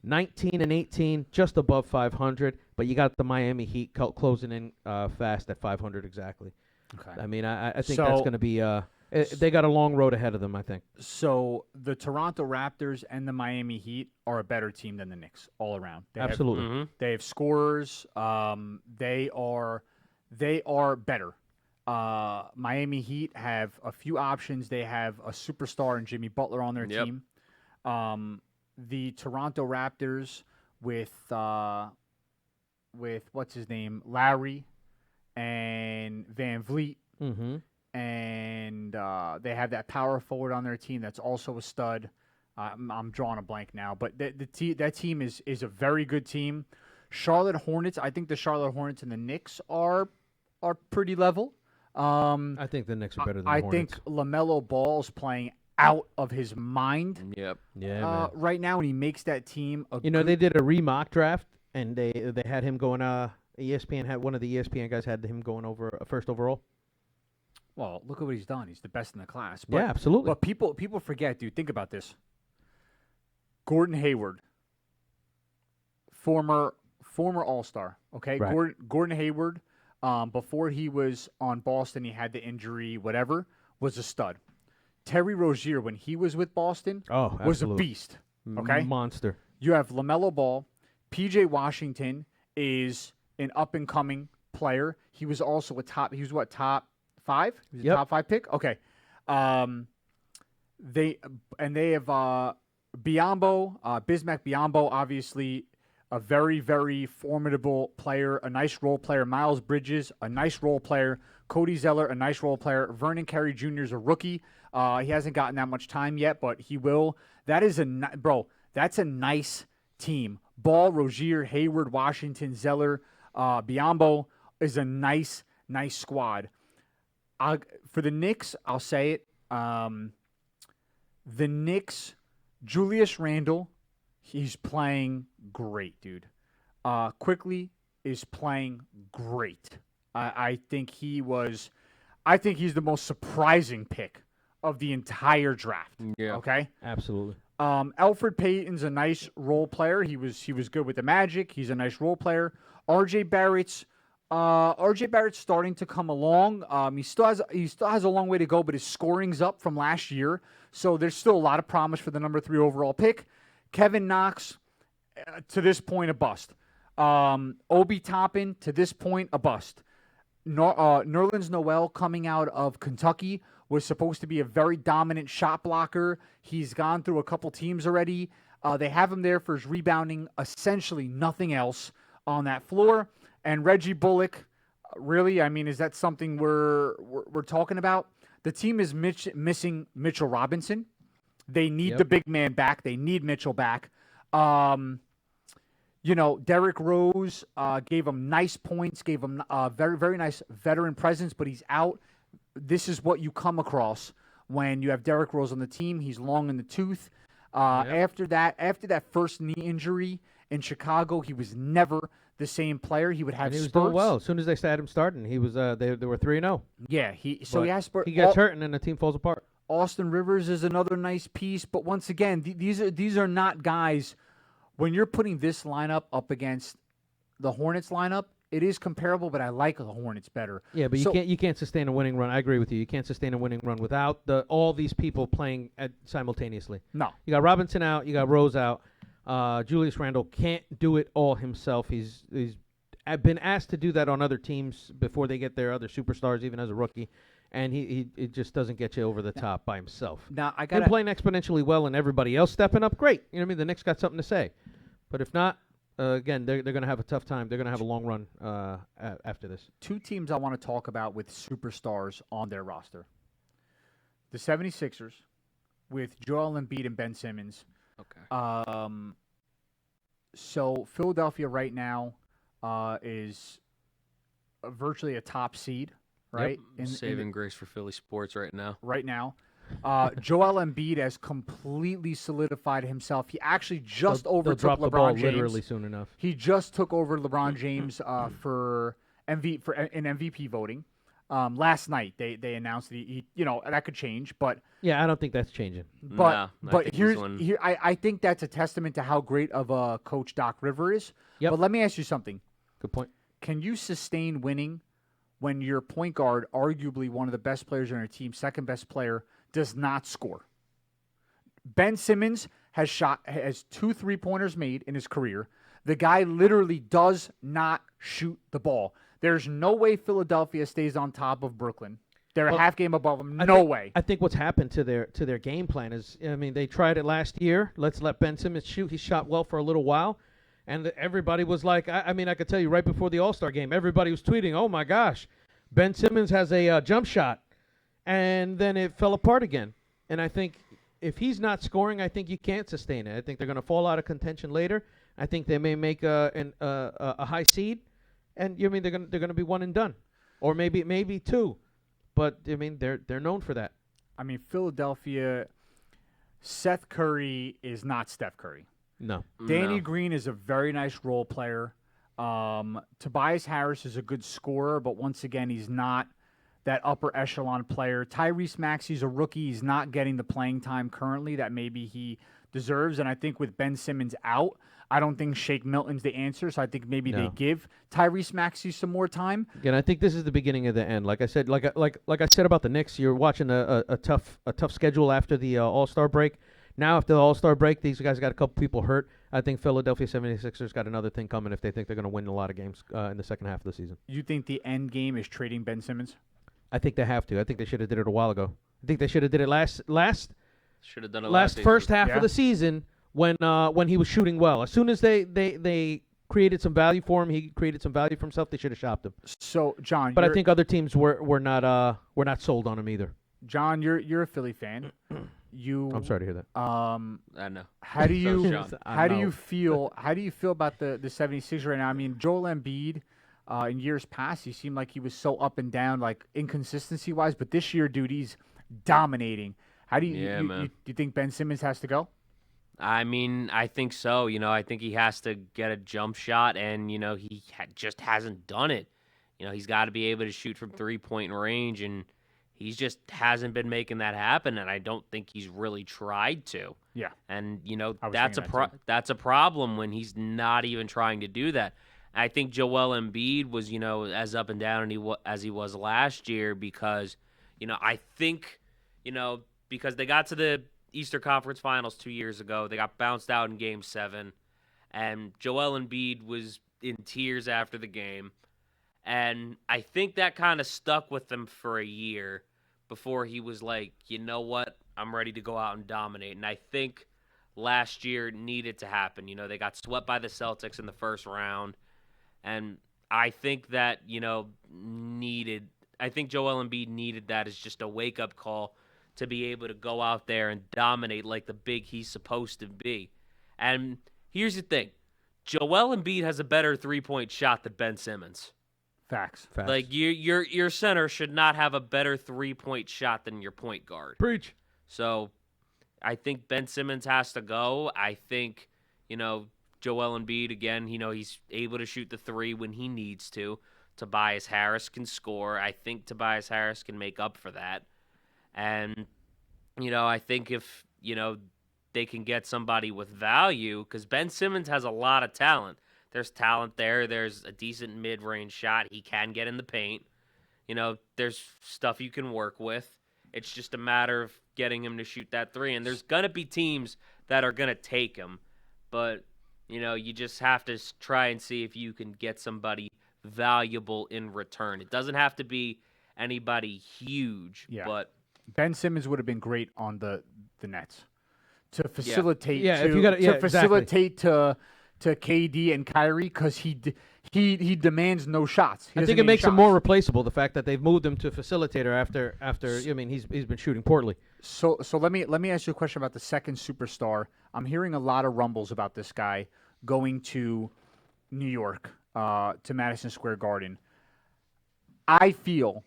Speaker 5: 19-18, just above 500. But you got the Miami Heat closing in fast at 500 exactly.
Speaker 4: Okay.
Speaker 5: I mean, I think that's going to be They got a long road ahead of them, I think.
Speaker 4: So the Toronto Raptors and the Miami Heat are a better team than the Knicks all around.
Speaker 5: Absolutely.
Speaker 4: They have scorers. They are better. Miami Heat have a few options. They have a superstar in Jimmy Butler on their team. The Toronto Raptors with what's his name, Lowry and Van Vliet, and they have that power forward on their team that's also a stud. I'm drawing a blank now, but that team is a very good team. Charlotte Hornets. I think the Charlotte Hornets and the Knicks are pretty level.
Speaker 5: I think the Knicks are better than the Hornets.
Speaker 4: I think LaMelo Ball's playing out of his mind.
Speaker 8: Yep.
Speaker 5: Yeah, man.
Speaker 4: Right now, when he makes that team,
Speaker 5: They did a re-mock draft, and they had him going. ESPN had one of the ESPN guys had him going over first overall.
Speaker 4: Well, look at what he's done. He's the best in the class. But,
Speaker 5: yeah, absolutely.
Speaker 4: But people forget, dude. Think about this. Gordon Hayward, former All-Star. Okay,
Speaker 5: Right.
Speaker 4: Gordon Hayward. Before he was on Boston, he had the injury. Whatever, was a stud. Terry Rozier, when he was with Boston, was a beast. Okay,
Speaker 5: monster.
Speaker 4: You have LaMelo Ball. P.J. Washington is an up-and-coming player. He was also top 5? He was a top 5 pick? Okay. They have Biyombo, Bismack Biyombo, obviously a very, very formidable player, a nice role player. Miles Bridges, a nice role player. Cody Zeller, a nice role player. Vernon Carey Jr. is a rookie. He hasn't gotten that much time yet, but he will. That's a nice team. Ball, Rozier, Hayward, Washington, Zeller, Biyombo is a nice squad. For the Knicks, I'll say it. The Knicks, Julius Randle, he's playing great, dude. Quickly is playing great. I think he's the most surprising pick of the entire draft.
Speaker 8: Yeah.
Speaker 4: Okay?
Speaker 5: Absolutely.
Speaker 4: Alfred Payton's a nice role player. He was good with the Magic. He's a nice role player. RJ Barrett's starting to come along. He still has a long way to go, but his scoring's up from last year. So there's still a lot of promise for the number 3 overall pick. Kevin Knox, to this point, a bust. Obi Toppin, to this point, a bust. Nerlens Noel, coming out of Kentucky, was supposed to be a very dominant shot blocker. He's gone through a couple teams already. They have him there for his rebounding, essentially nothing else on that floor. And Reggie Bullock, really, I mean, is that something we're talking about? The team is missing Mitchell Robinson. They need the big man back. They need Mitchell back. Derrick Rose gave him nice points, gave him very, very nice veteran presence, but he's out. This is what you come across when you have Derrick Rose on the team. He's long in the tooth. After that first knee injury in Chicago, he was never the same player. He would have
Speaker 5: and he was
Speaker 4: spurts.
Speaker 5: doing well. As soon as they had him starting, he was. They were 3-0.
Speaker 4: Yeah, he has spurts.
Speaker 5: He gets hurt, and then the team falls apart.
Speaker 4: Austin Rivers is another nice piece, but once again, these are not guys. When you're putting this lineup up against the Hornets lineup, it is comparable, but I like the Hornets better.
Speaker 5: Yeah, but you can't sustain a winning run. I agree with you. You can't sustain a winning run without all these people playing simultaneously.
Speaker 4: No,
Speaker 5: you got Robinson out, you got Rose out. Julius Randle can't do it all himself. He's been asked to do that on other teams before they get their other superstars, even as a rookie. And he just doesn't get you over the top by himself.
Speaker 4: Now I
Speaker 5: got him playing exponentially well, and everybody else stepping up. Great, you know what I mean. The Knicks got something to say, but if not, again, they're going to have a tough time. They're going to have a long run after this. 2 teams I want to talk about with superstars on their roster: the 76ers with Joel Embiid and Ben Simmons.
Speaker 8: Okay.
Speaker 4: So Philadelphia right now is virtually a top seed. Right?
Speaker 8: Yep. Saving grace for Philly sports right now.
Speaker 4: Joel Embiid has completely solidified himself. He actually just overtook
Speaker 5: drop
Speaker 4: LeBron
Speaker 5: the ball
Speaker 4: James.
Speaker 5: literally soon enough.
Speaker 4: He just took over LeBron James in MVP voting. Last night they announced that he that could change, but
Speaker 5: yeah, I don't think that's changing.
Speaker 4: But I think that's a testament to how great of a coach Doc Rivers is.
Speaker 5: Yep.
Speaker 4: But let me ask you something.
Speaker 5: Good point.
Speaker 4: Can you sustain winning when your point guard, arguably one of the best players on your team, second best player, does not score. Ben Simmons has 2 3-pointers made in his career. The guy literally does not shoot the ball. There's no way Philadelphia stays on top of Brooklyn. They're a half game above them. No way.
Speaker 5: I think what's happened to their game plan is, I mean, they tried it last year. Let's let Ben Simmons shoot. He shot well for a little while, and everybody was like, I mean, I could tell you right before the All-Star game, everybody was tweeting, "Oh my gosh, Ben Simmons has a jump shot," and then it fell apart again. And I think if he's not scoring, I think you can't sustain it. I think they're going to fall out of contention later. I think they may make a high seed, and I mean they're going to be one and done, or maybe two. But, I mean, they're known for that.
Speaker 4: I mean, Philadelphia, Seth Curry is not Steph Curry.
Speaker 5: No.
Speaker 4: Danny Green is a very nice role player. Tobias Harris is a good scorer, but once again, he's not that upper echelon player. Tyrese Maxey's a rookie. He's not getting the playing time currently that maybe he deserves. And I think with Ben Simmons out, I don't think Shake Milton's the answer, so I think maybe they give Tyrese Maxey some more time.
Speaker 5: Again, I think this is the beginning of the end. Like I said, like I said about the Knicks, you're watching a tough schedule after the All-Star break. Now, after the All-Star break, these guys got a couple people hurt. I think Philadelphia 76ers got another thing coming if they think they're going to win a lot of games in the second half of the season.
Speaker 4: You think the end game is trading Ben Simmons?
Speaker 5: I think they have to. I think they should have did it a while ago. I think they should have did it
Speaker 8: Should have done it
Speaker 5: last first half of the season. When he was shooting well. As soon as they created some value for him, he created some value for himself, they should have shopped him.
Speaker 4: So, John,
Speaker 5: but I think other teams were not sold on him either.
Speaker 4: John, you're a Philly fan.
Speaker 5: I'm sorry to hear that.
Speaker 8: I know.
Speaker 4: How do you
Speaker 5: How do you
Speaker 4: feel about the 76ers right now? I mean, Joel Embiid in years past, he seemed like he was so up and down, like inconsistency wise, but this year, dude, he's dominating. How do you think Ben Simmons has to go?
Speaker 8: I mean, I think so. You know, I think he has to get a jump shot, and, you know, he just hasn't done it. You know, he's got to be able to shoot from three-point range, and he just hasn't been making that happen, and I don't think he's really tried to.
Speaker 4: Yeah.
Speaker 8: And, you know, that's a problem when he's not even trying to do that. I think Joel Embiid was, you know, as up and down as he was last year because, you know, I think, you know, because they got to the Eastern Conference Finals 2 years ago. They got bounced out in Game 7, and Joel Embiid was in tears after the game. And I think that kind of stuck with him for a year before he was like, you know what, I'm ready to go out and dominate. And I think last year needed to happen. You know, they got swept by the Celtics in the first round, and I think that, you know, I think Joel Embiid needed that as just a wake-up call to be able to go out there and dominate like the big he's supposed to be. And here's the thing. Joel Embiid has a better three-point shot than Ben Simmons.
Speaker 4: Facts.
Speaker 8: Like, your center should not have a better three-point shot than your point guard.
Speaker 5: Preach.
Speaker 8: So I think Ben Simmons has to go. I think, you know, Joel Embiid, again, you know, he's able to shoot the three when he needs to. Tobias Harris can score. I think Tobias Harris can make up for that. And, you know, I think if, you know, they can get somebody with value, because Ben Simmons has a lot of talent. There's talent there. There's a decent mid-range shot. He can get in the paint. You know, there's stuff you can work with. It's just a matter of getting him to shoot that three. And there's going to be teams that are going to take him. But, you know, you just have to try and see if you can get somebody valuable in return. It doesn't have to be anybody huge, but
Speaker 4: Ben Simmons would have been great on the Nets to facilitate to KD and Kyrie, because he demands no shots.
Speaker 5: I think it makes him more replaceable, the fact that they've moved him to facilitator after I mean, he's been shooting poorly.
Speaker 4: So let me ask you a question about the second superstar. I'm hearing a lot of rumbles about this guy going to New York, to Madison Square Garden. I feel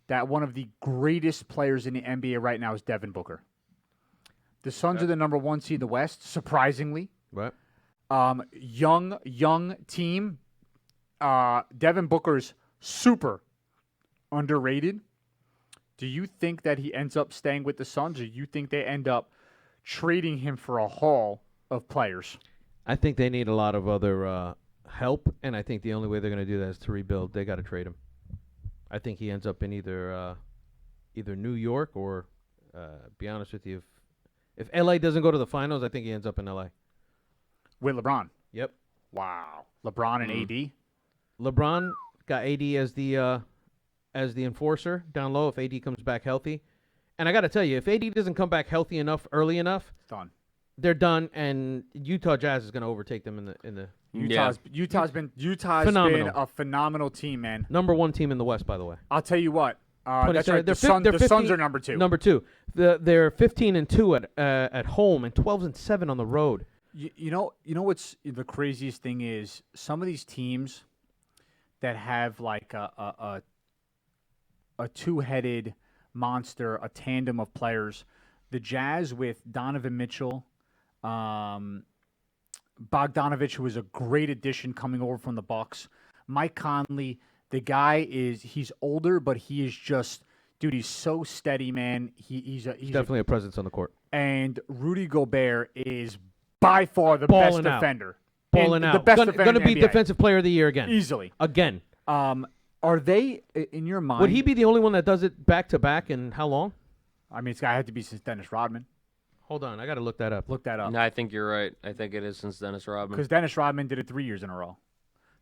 Speaker 4: that one of the greatest players in the NBA right now is Devin Booker. The Suns are the number 1 seed in the West, surprisingly.
Speaker 5: Right.
Speaker 4: Young team. Devin Booker's super underrated. Do you think that he ends up staying with the Suns, or you think they end up trading him for a haul of players?
Speaker 5: I think they need a lot of other help, and I think the only way they're going to do that is to rebuild. They got to trade him. I think he ends up in either New York or, be honest with you, if LA doesn't go to the finals, I think he ends up in LA.
Speaker 4: With LeBron.
Speaker 5: Yep.
Speaker 4: Wow. LeBron and AD.
Speaker 5: LeBron got AD as the enforcer down low if AD comes back healthy. And I got to tell you, if AD doesn't come back healthy enough early enough,
Speaker 4: Done.
Speaker 5: they're done, and Utah Jazz is going to overtake them in the
Speaker 4: Utah's been
Speaker 5: Phenomenal.
Speaker 4: a phenomenal team, man.
Speaker 5: number 1 team in the West, by the way.
Speaker 4: I'll tell you what. That's
Speaker 5: 27
Speaker 4: right.
Speaker 5: they're
Speaker 4: The
Speaker 5: 15
Speaker 4: Suns are number 2.
Speaker 5: Number 2. They're 15-2 at home and 12-7 on the road.
Speaker 4: You know what's the craziest thing is some of these teams that have like a two-headed monster, a tandem of players. The Jazz with Donovan Mitchell, Bogdanovich, who was a great addition coming over from the Bucks. Mike Conley, the guy he's older, but he is just, dude, he's so steady, man. He's
Speaker 5: Definitely a presence on the court.
Speaker 4: And Rudy Gobert is by far the
Speaker 5: Balling
Speaker 4: best
Speaker 5: out.
Speaker 4: defender.
Speaker 5: Balling
Speaker 4: The
Speaker 5: out.
Speaker 4: best
Speaker 5: Going
Speaker 4: defender
Speaker 5: to be
Speaker 4: in the NBA.
Speaker 5: Defensive Player of the Year again.
Speaker 4: Easily.
Speaker 5: Again.
Speaker 4: Are they, in your mind?
Speaker 5: Would he be the only one that does it back-to-back in how long?
Speaker 4: I mean, it's got to have to be since Dennis Rodman.
Speaker 5: Hold on. I got to look that up.
Speaker 4: Look that up.
Speaker 8: No, I think you're right. I think it is since Dennis Rodman.
Speaker 4: Because Dennis Rodman did it 3 years in a row.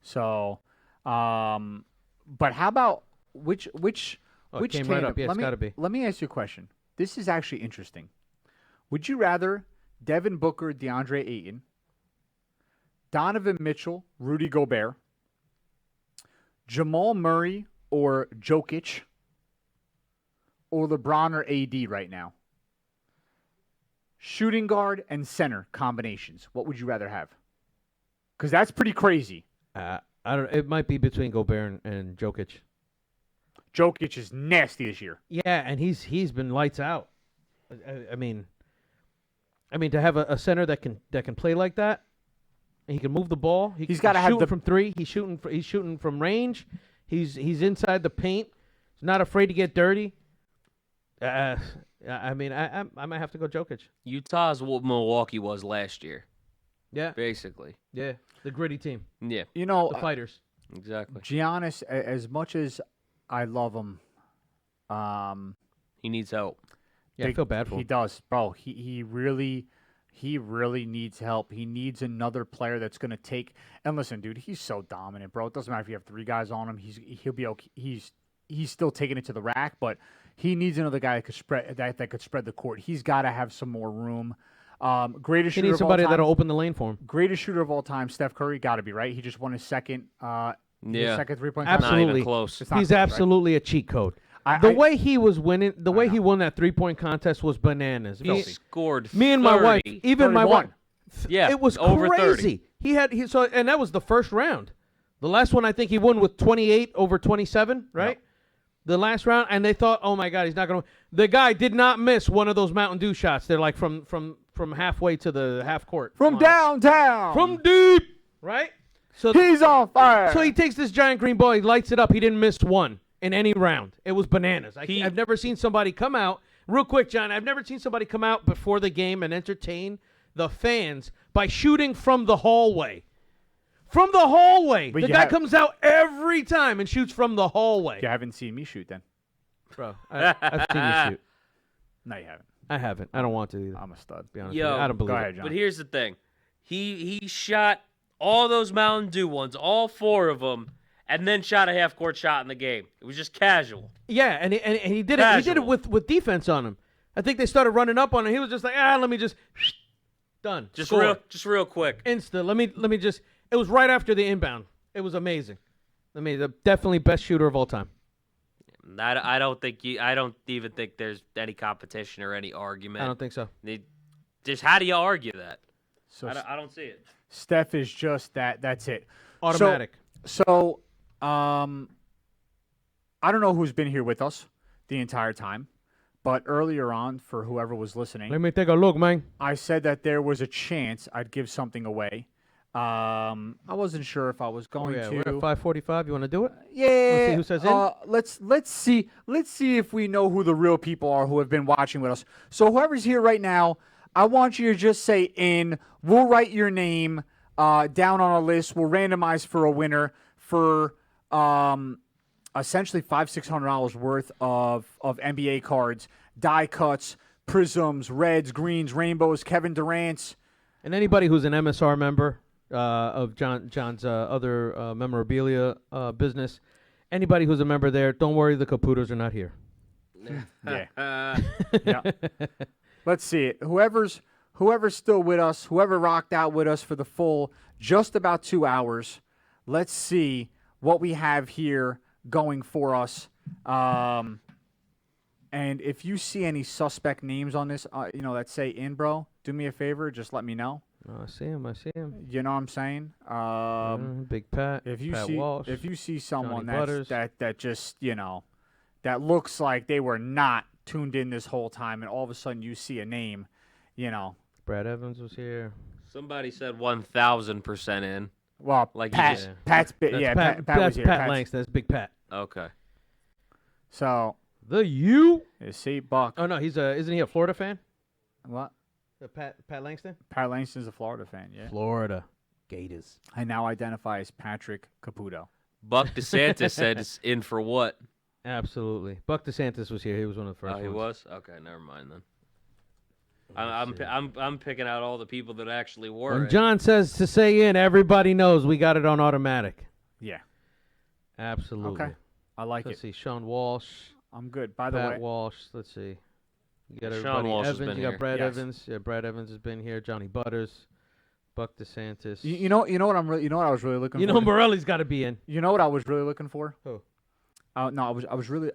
Speaker 4: So, but how about which
Speaker 5: it came right up. Yeah, it's gotta be.
Speaker 4: Let me ask you a question. This is actually interesting. Would you rather Devin Booker, DeAndre Ayton, Donovan Mitchell, Rudy Gobert, Jamal Murray or Jokic, or LeBron or AD right now? Shooting guard and center combinations. What would you rather have? Because that's pretty crazy.
Speaker 5: I don't. It might be between Gobert and Jokic.
Speaker 4: Jokic is nasty this year.
Speaker 5: Yeah, and he's been lights out. I mean, to have a center that can play like that, and he can move the ball.
Speaker 4: He's got to have
Speaker 5: shooting from 3. He's shooting from range. He's inside the paint. He's not afraid to get dirty. I might have to go Jokic.
Speaker 8: Utah's what Milwaukee was last year,
Speaker 5: Yeah,
Speaker 8: basically.
Speaker 5: yeah, the gritty team,
Speaker 8: Yeah,
Speaker 4: You know,
Speaker 5: the fighters.
Speaker 8: exactly.
Speaker 4: Giannis, as much as I love him,
Speaker 8: He needs help.
Speaker 5: Yeah, I feel bad for
Speaker 4: he
Speaker 5: him.
Speaker 4: does, bro. He really needs help. He needs another player that's going to take. And listen, dude, he's so dominant, bro. It doesn't matter if you have 3 guys on him. He'll be okay. He's still taking it to the rack, but he needs another guy that could spread the court. He's got to have some more room. Greatest
Speaker 5: He
Speaker 4: shooter
Speaker 5: needs
Speaker 4: of all
Speaker 5: somebody
Speaker 4: time.
Speaker 5: that'll open the lane for him.
Speaker 4: Greatest shooter of all time, Steph Curry, got to be right. He just won his second.
Speaker 8: Yeah.
Speaker 4: Second 3-point.
Speaker 5: Absolutely.
Speaker 8: Not even close.
Speaker 4: It's not
Speaker 5: He's
Speaker 4: close, right?
Speaker 5: absolutely a cheat code.
Speaker 4: I-
Speaker 5: Way he was winning, the way he won that 3-point contest was bananas.
Speaker 8: He scored
Speaker 5: Me and my wife,
Speaker 8: 30.
Speaker 5: even my
Speaker 4: 31.
Speaker 5: wife,
Speaker 8: Yeah,
Speaker 5: it was
Speaker 8: over 30.
Speaker 5: crazy. And that was the first round. The last one I think he won with 28 over 27, right?
Speaker 4: Yep.
Speaker 5: The last round, and they thought, oh my God, he's not going to. The guy did not miss one of those Mountain Dew shots. They're like from halfway to the half court.
Speaker 4: From
Speaker 5: line.
Speaker 4: downtown.
Speaker 5: From deep, right? So
Speaker 4: He's on fire.
Speaker 5: so he takes this giant green ball, he lights it up. He didn't miss one in any round. It was bananas. I've never seen somebody come out, real quick, John, I've never seen somebody come out before the game and entertain the fans by shooting from the hallway. From the hallway.
Speaker 4: But
Speaker 5: The
Speaker 4: you
Speaker 5: guy
Speaker 4: have-
Speaker 5: comes out every time and shoots from the hallway.
Speaker 4: You haven't seen me shoot then.
Speaker 5: Bro, I've seen you shoot.
Speaker 4: No, you haven't.
Speaker 5: I haven't. I don't want to either.
Speaker 4: I'm a stud.
Speaker 5: To be honest
Speaker 8: Yo,
Speaker 5: with you. I don't believe
Speaker 4: Go
Speaker 5: it.
Speaker 4: ahead, John.
Speaker 8: But here's the thing. He shot all those Mountain Dew ones, all 4 of them, and then shot a half-court shot in the game. It was just casual.
Speaker 5: Yeah, and he did it. He did it
Speaker 8: Casual.
Speaker 5: with defense on him. I think they started running up on him. He was just like, let me just done.
Speaker 8: Just
Speaker 5: Score.
Speaker 8: real quick.
Speaker 5: Insta. Let me just. It was right after the inbound. It was amazing. Definitely best shooter of all time.
Speaker 8: I don't even think there's any competition or any argument.
Speaker 5: I don't think so.
Speaker 8: Just how do you argue that?
Speaker 4: So
Speaker 8: I don't see it.
Speaker 4: Steph is just that. That's it.
Speaker 5: Automatic.
Speaker 4: So, I don't know who's been here with us the entire time, but earlier on, for whoever was listening,
Speaker 5: Let me take a look, man.
Speaker 4: I said that there was a chance I'd give something away. I wasn't sure if I was going
Speaker 5: We're
Speaker 4: to.
Speaker 5: at 5:45. You want to do it?
Speaker 4: Yeah.
Speaker 5: Let's see who says in.
Speaker 4: Let's see if we know who the real people are who have been watching with us. So whoever's here right now, I want you to just say in. We'll write your name down on a list. We'll randomize for a winner for essentially $500-$600 worth of NBA cards, die cuts, prisms, reds, greens, rainbows, Kevin Durant's.
Speaker 5: And anybody who's an MSR member of John's other memorabilia business, anybody who's a member there, don't worry, the Caputos are not here.
Speaker 4: Yeah. Yeah. Let's see it. Whoever's still with us, whoever rocked out with us for the full just about 2 hours, let's see what we have here going for us. And if you see any suspect names on this, that say in, bro, do me a favor, just let me know.
Speaker 5: I see him.
Speaker 4: You know what I'm saying?
Speaker 5: Big Pat.
Speaker 4: If you
Speaker 5: Pat
Speaker 4: see
Speaker 5: Walsh,
Speaker 4: if you see someone
Speaker 5: Johnny Butters.
Speaker 4: that just that looks like they were not tuned in this whole time, and all of a sudden you see a name,
Speaker 5: Brad Evans was here.
Speaker 8: Somebody said 1,000% in.
Speaker 4: Well,
Speaker 8: Like you
Speaker 4: Pat,
Speaker 8: just-
Speaker 4: Pat's
Speaker 5: That's
Speaker 4: Pat was
Speaker 5: that's
Speaker 4: here.
Speaker 5: Pat
Speaker 4: Pat's-
Speaker 5: Langston. That's Big Pat.
Speaker 8: Okay.
Speaker 4: So
Speaker 5: The U.
Speaker 4: you see Buck.
Speaker 5: Oh no, isn't he a Florida fan?
Speaker 4: What?
Speaker 5: Pat Langston.
Speaker 4: Pat Langston's a Florida fan. Yeah.
Speaker 5: Florida Gators.
Speaker 4: I now identify as Patrick Caputo.
Speaker 8: Buck DeSantis said it's in for what?
Speaker 5: Absolutely. Buck DeSantis was here. He was one of the first
Speaker 8: Oh, he
Speaker 5: ones.
Speaker 8: was? Okay, never mind then. I'm picking out all the people that actually were.
Speaker 5: When John says to say in, everybody knows we got it on automatic.
Speaker 4: Yeah.
Speaker 5: Absolutely.
Speaker 4: Okay. I like
Speaker 5: Let's
Speaker 4: it.
Speaker 5: see. Sean Walsh.
Speaker 4: I'm good. By the
Speaker 5: Pat
Speaker 4: way,
Speaker 5: Walsh. Let's see. You got
Speaker 8: Sean
Speaker 5: everybody.
Speaker 8: Walsh has
Speaker 5: Evans.
Speaker 8: been
Speaker 5: You got
Speaker 8: here.
Speaker 5: Brad
Speaker 4: Yes.
Speaker 5: Evans. Yeah, Brad Evans has been here. Johnny Butters. Buck DeSantis.
Speaker 4: you know what I was really looking
Speaker 5: You
Speaker 4: for.
Speaker 5: know Morelli's got to be in.
Speaker 4: You know what I was really looking for?
Speaker 5: Who?
Speaker 4: No, I was really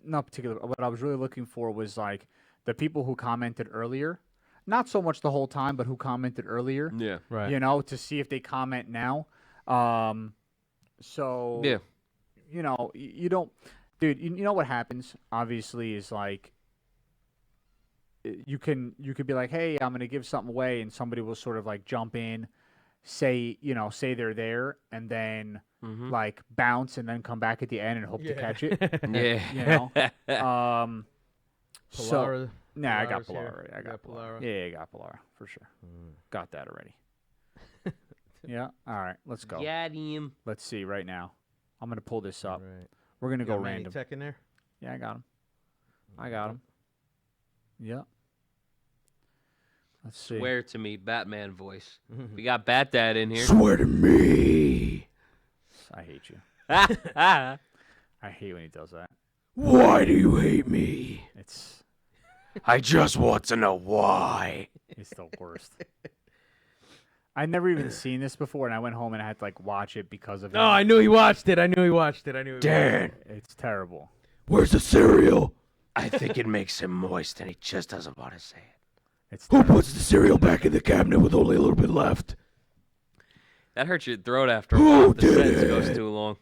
Speaker 4: not particular. What I was really looking for was like the people who commented earlier, not so much the whole time, but who commented earlier.
Speaker 8: Yeah.
Speaker 5: Right.
Speaker 4: To see if they comment now. So
Speaker 8: Yeah.
Speaker 4: you don't, dude. You know what happens? Obviously, is like you could be like, hey, I'm gonna give something away, and somebody will sort of like jump in, say they're there, and then like bounce, and then come back at the end and hope to catch it.
Speaker 8: Yeah.
Speaker 4: So
Speaker 5: Pilara.
Speaker 4: nah, I got
Speaker 5: Pilara's here.
Speaker 4: Pilar already. I
Speaker 5: You
Speaker 4: got Pilar.
Speaker 5: Pilara?
Speaker 4: Yeah, I got Pilar for sure. Got that already. Yeah. All right, let's go.
Speaker 8: Got him.
Speaker 4: Let's see right now. I'm gonna pull this up.
Speaker 5: Right.
Speaker 4: We're gonna
Speaker 5: You
Speaker 4: go
Speaker 5: got Manny
Speaker 4: random.
Speaker 5: Tech in there.
Speaker 4: Yeah, I got him. I got him. Yeah. Let's see.
Speaker 8: Swear to me, Batman voice. We got Bat Dad in here.
Speaker 5: Swear to me.
Speaker 4: I hate you.
Speaker 8: I
Speaker 4: I hate when he does that.
Speaker 5: Why do you hate me?
Speaker 4: It's
Speaker 8: just want to know why.
Speaker 4: it's the worst. I'd never even seen this before, and I went home and I had to like watch it because of
Speaker 5: Oh,
Speaker 4: him.
Speaker 5: I knew he watched it. Dad,
Speaker 4: It's terrible.
Speaker 5: where's the cereal?
Speaker 8: I think it makes him moist, and he just doesn't want to say it.
Speaker 4: It's
Speaker 5: Who
Speaker 4: terrible.
Speaker 5: puts the cereal back in the cabinet with only a little bit left?
Speaker 8: That hurts your throat after a
Speaker 5: Who
Speaker 8: while if the
Speaker 5: did
Speaker 8: sentence
Speaker 5: it?
Speaker 8: goes too long.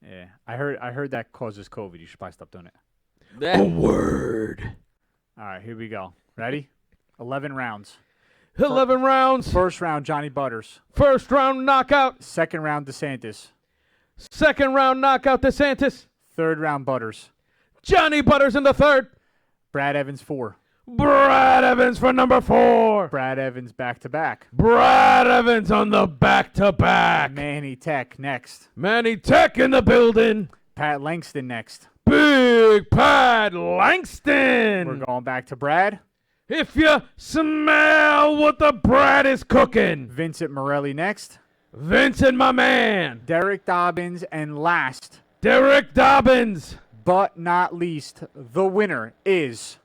Speaker 4: Yeah, I heard that causes COVID. You should probably stop doing it.
Speaker 5: A word.
Speaker 4: All right, here we go. Ready? 11 rounds.
Speaker 5: 11 rounds.
Speaker 4: First round, Johnny Butters.
Speaker 5: First round knockout.
Speaker 4: Second round, DeSantis.
Speaker 5: Second round knockout, DeSantis.
Speaker 4: Third round, Butters.
Speaker 5: Johnny Butters in the third.
Speaker 4: Brad Evans 4.
Speaker 5: Brad Evans for number 4.
Speaker 4: Brad Evans back to back.
Speaker 5: Brad Evans on the back-to-back.
Speaker 4: Manny Tech next.
Speaker 5: Manny Tech in the building.
Speaker 4: Pat Langston next.
Speaker 5: Big Pat Langston.
Speaker 4: We're going back to Brad.
Speaker 5: If you smell what the Brad is cooking.
Speaker 4: Vincent Morelli next.
Speaker 5: Vincent, my man.
Speaker 4: Derek Dobbins, and last
Speaker 5: Derek Dobbins.
Speaker 4: but not least, the winner is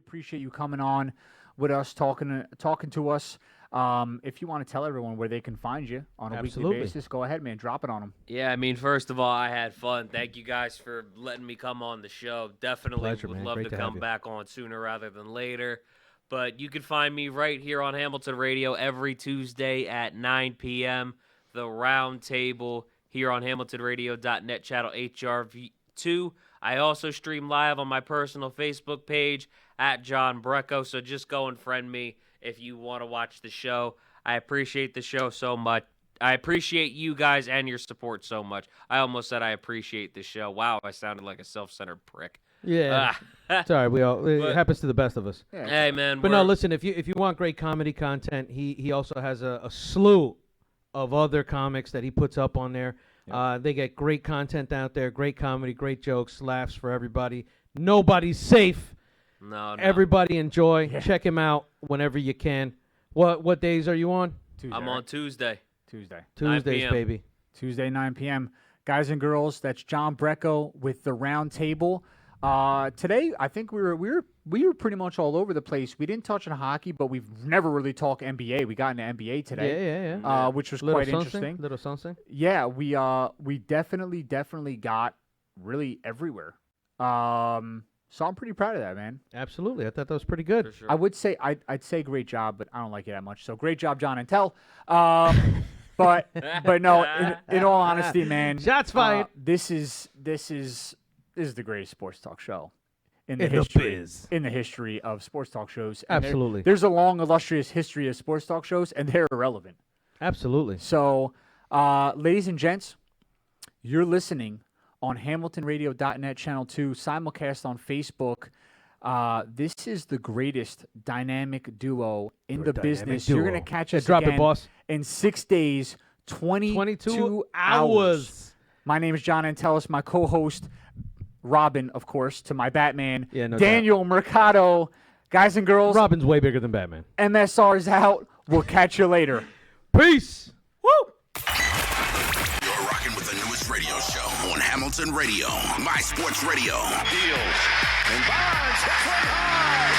Speaker 4: Appreciate you coming on with us, talking to us. If you want to tell everyone where they can find you on a weekly basis, go ahead, man. Drop it on them.
Speaker 8: Yeah, I mean, first of all, I had fun. Thank you guys for letting me come on the show. Definitely
Speaker 5: Pleasure,
Speaker 8: would
Speaker 5: man.
Speaker 8: love
Speaker 5: Great
Speaker 8: to
Speaker 5: to
Speaker 8: come
Speaker 5: have you.
Speaker 8: back on sooner rather than later. But you can find me right here on Hamilton Radio every Tuesday at 9 p.m. The Round Table here on HamiltonRadio.net, channel HRV2. I also stream live on my personal Facebook page at John Brecko, so just go and friend me if you want to watch the show. I appreciate the show so much. I appreciate you guys and your support so much. I almost said I appreciate the show. Wow, I sounded like a self-centered prick.
Speaker 5: Yeah. It's all right. It happens to the best of us.
Speaker 8: Hey, man.
Speaker 5: But no, listen, if you want great comedy content, he also has a slew of other comics that he puts up on there. They get great content out there, great comedy, great jokes, laughs for everybody. Nobody's safe.
Speaker 8: No.
Speaker 5: Everybody enjoy. Yeah. Check him out whenever you can. What days are you on?
Speaker 4: Tuesday,
Speaker 8: I'm on Tuesday.
Speaker 5: Tuesdays, baby.
Speaker 4: Tuesday, 9 p.m. Guys and girls, that's John Brecko with the Round Table. Today, I think we were pretty much all over the place. We didn't touch on hockey, but we've never really talked NBA. We got into NBA today,
Speaker 5: yeah.
Speaker 4: Which was quite interesting.
Speaker 5: Little something.
Speaker 4: Yeah, we definitely got really everywhere. So I'm pretty proud of that, man.
Speaker 5: Absolutely, I thought that was pretty good.
Speaker 8: For sure.
Speaker 4: I would say I'd say great job, but I don't like it that much. So great job, John and Tell. But no, in all honesty, man,
Speaker 5: shots fired.
Speaker 4: This is the greatest sports talk show in the history of sports talk shows. And
Speaker 5: Absolutely,
Speaker 4: there's a long, illustrious history of sports talk shows, and they're irrelevant.
Speaker 5: Absolutely.
Speaker 4: So, ladies and gents, you're listening on HamiltonRadio.net, Channel 2, simulcast on Facebook. This is the greatest dynamic duo in the business. You're going to catch us
Speaker 5: Drop
Speaker 4: again
Speaker 5: it, boss.
Speaker 4: in 6 days, 22
Speaker 5: hours.
Speaker 4: My name is John Antelis, my co-host, Robin, of course, to my Batman, Daniel Mercado. Guys and girls,
Speaker 5: Robin's way bigger than Batman.
Speaker 4: MSR's out. We'll catch you later.
Speaker 5: Peace.
Speaker 4: Woo!
Speaker 1: You're rocking with the newest radio show on Hamilton Radio, My Sports Radio.
Speaker 2: Deals. And Bonds hits one high.